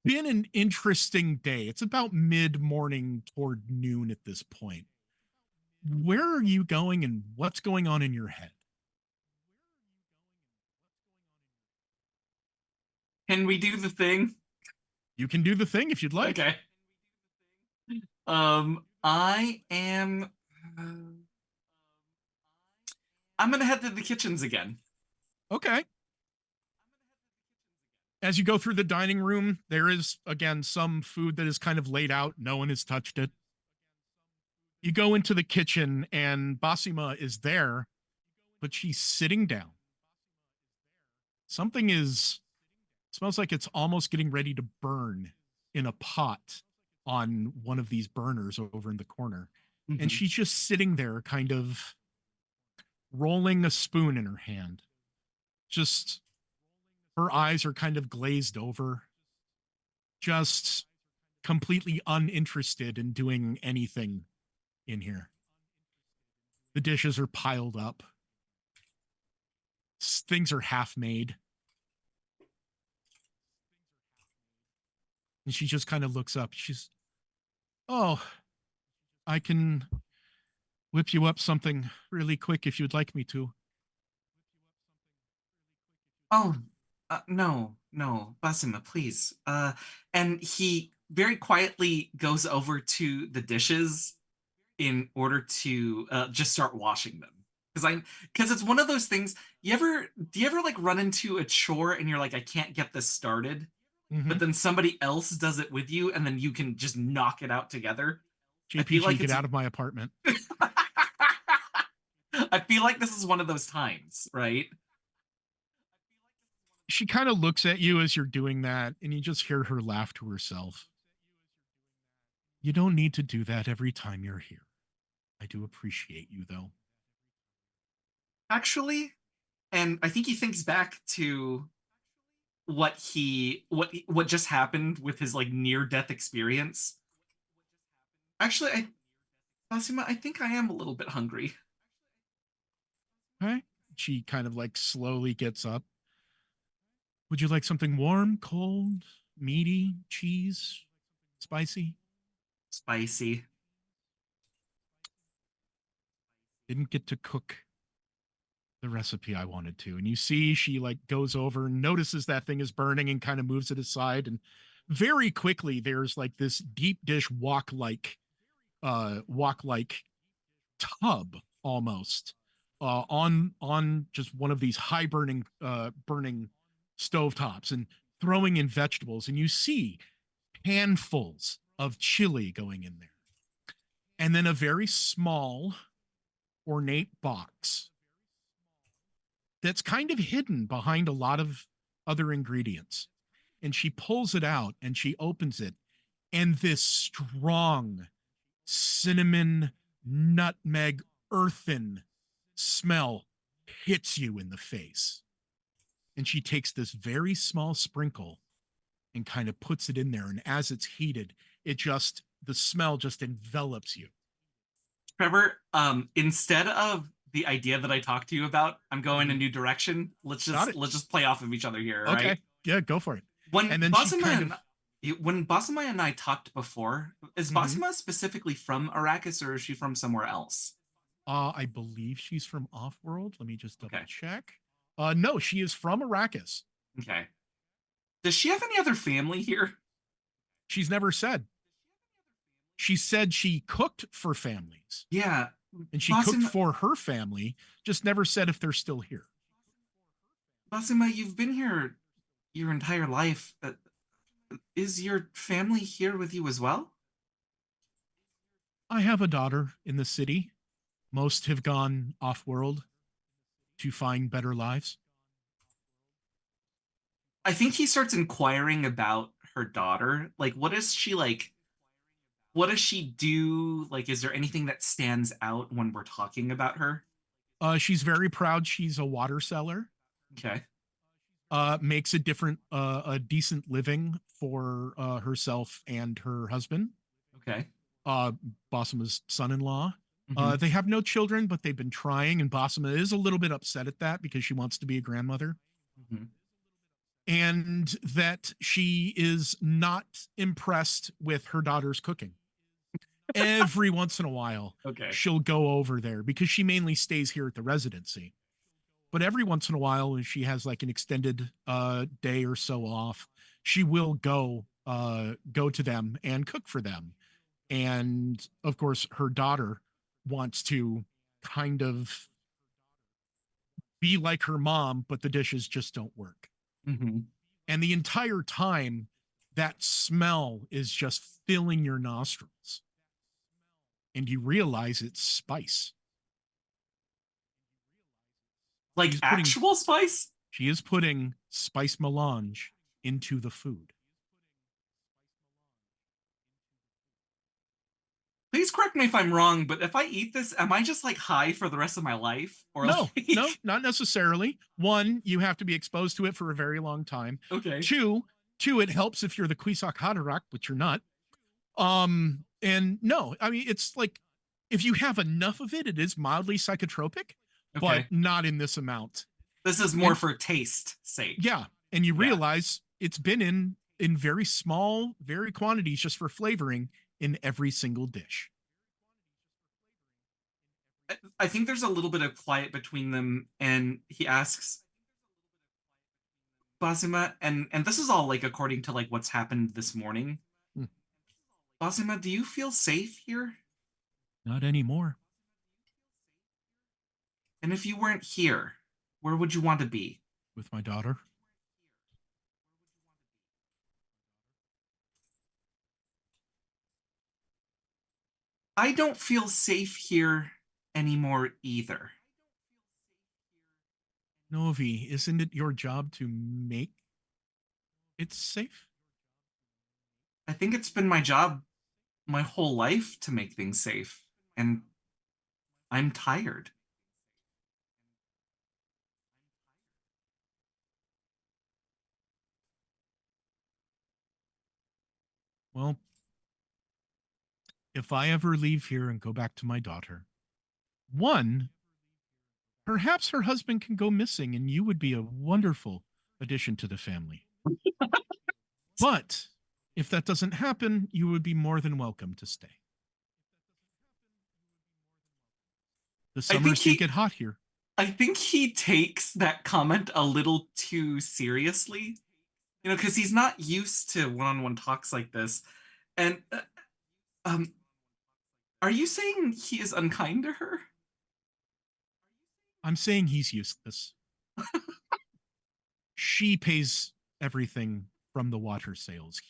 been an interesting day. It's about mid-morning toward noon at this point. Where are you going and what's going on in your head? Can we do the thing? You can do the thing if you'd like. Okay. I am. I'm gonna head to the kitchens again. Okay. As you go through the dining room, there is, again, some food that is kind of laid out. No one has touched it. You go into the kitchen and Basima is there, but she's sitting down. Something smells like it's almost getting ready to burn in a pot on one of these burners over in the corner. Mm-hmm. And she's just sitting there kind of rolling a spoon in her hand. Just her eyes are kind of glazed over, just completely uninterested in doing anything in here. The dishes are piled up. Things are half made. And she just kind of looks up. Oh, I can whip you up something really quick if you'd like me to. Oh, no, Basima, please. And he very quietly goes over to the dishes in order to just start washing them. Because it's one of those things. Do you ever like run into a chore and you're like, I can't get this started, but then somebody else does it with you, and then you can just knock it out together? JPG, get out of my apartment. I feel like this is one of those times, right? She kind of looks at you as you're doing that, and you just hear her laugh to herself. You don't need to do that every time you're here. I do appreciate you, though. Actually, and I think he thinks back to what just happened with his like near-death experience. Actually, Basima, I think I am a little bit hungry. Okay. She kind of like slowly gets up. Would you like something warm, cold, meaty, cheese, spicy? Spicy. Didn't get to cook the recipe I wanted to. And you see she like goes over and notices that thing is burning and kind of moves it aside. And very quickly there's like this deep dish wok-like tub almost on just one of these high burning stovetops and throwing in vegetables. And you see handfuls of chili going in there. And then a very small ornate box that's kind of hidden behind a lot of other ingredients. And she pulls it out and she opens it, and this strong cinnamon, nutmeg, earthen smell hits you in the face. And she takes this very small sprinkle and kind of puts it in there. And as it's heated, the smell just envelops you. Trevor, instead of the idea that I talked to you about, I'm going a new direction. Let's just play off of each other here, okay. right? Yeah, go for it. When and then Basima and I talked before, is Mhm. Basima specifically from Arrakis or is she from somewhere else? I believe she's from Offworld. Let me just double Okay. check. No, she is from Arrakis. Okay. Does she have any other family here? She's never said. She said she cooked for families. Yeah. And she cooked for her family, just never said if they're still here. Basima, you've been here your entire life. Is your family here with you as well? I have a daughter in the city. Most have gone off-world to find better lives. I think he starts inquiring about her daughter. Like, what is she like? What does she do? Like, is there anything that stands out when we're talking about her? She's very proud she's a water seller. Okay. Makes a decent living for herself and her husband. Okay. Bosima's son-in-law. Mhm. They have no children, but they've been trying, and Bosima is a little bit upset at that because she wants to be a grandmother. Mhm. And that she is not impressed with her daughter's cooking. Every once in a while, Okay. she'll go over there because she mainly stays here at the residency. But every once in a while, when she has like an extended day or so off, she will go to them and cook for them. And of course, her daughter wants to kind of be like her mom, but the dishes just don't work. Mhm. And the entire time, that smell is just filling your nostrils. And you realize it's spice. Like actual spice? She is putting spice melange into the food. Please correct me if I'm wrong, but if I eat this, am I just like high for the rest of my life? Or No, like... no, not necessarily. One, you have to be exposed to it for a very long time. Okay. Two, it helps if you're the Kwisatz Haderach, but you're not. And no, I mean, it's like if you have enough of it, it is mildly psychotropic, but not in this amount. This is more for taste sake. Yeah. And you realize it's been in very small, very quantities just for flavoring in every single dish. I think there's a little bit of quiet between them, and he asks Basima, and this is all like according to like what's happened this morning. Basima, do you feel safe here? Not anymore. And if you weren't here, where would you want to be? With my daughter. I don't feel safe here anymore either. Novi, isn't it your job to make it safe? I think it's been my job my whole life to make things safe, and I'm tired. Well, if I ever leave here and go back to my daughter, one, perhaps her husband can go missing and you would be a wonderful addition to the family. But if that doesn't happen, you would be more than welcome to stay. The summers do get hot here. I think he takes that comment a little too seriously, you know, because he's not used to one-on-one talks like this. And are you saying he is unkind to her? I'm saying he's useless. She pays everything from the water sales.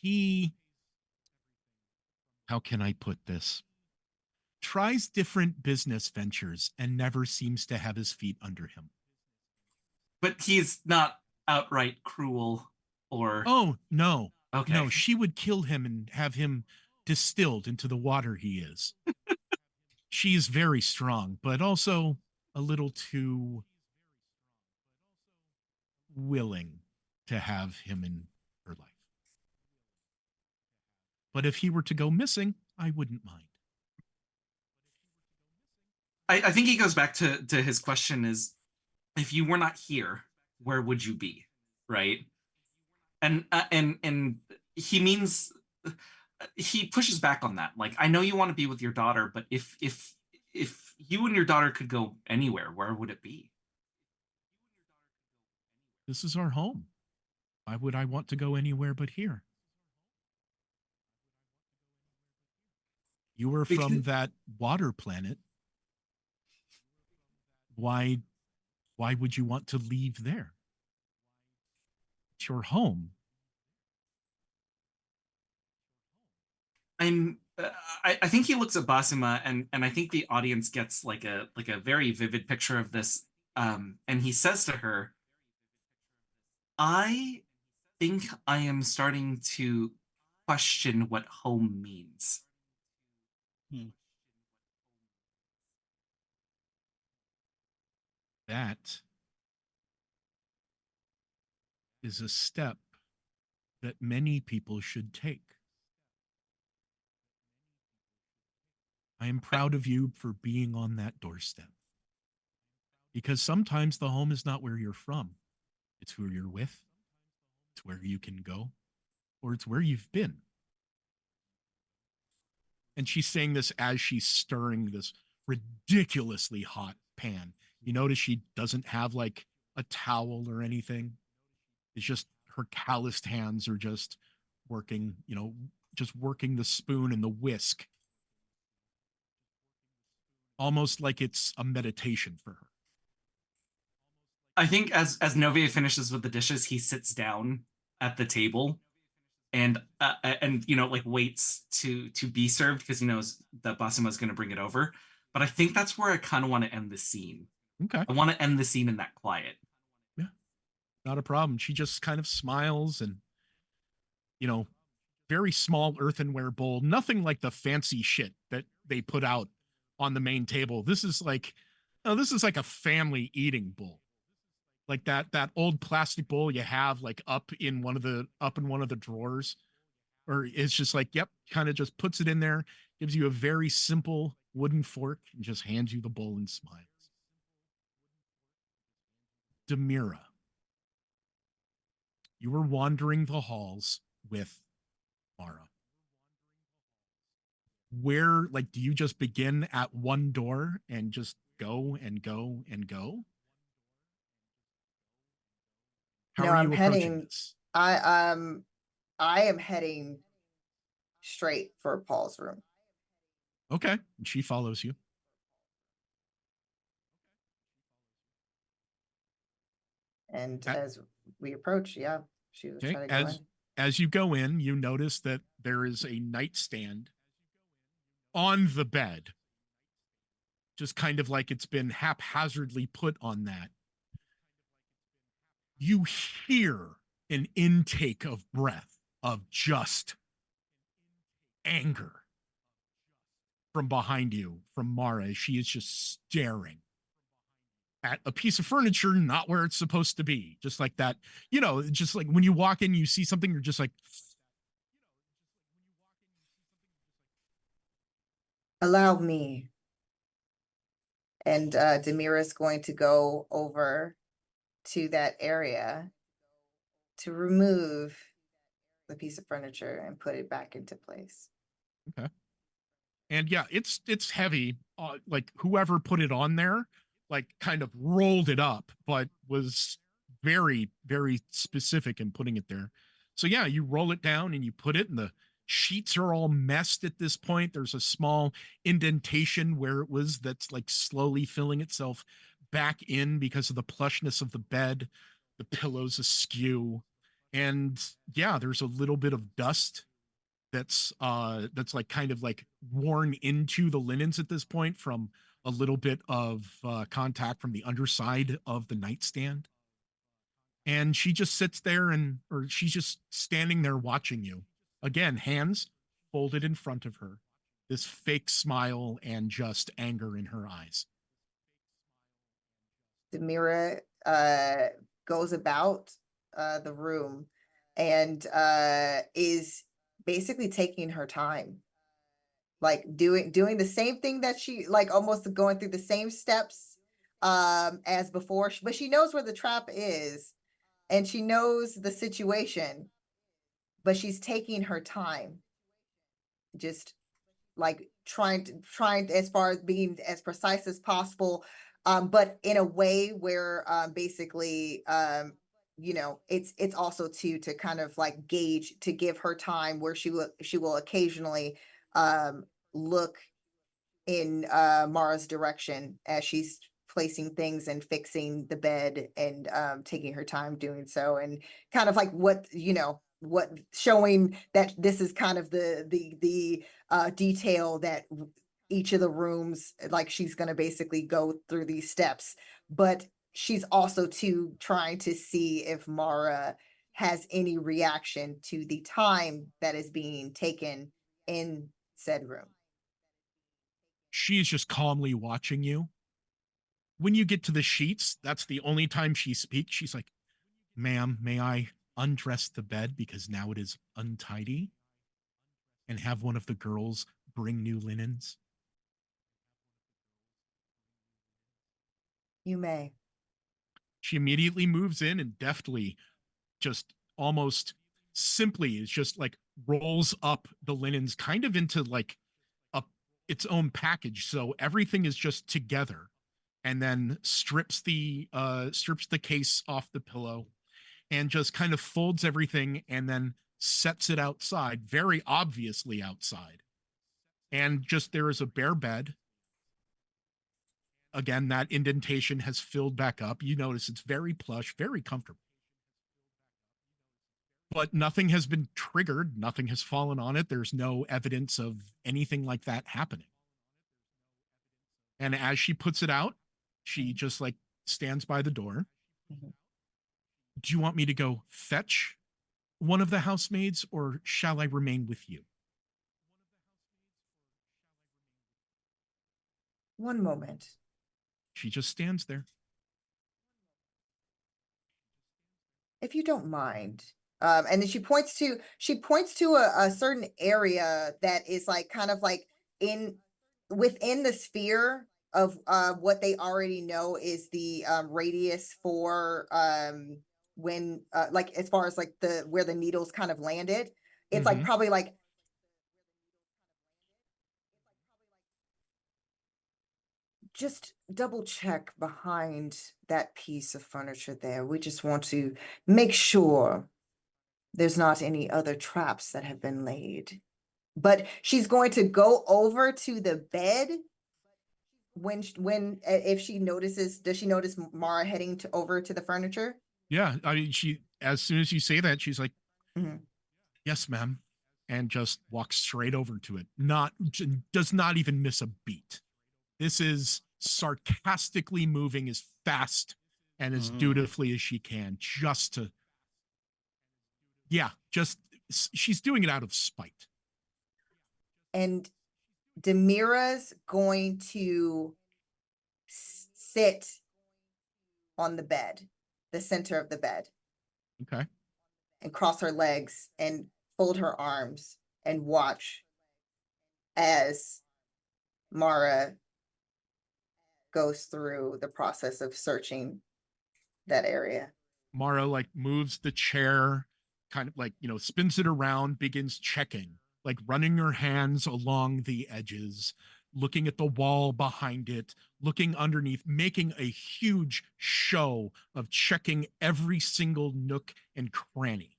How can I put this? Tries different business ventures and never seems to have his feet under him. But he's not outright cruel or Oh, no. okay. No, she would kill him and have him distilled into the water he is. She is very strong, but also a little too willing to have him in her life. But if he were to go missing, I wouldn't mind. I think he goes back to his question is, if you were not here, where would you be, right? And he means, he pushes back on that. Like, I know you want to be with your daughter, but if you and your daughter could go anywhere, where would it be? This is our home. Why would I want to go anywhere but here? You were from that water planet. Why would you want to leave there? It's your home. I think he looks at Basima, and I think the audience gets like a very vivid picture of this. And he says to her, I think I am starting to question what home means. That is a step that many people should take. I am proud of you for being on that doorstep. Because sometimes the home is not where you're from. It's who you're with. It's where you can go. Or it's where you've been. And she's saying this as she's stirring this ridiculously hot pan. You notice she doesn't have like a towel or anything. It's just her calloused hands are just working, just working the spoon and the whisk. Almost like it's a meditation for her. I think as Novia finishes with the dishes, he sits down at the table and like waits to be served because he knows that Basima is going to bring it over. But I think that's where I kind of want to end the scene. Okay. I want to end the scene in that quiet. Yeah. Not a problem. She just kind of smiles and, very small earthenware bowl, nothing like the fancy shit that they put out on the main table. This is like a family eating bowl. Like that old plastic bowl you have like up in one of the drawers, or it's just like, yep, kind of just puts it in there, gives you a very simple wooden fork and just hands you the bowl and smiles. Demira, you were wandering the halls with Mara. Where, like, do you just begin at one door and just go and go and go? How are you approaching this? I am heading straight for Paul's room. Okay. And she follows you. And as we approach, yeah, she was trying to go in. As you go in, you notice that there is a nightstand on the bed, just kind of like it's been haphazardly put on that. You hear an intake of breath of just anger from behind you, from Mara. She is just staring at a piece of furniture not where it's supposed to be. Just like that, just like when you walk in, you see something, you're just like, allow me. And Demira is going to go over to that area to remove the piece of furniture and put it back into place. Okay. And yeah, it's heavy. Like whoever put it on there, like kind of rolled it up, but was very, very specific in putting it there. So yeah, you roll it down and you put it, and the sheets are all messed at this point. There's a small indentation where it was that's like slowly filling itself back in because of the plushness of the bed. The pillows askew. And yeah, there's a little bit of dust that's like kind of like worn into the linens at this point from a little bit of contact from the underside of the nightstand. And she just sits there or she's just standing there watching you. Again, hands folded in front of her, this fake smile and just anger in her eyes. Demira goes about the room and is basically taking her time, like doing the same thing that she, like, almost going through the same steps as before, but she knows where the trap is and she knows the situation, but she's taking her time, just like trying as far as being as precise as possible, but in a way where basically you know, it's also to kind of like gauge, to give her time where she will occasionally look in Mara's direction as she's placing things and fixing the bed and taking her time doing so, and kind of like what, you know, what, showing that this is kind of the detail that each of the rooms, like she's going to basically go through these steps, but she's also too trying to see if Mara has any reaction to the time that is being taken in said room. She's just calmly watching you. When you get to the sheets, that's the only time she speaks. She's like, ma'am, may I undress the bed because now it is untidy? And have one of the girls bring new linens? You may. She immediately moves in and deftly, just almost simply, is just like rolls up the linens kind of into like a its own package, so everything is just together, and then strips the case off the pillow and just kind of folds everything and then sets it outside, very obviously outside. And just there is a bare bed. Again, that indentation has filled back up. You notice it's very plush, very comfortable. But nothing has been triggered. Nothing has fallen on it. There's no evidence of anything like that happening. And as she puts it out, she just like stands by the door. Mhm. Do you want me to go fetch one of the housemaids, or shall I remain with you? One moment. She just stands there. If you don't mind. And then she points to a certain area that is like kind of like in within the sphere of what they already know is the radius for when like as far as like the where the needles kind of landed. It's like Mhm. probably like just double check behind that piece of furniture there. We just want to make sure there's not any other traps that have been laid. But she's going to go over to the bed when if she notices, does she notice Mara heading over to the furniture? Yeah, I mean, she, as soon as you say that, she's like, Mhm. yes, ma'am, and just walks straight over to it. Not does not even miss a beat. This is sarcastically moving as fast and as dutifully as she can, just to, yeah, just she's doing it out of spite. And Demira's going to sit on the bed, the center of the bed, Okay. and cross her legs and fold her arms and watch as Mara goes through the process of searching that area. Mara like moves the chair, kind of like, you know, spins it around, begins checking, like running her hands along the edges, looking at the wall behind it, looking underneath, making a huge show of checking every single nook and cranny.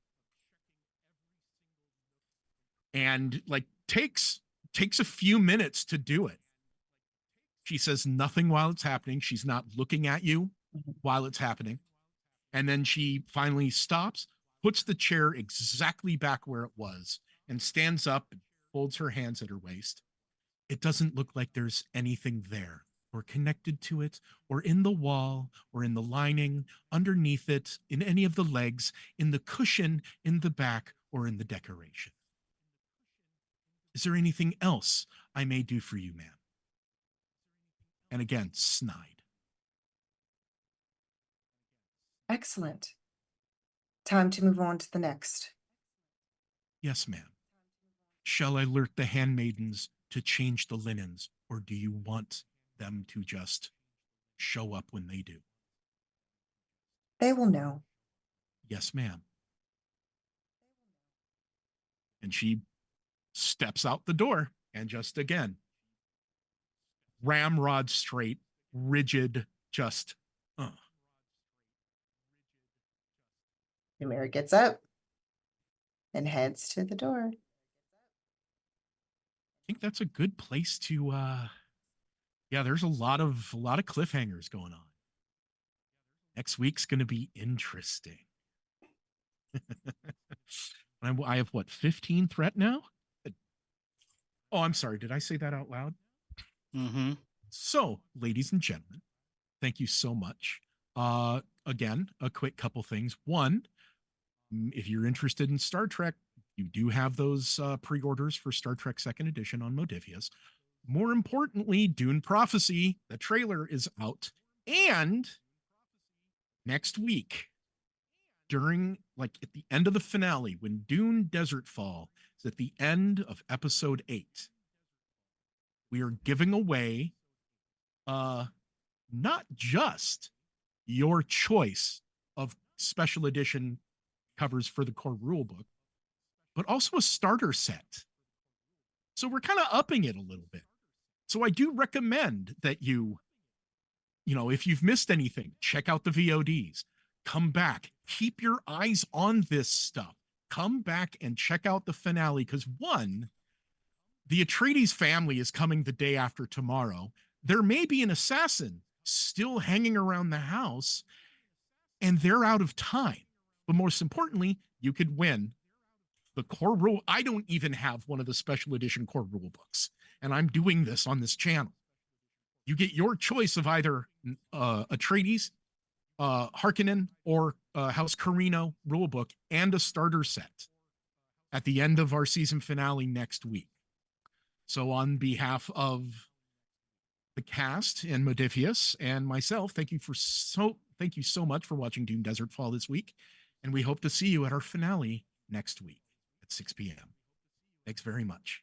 And like takes a few minutes to do it. She says nothing while it's happening. She's not looking at you while it's happening. And then she finally stops, puts the chair exactly back where it was, and stands up and folds her hands at her waist. It doesn't look like there's anything there or connected to it, or in the wall, or in the lining, underneath it, in any of the legs, in the cushion, in the back, or in the decoration. Is there anything else I may do for you, ma'am? And again, snide. Excellent. Time to move on to the next. Yes, ma'am. Shall I alert the handmaidens to change the linens, or do you want them to just show up when they do? They will know. Yes, ma'am. And she steps out the door and just again, ramrod straight, rigid, just, Ymir gets up and heads to the door. I think that's a good place to yeah, there's a lot of cliffhangers going on. Next week's going to be interesting. I have what, 15 threat now? Oh, I'm sorry. Did I say that out loud? Mm-hmm. So, ladies and gentlemen, thank you so much. Again, a quick couple things. One, if you're interested in Star Trek, you do have those pre-orders for Star Trek Second Edition on Modiphius. More importantly, Dune Prophecy, the trailer is out. And next week, during, like, at the end of the finale, when Dune Desertfall is at the end of episode 8, we are giving away not just your choice of special edition covers for the core rulebook, but also a starter set. So we're kind of upping it a little bit. So I do recommend that you know, if you've missed anything, check out the VODs. Come back. Keep your eyes on this stuff. Come back and check out the finale because, one, the Atreides family is coming the day after tomorrow. There may be an assassin still hanging around the house, and they're out of time. But most importantly, you could win the core rule. I don't even have one of the special edition core rule books, and I'm doing this on this channel. You get your choice of either Atreides, Harkonnen, or House Carino rulebook and a starter set at the end of our season finale next week. So on behalf of the cast and Modiphius and myself, thank you so much for watching Dune Desertfall this week, and we hope to see you at our finale next week at 6 p.m. Thanks very much.